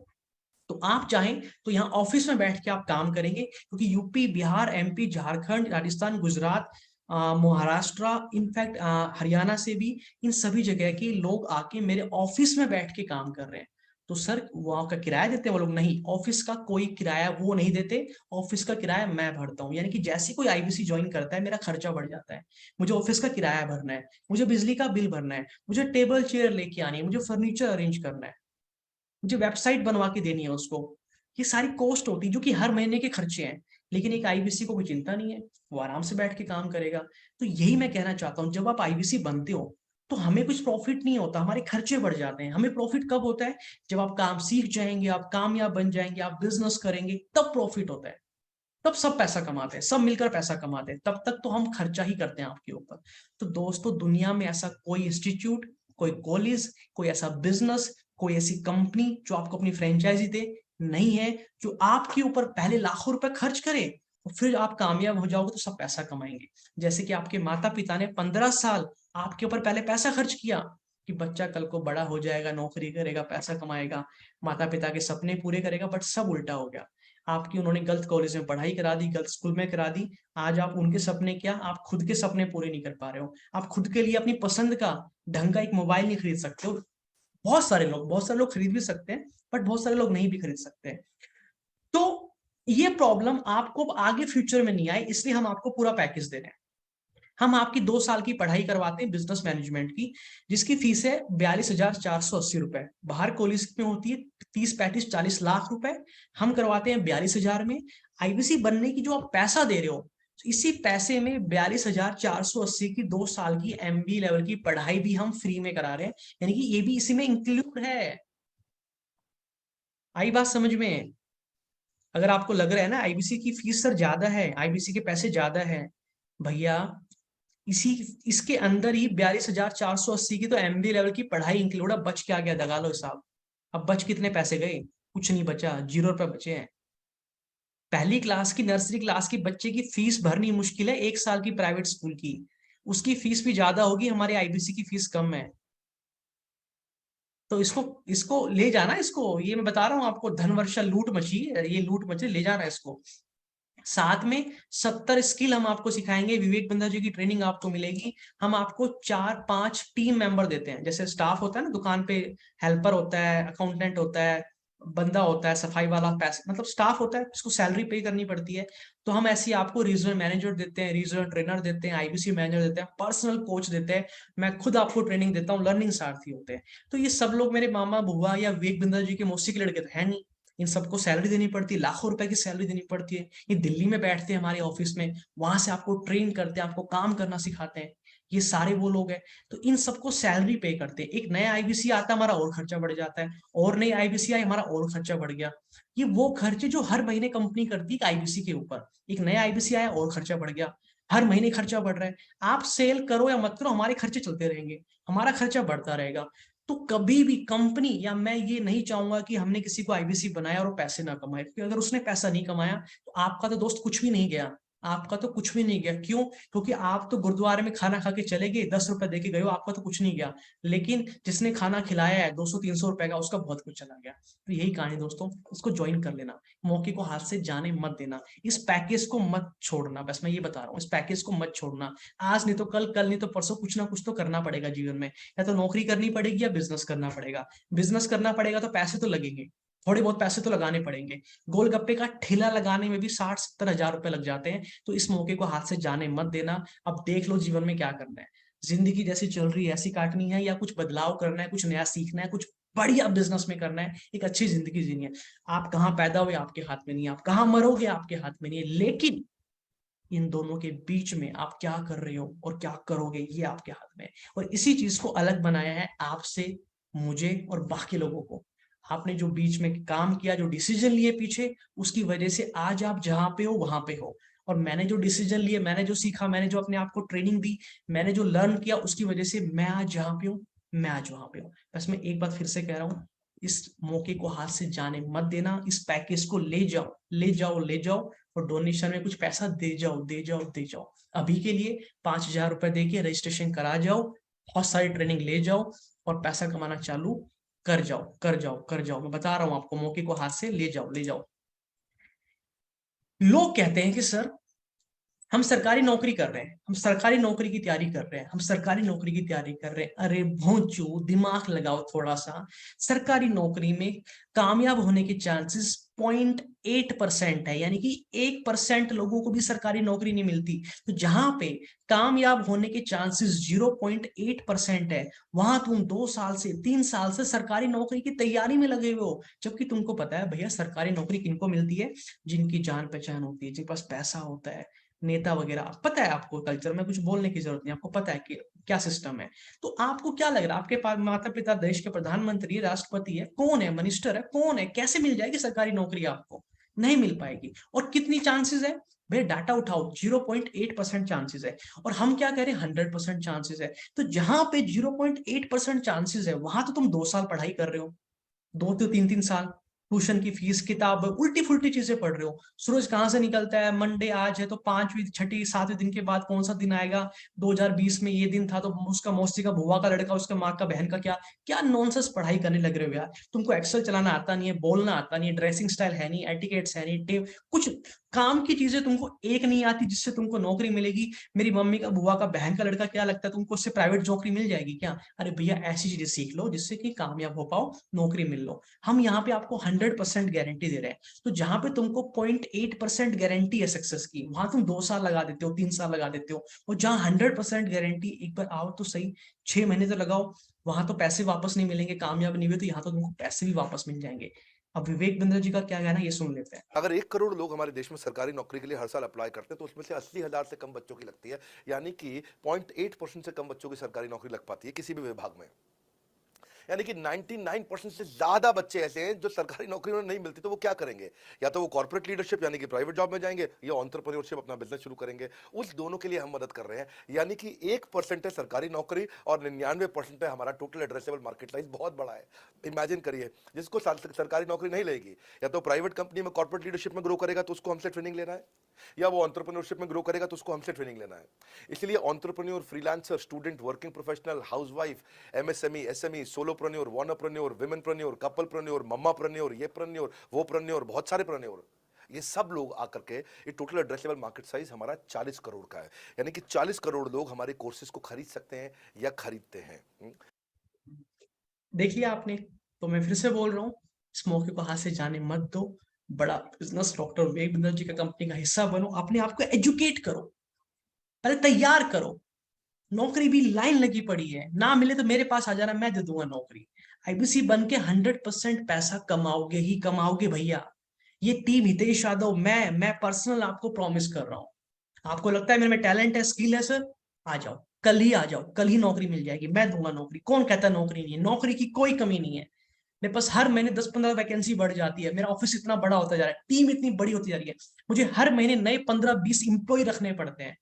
तो आप चाहें तो यहाँ ऑफिस में बैठ के आप काम करेंगे, क्योंकि UP, Bihar, MP, Jharkhand, Rajasthan, Gujarat, Maharashtra, in fact Haryana से भी, इन सभी जगह के लोग आके मेरे ऑफिस में बैठ के काम कर रहे हैं। तो सर वहां का किराया देते हैं वो लोग? नहीं, ऑफिस का कोई किराया वो नहीं देते, ऑफिस का किराया मैं भरता हूँ। यानी कि जैसे कोई आईबीसी ज्वाइन करता है मेरा खर्चा बढ़ जाता है। मुझे ऑफिस का किराया भरना है, मुझे बिजली का बिल भरना है, मुझे टेबल चेयर लेके आनी है, मुझे फर्नीचर अरेंज करना है, मुझे वेबसाइट बनवा के देनी है उसको। ये सारी कॉस्ट होती है जो कि हर महीने के खर्चे हैं। लेकिन एक आईबीसी को कोई चिंता नहीं है, वो आराम से बैठ के काम करेगा। तो यही मैं कहना चाहता हूँ, जब आप आईबीसी बनते हो तो हमें कुछ प्रॉफिट नहीं होता, हमारे खर्चे बढ़ जाते हैं। हमें प्रॉफिट कब होता है? जब आप काम सीख जाएंगे, आप कामयाब बन जाएंगे, आप बिजनेस करेंगे, तब प्रॉफिट होता है। तब सब पैसा कमाते हैं, सब मिलकर पैसा कमाते हैं। तब तक तो हम खर्चा ही करते हैं आपके ऊपर। तो दोस्तों, दुनिया में ऐसा कोई इंस्टीट्यूट, कोई कॉलेज, कोई ऐसा बिजनेस, कोई ऐसी कंपनी जो आपको अपनी फ्रेंचाइजी दे नहीं है, जो आपके ऊपर पहले लाखों रुपए खर्च करे और फिर आप कामयाब हो जाओगे तो सब पैसा कमाएंगे। जैसे कि आपके माता पिता ने 15 साल आपके ऊपर पहले पैसा खर्च किया कि बच्चा कल को बड़ा हो जाएगा, नौकरी करेगा, पैसा कमाएगा, माता पिता के सपने पूरे करेगा। बट सब उल्टा हो गया। आपकी उन्होंने गलत कॉलेज में पढ़ाई करा दी, गलत स्कूल में करा दी। आज आप उनके सपने क्या, आप खुद के सपने पूरे नहीं कर पा रहे हो। आप खुद के लिए अपनी पसंद का ढंग का एक मोबाइल नहीं खरीद सकते हो। बहुत सारे लोग खरीद भी सकते हैं, बट बहुत सारे लोग नहीं भी खरीद सकते हैं। तो ये प्रॉब्लम आपको आगे फ्यूचर में नहीं आए, इसलिए हम आपको पूरा पैकेज दे रहे हैं। हम आपकी 2 साल की पढ़ाई करवाते हैं बिजनेस मैनेजमेंट की, जिसकी फीस है 42,480 रुपए। बाहर कॉलेज में होती है 30, 35, 40 लाख रुपए। हम करवाते हैं 42,000 में। आईबीसी बनने की जो आप पैसा दे रहे हो, इसी पैसे में 42,480 की 2 साल की एमबी लेवल की पढ़ाई भी हम फ्री में करा रहे हैं। यानी कि ये भी इसी में इंक्लूड है। आई बात समझ में? अगर आपको लग रहा है ना आईबीसी की फीस सर ज्यादा है, आईबीसी के पैसे ज्यादा है, भैया इसी इसके अंदर ही 42,480 की तो एमबी लेवल की पढ़ाई इंक्लूड है। बच के आ गया, दगा लो हिसाब। अब बच कितने पैसे गए? कुछ नहीं बचा, 0 रुपए बचे हैं। पहली क्लास की, नर्सरी क्लास की बच्चे की फीस भरनी मुश्किल है 1 साल की प्राइवेट स्कूल की। उसकी फीस भी ज्यादा होगी, हमारे आईबीसी की फीस कम है। तो इसको इसको ले जाना, इसको, ये मैं बता रहा हूँ आपको, धन वर्षा लूट मची है, ये लूट मची, ले जाना इसको। साथ में 70 स्किल हम आपको सिखाएंगे, विवेक बिंद्रा जी की ट्रेनिंग आपको मिलेगी। हम आपको 4-5 टीम मेंबर देते हैं। जैसे स्टाफ होता है ना दुकान पे, हेल्पर होता है, अकाउंटेंट होता है, बंदा होता है सफाई वाला, पैसे मतलब स्टाफ होता है, इसको सैलरी पे करनी पड़ती है। तो हम ऐसे आपको रीजनल मैनेजर देते हैं, रीजनल ट्रेनर देते हैं, आईबीसी मैनेजर देते हैं, पर्सनल कोच देते हैं। मैं खुद आपको ट्रेनिंग देता हूँ, लर्निंग सारथी होते हैं। तो ये सब लोग मेरे मामा बुआ या विवेक बिंद्रा जी के मौसी के लड़के तो है नहीं। इन सबको सैलरी देनी पड़ती है, लाखों रुपए की सैलरी देनी पड़ती है। ये दिल्ली में बैठते हैं हमारे ऑफिस में, वहां से आपको ट्रेन करते हैं, आपको काम करना सिखाते हैं। ये सारे वो लोग हैं। तो इन सबको सैलरी पे करते हैं। एक नया आईबीसी आता है, हमारा और खर्चा बढ़ जाता है, और नई आईबीसी आई, हमारा और खर्चा बढ़ गया। ये वो खर्चे जो हर महीने कंपनी करती है आईबीसी के ऊपर। एक नया आईबीसी आया और खर्चा बढ़ गया, हर महीने खर्चा बढ़ रहा है। आप सेल करो या मत करो, हमारे खर्चे चलते रहेंगे, हमारा खर्चा बढ़ता रहेगा। तो कभी भी कंपनी, या मैं ये नहीं चाहूंगा कि हमने किसी को आईबीसी बनाया और वो पैसे ना कमाए, क्योंकि अगर उसने पैसा नहीं कमाया तो आपका तो दोस्त कुछ भी नहीं गया, आपका तो कुछ भी नहीं गया। क्यों? क्योंकि आप तो गुरुद्वारे में खाना खा के चले गए, 10 रुपए दे के गए हो, आपका तो कुछ नहीं गया। लेकिन जिसने खाना खिलाया है 200-300 रुपए का, उसका बहुत कुछ चला गया। तो यही कहानी दोस्तों, उसको ज्वाइन कर लेना, मौके को हाथ से जाने मत देना, इस पैकेज को मत छोड़ना। बस मैं ये बता रहा हूँ, इस पैकेज को मत छोड़ना। आज नहीं तो कल, कल नहीं तो परसों, कुछ ना कुछ तो करना पड़ेगा जीवन में। या तो नौकरी करनी पड़ेगी या बिजनेस करना पड़ेगा। बिजनेस करना पड़ेगा तो पैसे तो लगेंगे, थोड़े बहुत पैसे तो लगाने पड़ेंगे। गोलगप्पे का ठेला लगाने में भी 60-70 हजार रुपए लग जाते हैं। तो इस मौके को हाथ से जाने मत देना। अब देख लो जीवन में क्या करना है। जिंदगी जैसी चल रही है ऐसी काटनी है, या कुछ बदलाव करना है, कुछ नया सीखना है, कुछ बढ़िया बिजनेस में करना है, एक अच्छी जिंदगी जीनी है। आप कहाँ पैदा हुए आपके हाथ में नहीं है, आप कहाँ मरोगे आपके हाथ में नहीं है, लेकिन इन दोनों के बीच में आप क्या कर रहे हो और क्या करोगे ये आपके हाथ में है। और इसी चीज को अलग बनाया है आपसे, मुझे और बाकी लोगों को। आपने जो बीच में काम किया, जो डिसीजन लिए पीछे, उसकी वजह से आज आप जहां पे हो वहां पे हो। और मैंने जो डिसीजन लिए, मैंने जो सीखा, मैंने जो अपने आप को ट्रेनिंग दी, मैंने जो लर्न किया, उसकी वजह से मैं आज जहां पे हूँ, मैं आज वहां पे हूँ। बस मैं एक बात फिर से कह रहा हूँ, इस मौके को हाथ से जाने मत देना, इस पैकेज को ले जाओ, ले जाओ, ले जाओ, और डोनेशन में कुछ पैसा दे जाओ, दे जाओ, दे जाओ। अभी के लिए 5,000 रुपए देके रजिस्ट्रेशन करा जाओ, बहुत सारी ट्रेनिंग ले जाओ और पैसा कमाना चालू कर जाओ, कर जाओ, कर जाओ। मैं बता रहा हूं आपको, मौके को हाथ से ले जाओ, ले जाओ। लोग कहते हैं कि सर हम सरकारी नौकरी कर रहे हैं, हम सरकारी नौकरी की तैयारी कर रहे हैं, हम सरकारी नौकरी की तैयारी कर रहे हैं। अरे भोंचू, दिमाग लगाओ थोड़ा सा। सरकारी नौकरी में कामयाब होने के चांसेस 0.8% है, यानी कि 1% लोगों को भी सरकारी नौकरी नहीं मिलती। तो जहां पे कामयाब होने के चांसेस 0.8% है, वहां तुम 2 साल से 3 साल से सरकारी नौकरी की तैयारी में लगे हुए हो। जबकि तुमको पता है भैया, सरकारी नौकरी किनको मिलती है? जिनकी जान पहचान होती है, जिनके पास पैसा होता है, नेता वगैरह। पता है आपको, कल्चर में कुछ बोलने की जरूरत नहीं, आपको पता है कि क्या सिस्टम है। तो आपको क्या लग रहा है, आपके पास माता पिता देश के प्रधानमंत्री, राष्ट्रपति है, कौन है, मिनिस्टर है, कौन है, कैसे मिल जाएगी सरकारी नौकरी? आपको नहीं मिल पाएगी। और कितनी चांसेस है भैया? डाटा उठाओ, 0.8% चांसेस है। और हम क्या कह रहे हैं, 100% चांसेस है। तो जहां पे 0.8% चांसेस है, वहां तो तुम 2 साल पढ़ाई कर रहे हो, 2 से 3 साल ट्यूशन की फीस, किताब, उल्टी फुल्टी चीजें पढ़ रहे हो। सूरज कहाँ से निकलता है? मंडे आज है तो 5वीं 6ठी 7वें दिन के बाद कौन सा दिन आएगा? 2020 में ये दिन था तो उसका मौसी का बुआ का लड़का, उसका माँ का बहन का क्या क्या नॉनसेंस पढ़ाई करने लग रहे हो यार। तुमको एक्सेल चलाना आता नहीं है, बोलना आता नहीं है, ड्रेसिंग स्टाइल है नहीं, एटिकेट्स है नहीं, टेप कुछ काम की चीजें तुमको एक नहीं आती जिससे तुमको नौकरी मिलेगी। मेरी मम्मी का बुआ का बहन का लड़का क्या लगता है तुमको, उससे प्राइवेट नौकरी मिल जाएगी क्या? अरे भैया, ऐसी चीजें सीख लो जिससे कि कामयाब हो पाओ, नौकरी मिल लो। हम यहाँ पे आपको 100% गारंटी दे रहे हैं। तो जहां पे तुमको 0.8% गारंटी है सक्सेस की, वहां तुम 2 साल लगा देते हो, 3 साल लगा देते हो। और जहां 100% गारंटी, एक बार आओ तो सही, 6 महीने तो लगाओ, वहां तो पैसे वापस नहीं मिलेंगे, कामयाब नहीं हुए तो यहाँ तो तुमको पैसे भी वापस मिल जाएंगे। अब विवेक बिंद्रा जी का क्या कहना है, ये सुन लेते हैं। अगर 1 करोड़ लोग हमारे देश में सरकारी नौकरी के लिए हर साल अप्लाई करते हैं तो उसमें से 80,000 से कम बच्चों की लगती है, यानी कि 0.8% से कम बच्चों की सरकारी नौकरी लग पाती है किसी भी विभाग में। यानी कि 99% से ज्यादा बच्चे ऐसे हैं जो सरकारी नौकरी उन्हें नहीं मिलती, तो वो क्या करेंगे? या तो वो कॉर्पोरेट लीडरशिप यानी कि प्राइवेट जॉब में जाएंगे, या एंटरप्रेन्योरशिप अपना बिजनेस शुरू करेंगे। उस दोनों के लिए हम मदद कर रहे हैं। यानी कि 1% है सरकारी नौकरी और 99% है हमारा टोटल एड्रेसेबल मार्केट साइज। बहुत बड़ा है। इमेजिन करिए, जिसको सरकारी नौकरी नहीं लेगी, या तो प्राइवेट कंपनी में कॉर्पोरेट लीडरशिप में ग्रो करेगा तो उसको हमसे ट्रेनिंग लेना है, या वो एंटरप्रेन्योरशिप में ग्रो करेगा तो उसको हमसे ट्रेनिंग लेना है। इसलिए entrepreneur, freelancer, student, working professional, housewife, MSME, SME, solopreneur, wannapreneur, womenpreneur, couplepreneur, mammapreneur, ये प्रेन्योर, वो प्रेन्योर, बहुत सारे प्रेन्योर, ये सब लोग आकर के ये टोटल एड्रेसेबल मार्केट साइज हमारा 40 करोड़ का है। यानी कि 40 करोड़ लोग हमारे कोर्सेज को खरीद सकते हैं या खरीदते हैं। देख लिया आपने। तो मैं फिर से बोल रहा हूँ, इस मौके को हाथ से जाने मत दो। बड़ा बिजनेस डॉक्टर विवेक बिंद्रा जी का कंपनी का हिस्सा बनो, अपने आप को एजुकेट करो, पहले तैयार करो। नौकरी भी लाइन लगी पड़ी है, ना मिले तो मेरे पास आ जाना, मैं दे दूंगा नौकरी। आईबीसी बन के 100% पैसा कमाओगे ही कमाओगे भैया। ये टीम हितेश यादव, मैं पर्सनल आपको प्रॉमिस कर रहा हूँ। आपको लगता है मेरे में टैलेंट है, स्किल है सर, आ जाओ, कल ही आ जाओ, कल ही नौकरी मिल जाएगी, मैं दूंगा नौकरी। कौन कहता है नौकरी नहीं है? नौकरी की कोई कमी नहीं है। मेरे पास हर महीने 10-15 वैकेंसी बढ़ जाती है, मेरा ऑफिस इतना बड़ा होता जा रहा है, टीम इतनी बड़ी होती जा रही है, मुझे हर महीने नए 15-20 इंप्लॉय रखने पड़ते हैं।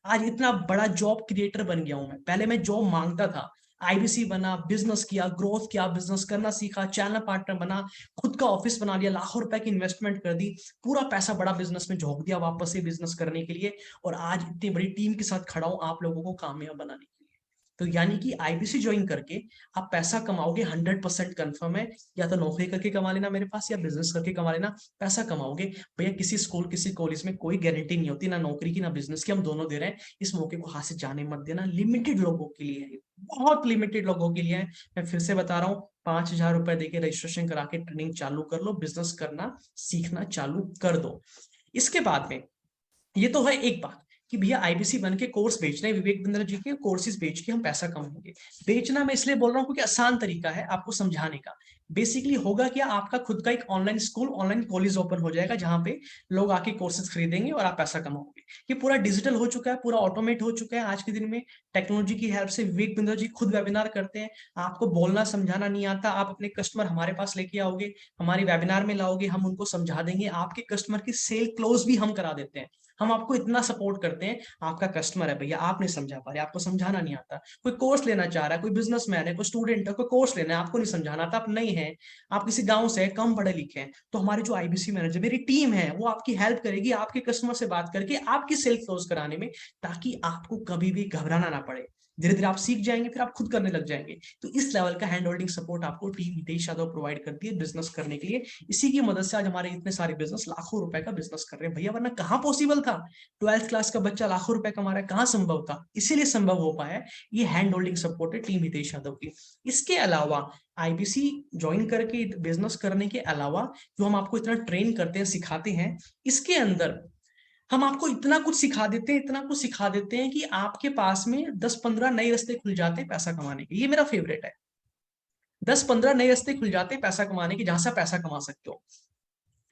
आज इतना बड़ा जॉब क्रिएटर बन गया हूं मैं। पहले मैं जॉब मांगता था, आईबीसी बना, बिजनेस किया, ग्रोथ किया, बिजनेस करना सीखा, चैनल पार्टनर बना, खुद का ऑफिस बना लिया, लाखों रुपए की इन्वेस्टमेंट कर दी, पूरा पैसा बड़ा बिजनेस में झोंक दिया वापस से बिजनेस करने के लिए। और आज इतनी बड़ी टीम के साथ खड़ा हूं आप लोगों को कामयाब बनाने के लिए। तो यानी कि आईबीसी ज्वाइन करके आप पैसा कमाओगे, 100% कंफर्म है। या तो नौकरी करके कमा लेना मेरे पास, या बिजनेस करके कमा लेना, पैसा कमाओगे भैया। किसी स्कूल, किसी कॉलेज में कोई गारंटी नहीं होती, ना नौकरी की ना बिजनेस की, हम दोनों दे रहे हैं। इस मौके को हाथ से जाने मत देना। लिमिटेड लोगों के लिए है, बहुत लिमिटेड लोगों के लिए है। मैं फिर से बता रहा हूँ, 5,000 रुपए देके रजिस्ट्रेशन करा के ट्रेनिंग चालू कर लो, बिजनेस करना सीखना चालू कर दो। इसके बाद में, ये तो है एक बात। कि भैया आईबीसी बन के कोर्स बेचना है, विवेक बिंद्रा जी के कोर्सेज बेच के हम पैसा कमाएंगे। बेचना मैं इसलिए बोल रहा हूँ क्योंकि आसान तरीका है आपको समझाने का। बेसिकली होगा क्या, आपका खुद का एक online school, online college open हो जाएगा जहां पे लोग आके कोर्सेज खरीदेंगे और आप पैसा कमाओगे। ये पूरा डिजिटल हो चुका है, पूरा ऑटोमेट हो चुका है आज के दिन में। टेक्नोलॉजी की हेल्प से विवेक बिंद्रा जी खुद वेबिनार करते हैं, आपको बोलना समझाना नहीं आता, आप अपने कस्टमर हमारे पास लेके आओगे, हमारे वेबिनार में लाओगे, हम उनको समझा देंगे, आपके कस्टमर की सेल क्लोज भी हम करा देते हैं। हम आपको इतना सपोर्ट करते हैं, आपका कस्टमर है भैया, आप नहीं समझा पा रहे, आपको समझाना नहीं आता, कोई कोर्स लेना चाह रहा है, कोई बिजनेसमैन है, कोई स्टूडेंट है, कोई कोर्स लेना है, आपको नहीं समझाना आता, आप नहीं है, आप किसी गांव से कम पढ़े लिखे हैं, तो हमारे जो आईबीसी मैनेजर, मेरी टीम है, वो आपकी हेल्प करेगी आपके कस्टमर से बात करके आपकी सेल क्लोज कराने में, ताकि आपको कभी भी घबराना ना पड़े। धीरे धीरे आप सीख जाएंगे, फिर आप खुद करने लग जाएंगे। तो इस लेवल का हैंड होल्डिंग सपोर्ट आपको टीम हितेश यादव प्रोवाइड करती है बिजनेस करने के लिए। इसी की मदद से आज हमारे इतने सारे बिजनेस लाखों रुपए का बिजनेस कर रहे हैं भैया, वरना कहाँ पॉसिबल था। 12th क्लास का बच्चा लाखों रुपए कमा रहा है, कहाँ संभव था। इसीलिए संभव हो पाया ये हैंड होल्डिंग सपोर्ट है टीम हितेश यादव की। इसके अलावा आईबीसी ज्वाइन करके बिजनेस करने के अलावा जो हम आपको इतना ट्रेन करते हैं, सिखाते हैं, इसके अंदर हम आपको इतना कुछ सिखा देते हैं, इतना कुछ सिखा देते हैं कि आपके पास में 10-15 नए रास्ते खुल जाते हैं पैसा कमाने के। ये मेरा फेवरेट है, 10-15 नए रास्ते खुल जाते हैं पैसा कमाने के, जहां से पैसा कमा सकते हो।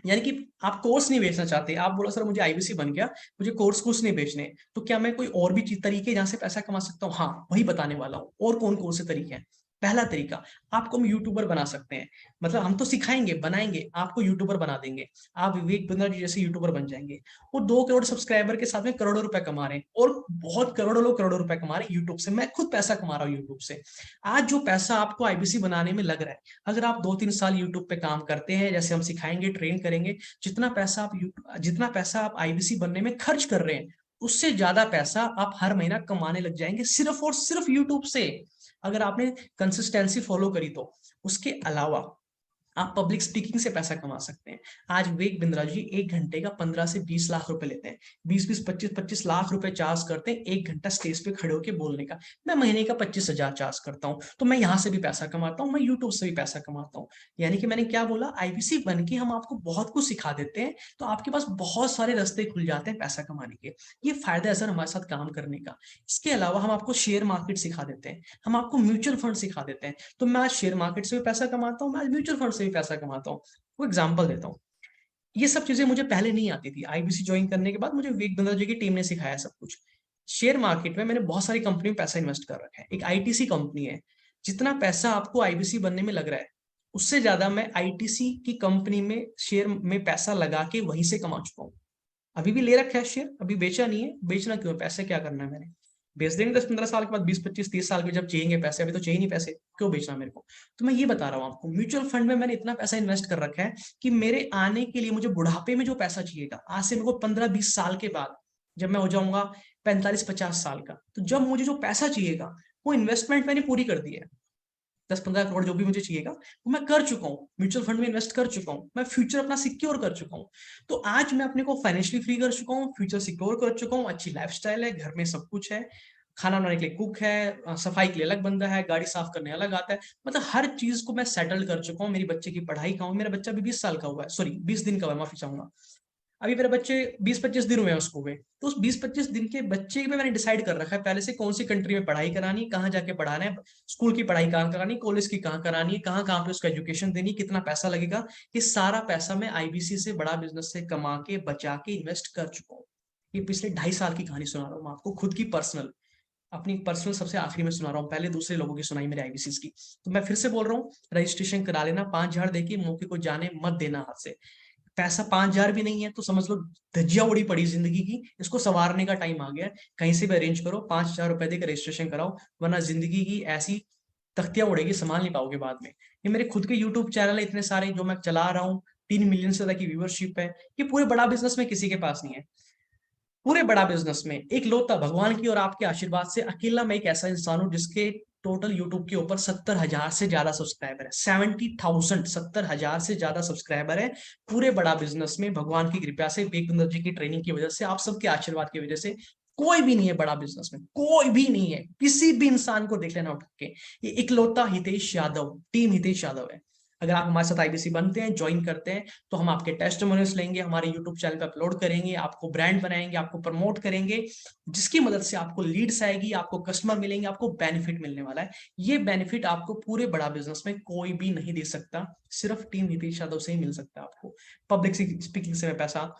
यानी कि आप कोर्स नहीं बेचना चाहते, आप बोला सर मुझे आईबीसी बन गया, मुझे कोर्स नहीं बेचने, तो क्या मैं कोई और भी तरीके जहां से पैसा कमा सकता हूँ? हाँ, वही बताने वाला हूँ। और कौन कौन से तरीके हैं? पहला तरीका, आपको हम यूट्यूबर बना सकते हैं। मतलब हम तो सिखाएंगे, बनाएंगे, आपको यूट्यूबर बना देंगे। आप विवेक बिंद्रा जी जैसे यूट्यूबर बन जाएंगे। वो 2 करोड़ सब्सक्राइबर के साथ में करोड़ों रुपए कमा रहे हैं, और बहुत करोड़ों लोग करोड़ों रुपए कमा रहे हैं यूट्यूब से। मैं खुद पैसा कमा रहा हूँ यूट्यूब से। आज जो पैसा आपको आईबीसी बनाने में लग रहा है, अगर आप 2-3 साल यूट्यूब पे काम करते हैं, जैसे हम सिखाएंगे, ट्रेन करेंगे, जितना पैसा आप आईबीसी बनने में खर्च कर रहे हैं, उससे ज्यादा पैसा आप हर महीना कमाने लग जाएंगे, सिर्फ और सिर्फ यूट्यूब से, अगर आपने कंसिस्टेंसी फॉलो करी तो। उसके अलावा आप पब्लिक स्पीकिंग से पैसा कमा सकते हैं। आज विवेक बिंद्रा जी 1 घंटे का 15 से 20 लाख रुपए लेते हैं, 20-20, 25-25 लाख रुपए चार्ज करते हैं 1 घंटा स्टेज पे खड़े होकर बोलने का। मैं महीने का 25,000 चार्ज करता हूं, तो मैं यहां से भी पैसा कमाता हूं, मैं यूट्यूब से भी पैसा कमाता हूं। यानी कि मैंने क्या बोला, आईबीसी बन के हम आपको बहुत कुछ सिखा देते हैं, तो आपके पास बहुत सारे रास्ते खुल जाते हैं पैसा कमाने के। ये फायदा है सर हमारे साथ काम करने का। इसके अलावा हम आपको शेयर मार्केट सिखा देते हैं, हम आपको म्यूचुअल फंड सिखा देते हैं। तो मैं आज शेयर मार्केट से भी पैसा कमाता हूँ, मैं आज म्यूचुअल फंड से भी पैसा कमाता हूँ। वो एग्जांपल देता हूँ, ये सब चीजें मुझे पहले नहीं आती थी। आईबीसी ज्वाइन करने के बाद मुझे विवेक बिंद्रा जी की टीम ने सिखाया सब कुछ। शेयर मार्केट में मैंने बहुत सारी कंपनी में पैसा इन्वेस्ट कर रखा है। एक आईटीसी कंपनी है, जितना पैसा आपको आईबीसी बनने में लग रहा है, उससे ज्यादा मैं आईटीसी की कंपनी में शेयर में पैसा लगा के वहीं से कमा चुका हूँ। अभी भी ले रखा है शेयर, अभी बेचा नहीं है। बेचना क्यों? पैसे क्या करना है मैंने? बेच देंगे 10-15 साल के बाद, 20-25-30 साल के जब चाहिए पैसे, अभी तो चाहिए नहीं पैसे, क्यों बेचना मेरे को? तो मैं ये बता रहा हूँ आपको, म्यूचुअल फंड में मैंने इतना पैसा इन्वेस्ट कर रखा है कि मेरे आने के लिए, मुझे बुढ़ापे में जो पैसा चाहिएगा, आज से मेरे को 15-20 साल के बाद, जब मैं हो जाऊंगा 45-50 साल का, तो जब मुझे जो पैसा चाहिएगा, वो इन्वेस्टमेंट मैंने पूरी कर दी है। 10-15 करोड़ जो भी मुझे चाहिएगा वो मैं कर चुका हूँ, म्यूचुअल फंड में इन्वेस्ट कर चुका हूँ, मैं फ्यूचर अपना सिक्योर कर चुका हूँ। तो आज मैं अपने को फाइनेंशियली फ्री कर चुका हूँ, फ्यूचर सिक्योर कर चुका हूँ, अच्छी लाइफस्टाइल है, घर में सब कुछ है, खाना बनाने के लिए कुक है, सफाई के लिए अलग बंदा है, गाड़ी साफ करने अलग आता है, मतलब हर चीज को मैं सेटल कर चुका हूँ। मेरी बच्चे की पढ़ाई का हूँ, मेरा बच्चा अभी 20 साल का हुआ है, सॉरी 20 दिन का हुआ है, माफी चाहूंगा। अभी मेरे बच्चे 20-25 दिन हुए हैं उसको हुए, तो उस 20-25 दिन के बच्चे में मैंने डिसाइड कर रखा है पहले से कौन सी कंट्री में पढ़ाई करानी, कहाँ जाके पढ़ाना है, स्कूल की पढ़ाई कहाँ करानी, कॉलेज की कहाँ करानी है, कहाँ कहाँ पे उसको एजुकेशन देनी, कितना पैसा लगेगा। ये सारा पैसा मैं आईबीसी से, बड़ा बिजनेस से कमा के, बचा के इन्वेस्ट कर चुका हूँ। ये पिछले 2.5 साल की कहानी सुना रहा हूँ मैं आपको, खुद की पर्सनल, अपनी पर्सनल सबसे आखिरी में सुना रहा हूँ, पहले दूसरे लोगों की सुनाई मेरे आईबीसी की। तो मैं फिर से बोल रहा हूँ, रजिस्ट्रेशन करा लेना, 5,000 देके मौके को जाने मत देना हाथ से। पैसा 5,000 भी नहीं है तो समझ लो धज्जिया उड़ी पड़ी जिंदगी की, इसको संवारने का टाइम आ गया है। कहीं से भी अरेंज करो, 5,000 रुपए देकर रजिस्ट्रेशन कराओ, वरना जिंदगी की ऐसी तख्तियां उड़ेगी, संभाल नहीं पाओगे बाद में। ये मेरे खुद के यूट्यूब चैनल है इतने सारे जो मैं चला रहा हूँ, 3 मिलियन से ज्यादा की व्यूअरशिप है। ये पूरे बड़ा बिजनेस में किसी के पास नहीं है। पूरे बड़ा बिजनेस में एक लौता भगवान की और आपके आशीर्वाद से अकेला मैं एक ऐसा इंसान हूं जिसके टोटल यूट्यूब के ऊपर 70,000 से ज्यादा सब्सक्राइबर है। 70,000, 70,000 से ज्यादा सब्सक्राइबर है पूरे बड़ा बिजनेस में। भगवान की कृपा से, विवेक बिंद्रा जी की ट्रेनिंग की वजह से, आप सबके आशीर्वाद की वजह से कोई भी नहीं है बड़ा बिजनेस में, कोई भी नहीं है। किसी भी इंसान को देख लेना उठ के, ये इकलौता हितेश यादव, टीम हितेश यादव है। अगर आप हमारे साथ आईबीसी बनते हैं, ज्वाइन करते हैं, तो हम आपके टेस्टिमोनियल्स लेंगे, हमारे यूट्यूब चैनल पे अपलोड करेंगे, आपको ब्रांड बनाएंगे, आपको प्रमोट करेंगे, जिसकी मदद से आपको लीड्स आएगी, आपको कस्टमर मिलेंगे, आपको बेनिफिट मिलने वाला है। ये बेनिफिट आपको पूरे बड़ा बिजनेस में कोई भी नहीं दे सकता, सिर्फ टीम हितेश यादव से ही मिल सकता है आपको। पब्लिक स्पीकिंग से मैं पैसा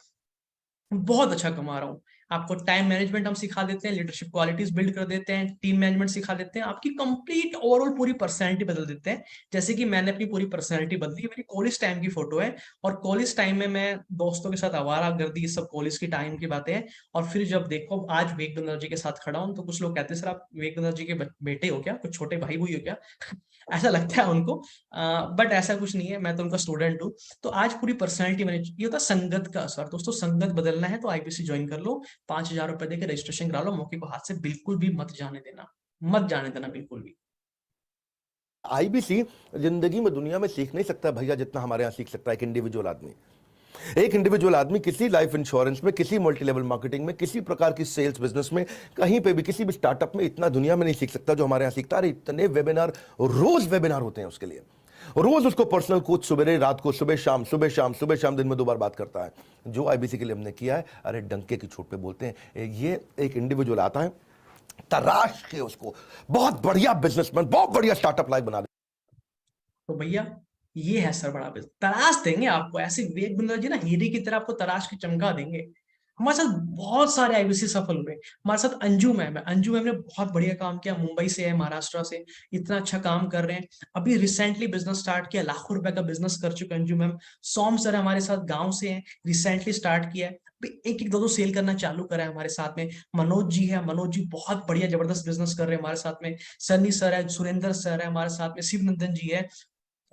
बहुत अच्छा कमा रहा हूँ। आपको टाइम मैनेजमेंट हम सिखा देते हैं, लीडरशिप क्वालिटीज बिल्ड कर देते हैं, टीम मैनेजमेंट सिखा देते हैं, आपकी कंप्लीट ओवरऑल पूरी पर्सनैलिटी बदल देते हैं। जैसे कि मैंने अपनी पूरी पर्सनैलिटी बदली, मेरी कॉलेज टाइम की फोटो है, और कॉलेज टाइम में मैं दोस्तों के साथ आवारागर्दी, ये सब कॉलेज की टाइम की बातें हैं। और फिर जब देखो आज विवेक बिंद्रा जी के साथ खड़ा हूं, तो कुछ लोग कहते हैं सर आप विवेक बिंद्रा जी के बेटे हो क्या, कुछ छोटे भाई हुई हो क्या? ऐसा लगता है उनको, बट ऐसा कुछ नहीं है, मैं तो उनका स्टूडेंट हूँ। तो आज पूरी पर्सनैलिटी मैंने, ये होता संगत का असर। दोस्तों संगत बदलना है तो आईबीसी ज्वाइन कर लो, 5,000 रुपए देकर रजिस्ट्रेशन करा लो, मौके को हाथ से बिल्कुल भी मत जाने देना, मत जाने देना बिल्कुल भी। आईबीसी जिंदगी में दुनिया में सीख नहीं सकता भैया जितना हमारे यहाँ सीख सकता है एक इंडिविजुअल आदमी। एक इंडिविजुअल आदमी किसी लाइफ इंश्योरेंस में, किसी मल्टी लेवल मार्केटिंग में, किसी प्रकार की सेल्स बिजनेस में, कहीं पे भी किसी भी स्टार्टअप में इतना दुनिया में नहीं सीख सकता जो हमारे यहाँ सीखता है। इतने वेबिनार, रोज वेबिनार होते हैं उसके लिए, रोज उसको पर्सनल कोच सुबह रात को, सुबह शाम, सुबह शाम, सुबह शाम, दिन में 2 बार बात करता है। जो आईबीसी के लिए हमने किया है, अरे डंके की चोट पे बोलते हैं, ये एक इंडिविजुअल आता है, तराश के उसको बहुत बढ़िया बिजनेसमैन, बहुत बढ़िया स्टार्टअप लाइफ बना दे। तो भैया ये है सर बड़ा बिजनेस, तराश देंगे आपको ऐसे। विवेक बिंद्रा जी ना हीरे की तरह आपको तराश के चमका देंगे। हमारे साथ बहुत सारे आईबीसी सफल हुए। हमारे साथ अंजू मैम है, अंजू मैम ने बहुत बढ़िया काम किया, मुंबई से है, महाराष्ट्र से, इतना अच्छा काम कर रहे हैं। अभी रिसेंटली बिजनेस स्टार्ट किया, लाखों रुपए का बिजनेस कर चुके हैं अंजू मैम। सोम सर हमारे साथ गांव से हैं, रिसेंटली स्टार्ट किया है, एक एक दो सेल करना चालू करा है हमारे साथ में। मनोज जी है, मनोज जी बहुत बढ़िया जबरदस्त बिजनेस कर रहे हैं हमारे साथ में। सन्नी सर है, सुरेंद्र सर है हमारे साथ में, शिवनंदन जी है,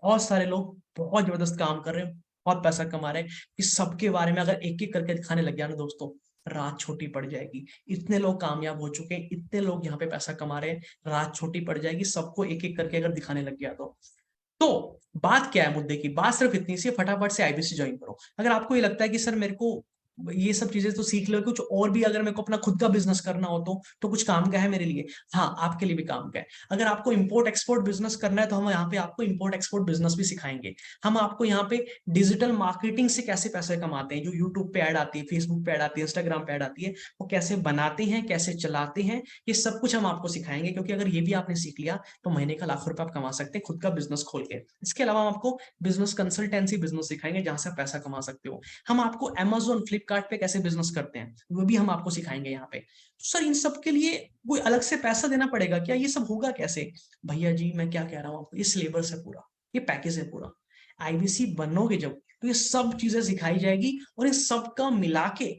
बहुत सारे लोग बहुत जबरदस्त काम कर रहे हैं, बहुत पैसा कमा रहे हैं। कि सबके बारे में अगर एक एक करके दिखाने लग गया ना दोस्तों, रात छोटी पड़ जाएगी। इतने लोग कामयाब हो चुके हैं, इतने लोग यहाँ पे पैसा कमा रहे हैं, रात छोटी पड़ जाएगी सबको एक एक करके अगर दिखाने लग गया तो बात क्या है मुद्दे की? बात सिर्फ इतनी सी, फटाफट से आईबीसी ज्वाइन करो। अगर आपको ये लगता है कि सर मेरे को ये सब चीजें तो सीख लो, कुछ और भी अगर मेरे को अपना खुद का बिजनेस करना हो तो कुछ काम का है मेरे लिए। हाँ, आपके लिए भी काम का है। अगर आपको इंपोर्ट एक्सपोर्ट बिजनेस करना है तो हम यहाँ पे आपको इंपोर्ट एक्सपोर्ट बिजनेस भी सिखाएंगे। हम आपको यहाँ पे डिजिटल मार्केटिंग से कैसे पैसे कमाते हैं, जो यूट्यूब पे ऐड आती है, फेसबुक पे ऐड आती है, इंस्टाग्राम पे ऐड आती है, वो कैसे बनाते हैं, कैसे चलाते हैं, ये सब कुछ हम आपको सिखाएंगे। क्योंकि अगर ये भी आपने सीख लिया तो महीने का लाखों रुपए आप कमा सकते हैं खुद का बिजनेस खोल के। इसके अलावा हम आपको बिजनेस कंसल्टेंसी बिजनेस सिखाएंगे, जहां से आप पैसा कमा सकते हो। हम आपको अमेजोन, फ्लिपकार्ट पे कैसे बिजनेस करते हैं वो भी हम आपको सिखाएंगे यहाँ पे। तो सर इन सब के लिए कोई अलग से पैसा देना पड़ेगा क्या? ये सब होगा कैसे? भैया जी मैं क्या कह रहा हूँ आपको, ये सिलेबस है पूरा, ये पैकेज है पूरा। आईबीसी बनोगे जब तो ये सब चीजें सिखाई जाएगी, और ये सबका मिला के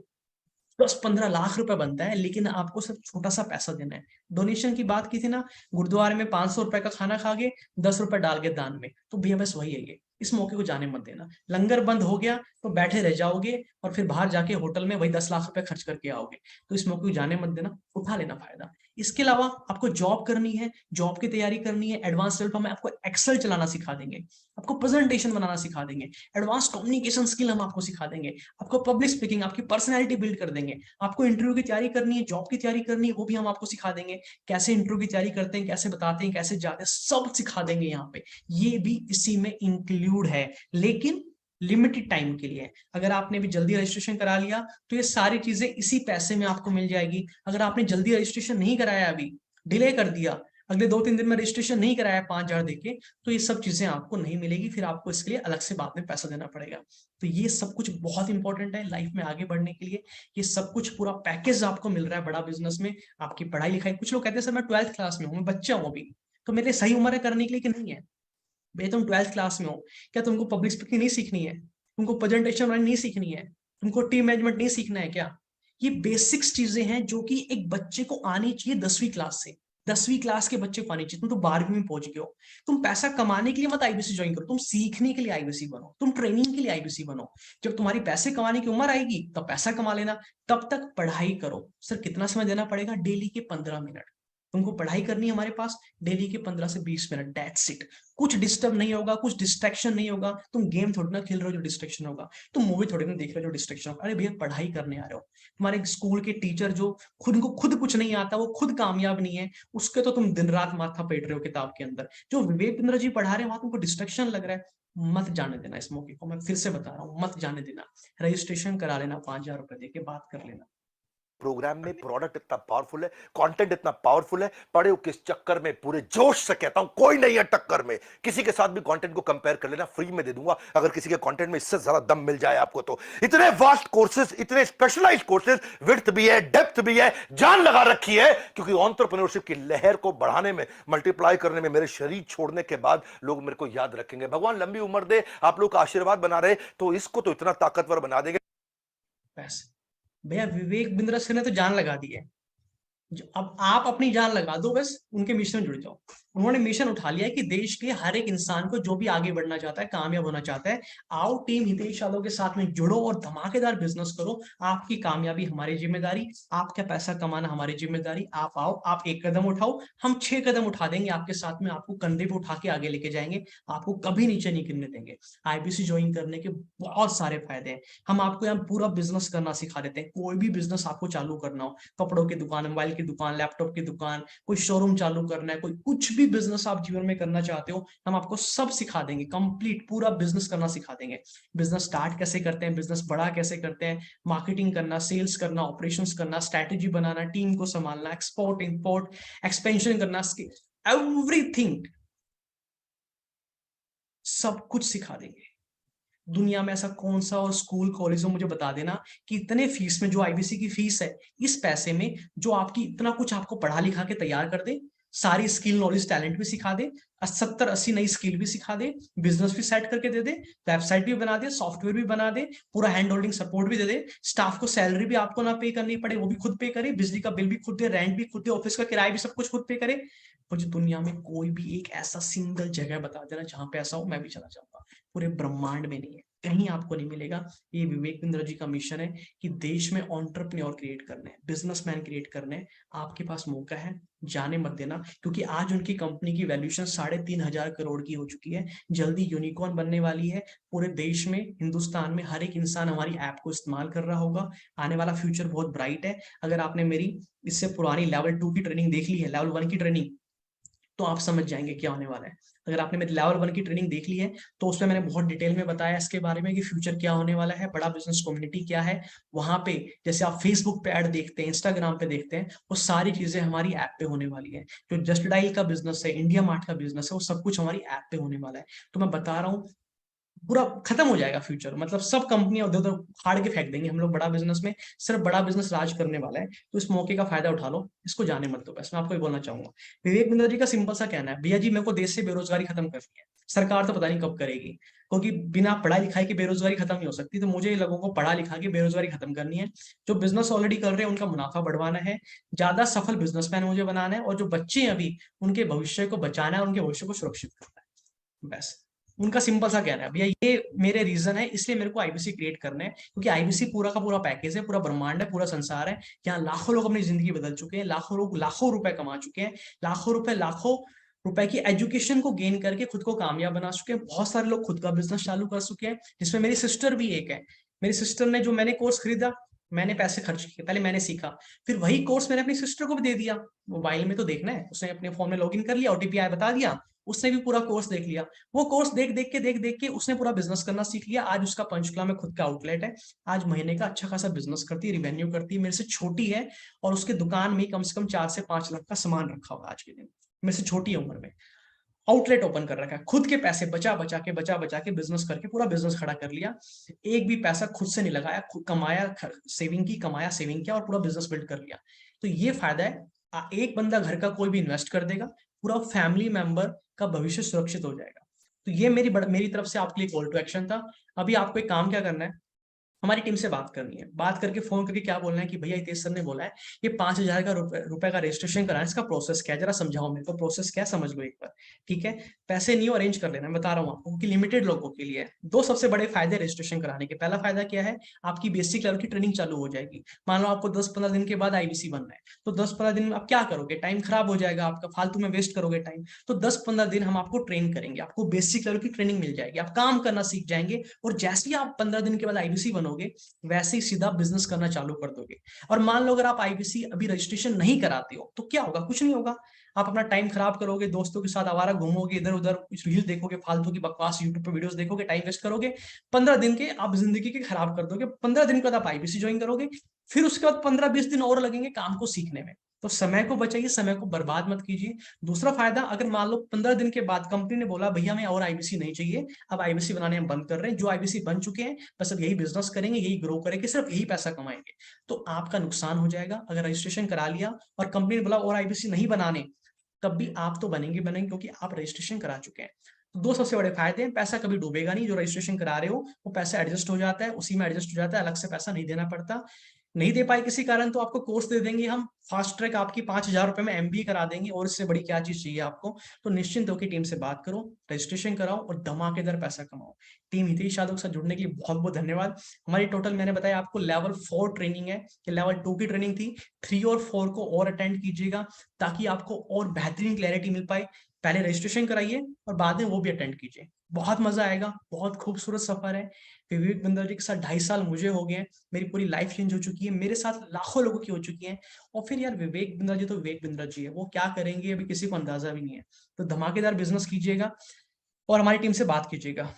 10-15 लाख रुपए बनता है। लेकिन आपको सिर्फ छोटा सा पैसा देना है। डोनेशन की बात की थी ना, गुरुद्वारे में 500 रुपए का खाना खा के 10 रुपए डाल के दान में, तो भैया बस वही है ये। इस मौके को जाने मत देना। लंगर बंद हो गया तो बैठे रह जाओगे, और फिर बाहर जाके होटल में वही 10 लाख रुपए खर्च करके आओगे। तो इस मौके को जाने मत देना, उठा लेना फायदा। इसके अलावा आपको जॉब करनी है, जॉब की तैयारी करनी है, एडवांस लेवल पर हम आपको एक्सेल चलाना सिखा देंगे, आपको प्रेजेंटेशन बनाना सिखा देंगे, एडवांस कम्युनिकेशन स्किल हम आपको सिखा देंगे, आपको पब्लिक स्पीकिंग, आपकी पर्सनैलिटी बिल्ड कर देंगे। आपको इंटरव्यू की तैयारी करनी है, जॉब की तैयारी करनी है, वो भी हम आपको सिखा देंगे। कैसे इंटरव्यू की तैयारी करते हैं, कैसे बताते हैं, कैसे जाते हैं, सब सिखा देंगे यहाँ पे। ये भी इसी में इंक्लूड है, लेकिन लिमिटेड टाइम के लिए। अगर आपने भी जल्दी रजिस्ट्रेशन करा लिया तो ये सारी चीजें इसी पैसे में आपको मिल जाएगी। अगर आपने जल्दी रजिस्ट्रेशन नहीं कराया, अभी डिले कर दिया, अगले 2-3 दिन में रजिस्ट्रेशन नहीं कराया 5,000 देके, तो ये सब चीजें आपको नहीं मिलेगी। फिर आपको इसके लिए अलग से बाद में पैसा देना पड़ेगा। तो ये सब कुछ बहुत इंपॉर्टेंट है लाइफ में आगे बढ़ने के लिए। ये सब कुछ पूरा पैकेज आपको मिल रहा है बड़ा बिजनेस में। आपकी पढ़ाई लिखाई, कुछ लोग कहते हैं सर मैं 12th क्लास में हूँ, मैं बच्चा हूँ अभी, तो मेरे सही उम्र है करने के लिए कि नहीं है? भैया तुम 12th क्लास में हो, क्या तुमको पब्लिक स्पीकिंग नहीं सीखनी है? तुमको प्रेजेंटेशन बनानी नहीं सीखनी है? तुमको टीम मैनेजमेंट नहीं सीखना है क्या? ये बेसिक्स चीजें हैं जो कि एक बच्चे को आनी चाहिए 10वीं क्लास से। 10वीं क्लास के बच्चे को आनी चाहिए। तुम तो 12वीं में पहुंच गए हो। तुम पैसा कमाने के लिए मत आईबीसी ज्वाइन करो, तुम सीखने के लिए आईबीसी बनो, तुम ट्रेनिंग के लिए आईबीसी बनो। जब तुम्हारी पैसे कमाने की उम्र आएगी तब पैसा कमा लेना, तब तक पढ़ाई करो। सर कितना समय देना पड़ेगा? डेली के 15 मिनट तुमको पढ़ाई करनी है हमारे पास, डेली के 15 से 20 मिनट, दैट्स इट। कुछ डिस्टर्ब नहीं होगा, कुछ डिस्ट्रैक्शन नहीं होगा। तुम गेम थोड़ी ना खेल रहे हो जो डिस्ट्रैक्शन होगा, तुम मूवी थोड़ी ना देख रहे हो जो डिस्ट्रैक्शन होगा। अरे भैया पढ़ाई करने आ रहे हो। तुम्हारे स्कूल के टीचर जो खुद कुछ नहीं आता, वो खुद कामयाब नहीं है, उसके तो तुम दिन रात माथा पेट रहे हो किताब के अंदर। जो विवेक बिंद्रा जी पढ़ा रहे हैं वहां तुमको डिस्ट्रैक्शन लग रहा है, मत जाने देना इस मौके को, मैं फिर से बता रहा हूँ, मत जाने देना। रजिस्ट्रेशन करा लेना, 5,000 रुपए देके बात कर लेना। प्रोग्राम में प्रोडक्ट इतना पावरफुल है, कंटेंट इतना पावरफुल है, पढ़े हो किस चक्कर में, पूरे जोश से कहता हूं, कोई नहीं है टक्कर में। किसी के साथ भी कंटेंट को कंपेयर कर लेना, फ्री में दे दूंगा अगर किसी के कंटेंट में इससे जरा दम मिल जाए आपको तो। इतने वास्ट कोर्सेज, इतने स्पेशलाइज्ड कोर्सेज, विड्थ भी है, डेप्थ भी है, जान लगा रखी है, क्योंकि एंटरप्रेन्योरशिप की लहर को बढ़ाने में, मल्टीप्लाई करने में, मेरे शरीर छोड़ने के बाद लोग मेरे को याद रखेंगे। भगवान लंबी उम्र दे, आप लोग का आशीर्वाद बना रहे, तो इसको तो इतना ताकतवर बना देंगे। पैसे भैया विवेक बिंद्रा सिंह ने तो जान लगा दी है, अब आप अपनी जान लगा दो, बस उनके मिशन में जुड़ जाओ। उन्होंने मिशन उठा लिया है कि देश के हर एक इंसान को जो भी आगे बढ़ना चाहता है, कामयाब होना चाहता है, आओ टीम हितेश यादव के साथ में जुड़ो और धमाकेदार बिजनेस करो। आपकी कामयाबी हमारी जिम्मेदारी, आपका पैसा कमाना हमारी जिम्मेदारी। आप आओ, आप एक कदम उठाओ, हम 6 कदम उठा देंगे आपके साथ में, आपको कंधे पे उठा के आगे लेके जाएंगे, आपको कभी नीचे नहीं गिरने देंगे। आईबीसी ज्वाइन करने के बहुत सारे फायदे हैं। हम आपको यहाँ पूरा बिजनेस करना सिखा देते हैं। कोई भी बिजनेस आपको चालू करना हो, कपड़ों की दुकान, मोबाइल की दुकान, लैपटॉप की दुकान, कोई शोरूम चालू करना है, कोई कुछ भी बिजनेस आप जीवन में करना चाहते हो, हम आपको सब सिखा देंगे। कंप्लीट पूरा बिजनेस करना सिखा देंगे। बिजनेस स्टार्ट कैसे करते हैं, बिजनेस बड़ा कैसे करते हैं, मार्केटिंग करना, सेल्स करना, ऑपरेशंस करना, स्ट्रैटेजी बनाना, टीम को संभालना, एक्सपोर्ट इंपोर्ट एक्सपेंशन करना, एवरीथिंग, सब कुछ सिखा देंगे। दुनिया में ऐसा कौन सा और स्कूल कॉलेज हो, मुझे बता देना कि इतने फीस में, जो आईबीसी की फीस है, इस पैसे में जो आपकी इतना कुछ आपको पढ़ा लिखा के तैयार कर दे, सारी स्किल नॉलेज टैलेंट भी सिखा दे, 70-80 नई स्किल भी सिखा दे, बिजनेस भी सेट करके दे दे, वेबसाइट भी बना दे, सॉफ्टवेयर भी बना दे, पूरा हैंड होल्डिंग सपोर्ट भी दे दे, स्टाफ को सैलरी भी आपको ना पे करनी पड़े, वो भी खुद पे करे, बिजली का बिल भी खुद दे, रेंट भी खुद दे, ऑफिस का किराया भी सब कुछ खुद पे करे। मुझे दुनिया में कोई भी एक ऐसा सिंगल जगह बता देना जहां पे ऐसा हो, मैं भी चला जाऊंगा। पूरे ब्रह्मांड में नहीं है, कहीं आपको नहीं मिलेगा। ये विवेक बिंद्रा जी का मिशन है कि देश में एंटरप्रेन्योर क्रिएट करने हैं, बिजनेसमैन क्रिएट करने हैं। आपके पास मौका है, जाने मत देना, क्योंकि आज उनकी कंपनी की वैल्यूएशन 3,500 करोड़ की हो चुकी है, जल्दी यूनिकॉर्न बनने वाली है। पूरे देश में, हिंदुस्तान में हर एक इंसान हमारी ऐप को इस्तेमाल कर रहा होगा। आने वाला फ्यूचर बहुत ब्राइट है। अगर आपने मेरी इससे पुरानी लेवल 2 की ट्रेनिंग देख ली है, लेवल 1 की ट्रेनिंग, तो आप समझ जाएंगे क्या होने वाला है। अगर आपने मेरी लेवल 1 की ट्रेनिंग देख ली है, तो उसमें मैंने बहुत डिटेल में बताया इसके बारे में कि फ्यूचर क्या होने वाला है, बड़ा बिजनेस कम्युनिटी क्या है। वहां पे जैसे आप फेसबुक पे ऐड देखते हैं, इंस्टाग्राम पे देखते हैं, वो सारी चीजें हमारी ऐप पे होने वाली है। जो जस्ट डायल का बिजनेस है, इंडिया मार्ट का बिजनेस है, वो सब कुछ हमारी ऐप पे होने वाला है। तो मैं बता रहा हूँ, पूरा खत्म हो जाएगा फ्यूचर, मतलब सब कंपनियां उधर उधर फाड़ के फेंक देंगे। हम लोग बड़ा बिजनेस में, सिर्फ बड़ा बिजनेस राज करने वाला है। तो इस मौके का फायदा उठा लो, इसको जाने मत दो। बस मैं आपको ये बोलना चाहूंगा। विवेक बिंद्रा जी का सिंपल सा कहना है, भैया जी मेरे को देश से बेरोजगारी खत्म करनी है। सरकार तो पता नहीं कब करेगी, क्योंकि बिना पढ़ाई लिखाई की बेरोजगारी खत्म नहीं हो सकती। तो मुझे लोगों को पढ़ा लिखा के बेरोजगारी खत्म करनी है। जो बिजनेस ऑलरेडी कर रहे हैं उनका मुनाफा बढ़वाना है, ज्यादा सफल बिजनेसमैन मुझे बनाना है, और जो बच्चे हैं अभी, उनके भविष्य को बचाना है, उनके भविष्य को सुरक्षित करना है। बस उनका सिंपल सा कहना है, भैया ये मेरे रीजन है, इसलिए मेरे को आईबीसी क्रिएट करना है। क्योंकि आईबीसी पूरा का पूरा पैकेज है, पूरा ब्रह्मांड है, पूरा संसार है। यहाँ लाखों लोग अपनी जिंदगी बदल चुके हैं, लाखों लोग लाखों रुपए कमा चुके हैं, लाखों रुपए की एजुकेशन को गेन करके खुद को कामयाब बना चुके हैं। बहुत सारे लोग खुद का बिजनेस चालू कर चुके हैं, जिसमें मेरी सिस्टर भी एक है। मेरी सिस्टर ने, जो मैंने कोर्स खरीदा, मैंने पैसे खर्च किए, पहले मैंने सीखा, फिर वही कोर्स मैंने अपनी सिस्टर को भी दे दिया। मोबाइल में तो देखना है, उसने अपने फोन में लॉगिन कर लिया, ओटीपी आया बता दिया, उसने भी पूरा कोर्स देख लिया। वो कोर्स देख के उसने पूरा बिजनेस करना सीख लिया। आज उसका पंचकुला में खुद का आउटलेट है। आज महीने का अच्छा खासा बिजनेस करती है, रिवेन्यू करती है, मेरे से छोटी है, और उसके दुकान में कम से कम 4 से 5 लाख का सामान रखा हुआ आज के दिन, मेरे से छोटी उम्र में आउटलेट ओपन कर रखा है। खुद के पैसे बचा बचा के बिजनेस करके पूरा बिजनेस खड़ा कर लिया। एक भी पैसा खुद से नहीं लगाया, खुद कमाया, सेविंग किया, और पूरा बिजनेस बिल्ड कर लिया। तो ये फायदा है। एक बंदा घर का कोई भी इन्वेस्ट कर देगा, पूरा फैमिली मेंबर का भविष्य सुरक्षित हो जाएगा। तो ये मेरी तरफ से आपके लिए कॉल टू एक्शन था। अभी आपको एक काम क्या करना है, हमारी टीम से बात करनी है। बात करके फोन करके क्या बोलना है कि भैया हितेश सर ने बोला है ये 5,000 का रुपए का रजिस्ट्रेशन कराना है, इसका प्रोसेस क्या है, जरा समझाओ मेरे को, प्रोसेस क्या समझ लो एक बार, ठीक है। पैसे नहीं अरेंज कर लेना, मैं बता रहा हूँ आपको कि लिमिटेड लोगों के लिए। 2 सबसे बड़े फायदे रजिस्ट्रेशन कराने के। पहला फायदा क्या है, आपकी बेसिक लेवल की ट्रेनिंग चालू हो जाएगी। मान लो आपको 10-15 दिन के बाद आईबीसी बनना है, तो 10-15 दिन में आप क्या करोगे, टाइम खराब हो जाएगा आपका, फालतू में वेस्ट करोगे टाइम। तो 10-15 दिन हम आपको ट्रेन करेंगे, आपको बेसिक लेवल की ट्रेनिंग मिल जाएगी, आप काम करना सीख जाएंगे। और जैसे ही आप 15 दिन के बाद आईबीसी बनोगे, बनोगे वैसे ही सीधा बिजनेस करना चालू कर दोगे। और मान लो अगर आप आईबीसी अभी रजिस्ट्रेशन नहीं कराते हो तो क्या होगा? कुछ नहीं होगा। आप अपना टाइम खराब करोगे, दोस्तों के साथ आवारा घूमोगे, इधर उधर रील देखोगे, फालतू की बकवास यूट्यूब पे वीडियोस देखोगे, टाइम वेस्ट करोगे। 15 दिन के आप जिंदगी के खराब कर दोगे। 15 दिन के बाद आप आईबीसी ज्वाइन करोगे, फिर उसके बाद 15-20 दिन और लगेंगे काम को सीखने में। तो समय को बचाइए, समय को बर्बाद मत कीजिए। दूसरा फायदा, अगर मान लो 15 दिन के बाद कंपनी ने बोला भैया हमें और आईबीसी नहीं चाहिए, अब आईबीसी बनाने हम बंद कर रहे हैं, जो आईबीसी बन चुके हैं बस अब यही बिजनेस करेंगे, यही ग्रो करेंगे, सिर्फ यही पैसा कमाएंगे, तो आपका नुकसान हो जाएगा। अगर रजिस्ट्रेशन करा लिया और कंपनी ने बोला और आईबीसी नहीं बनाने, तब भी आप तो बनेंगे क्योंकि आप रजिस्ट्रेशन करा चुके हैं। तो दो सबसे बड़े फायदे हैं, पैसा कभी डूबेगा नहीं, जो रजिस्ट्रेशन करा रहे हो वो पैसा एडजस्ट हो जाता है, उसी में एडजस्ट हो जाता है, अलग से पैसा नहीं देना पड़ता। नहीं दे पाए किसी कारण तो आपको कोर्स दे देंगे हम, फास्ट ट्रैक आपकी 5,000 रुपए में एमबीए करा देंगे, और इससे बड़ी क्या चीज चाहिए आपको? तो निश्चिंत होकर टीम से बात करो, रजिस्ट्रेशन कराओ और धमाकेदार पैसा कमाओ। टीम हितेश यादव के साथ जुड़ने के लिए बहुत बहुत धन्यवाद। हमारी टोटल मैंने बताया आपको लेवल 4 ट्रेनिंग है, कि लेवल 2 की ट्रेनिंग थी, 3 और 4 को और अटेंड कीजिएगा ताकि आपको और बेहतरीन क्लैरिटी मिल पाए। पहले रजिस्ट्रेशन कराइए और बाद में वो भी अटेंड कीजिए, बहुत मजा आएगा। बहुत खूबसूरत सफर है। विवेक बिंद्रा जी के साथ 2.5 साल मुझे हो गए हैं, मेरी पूरी लाइफ चेंज हो चुकी है, मेरे साथ लाखों लोगों की हो चुकी है। और फिर यार विवेक बिंद्रा जी तो विवेक बिंद्रा जी है, वो क्या करेंगे अभी किसी को अंदाजा भी नहीं है। तो धमाकेदार बिजनेस कीजिएगा और हमारी टीम से बात कीजिएगा।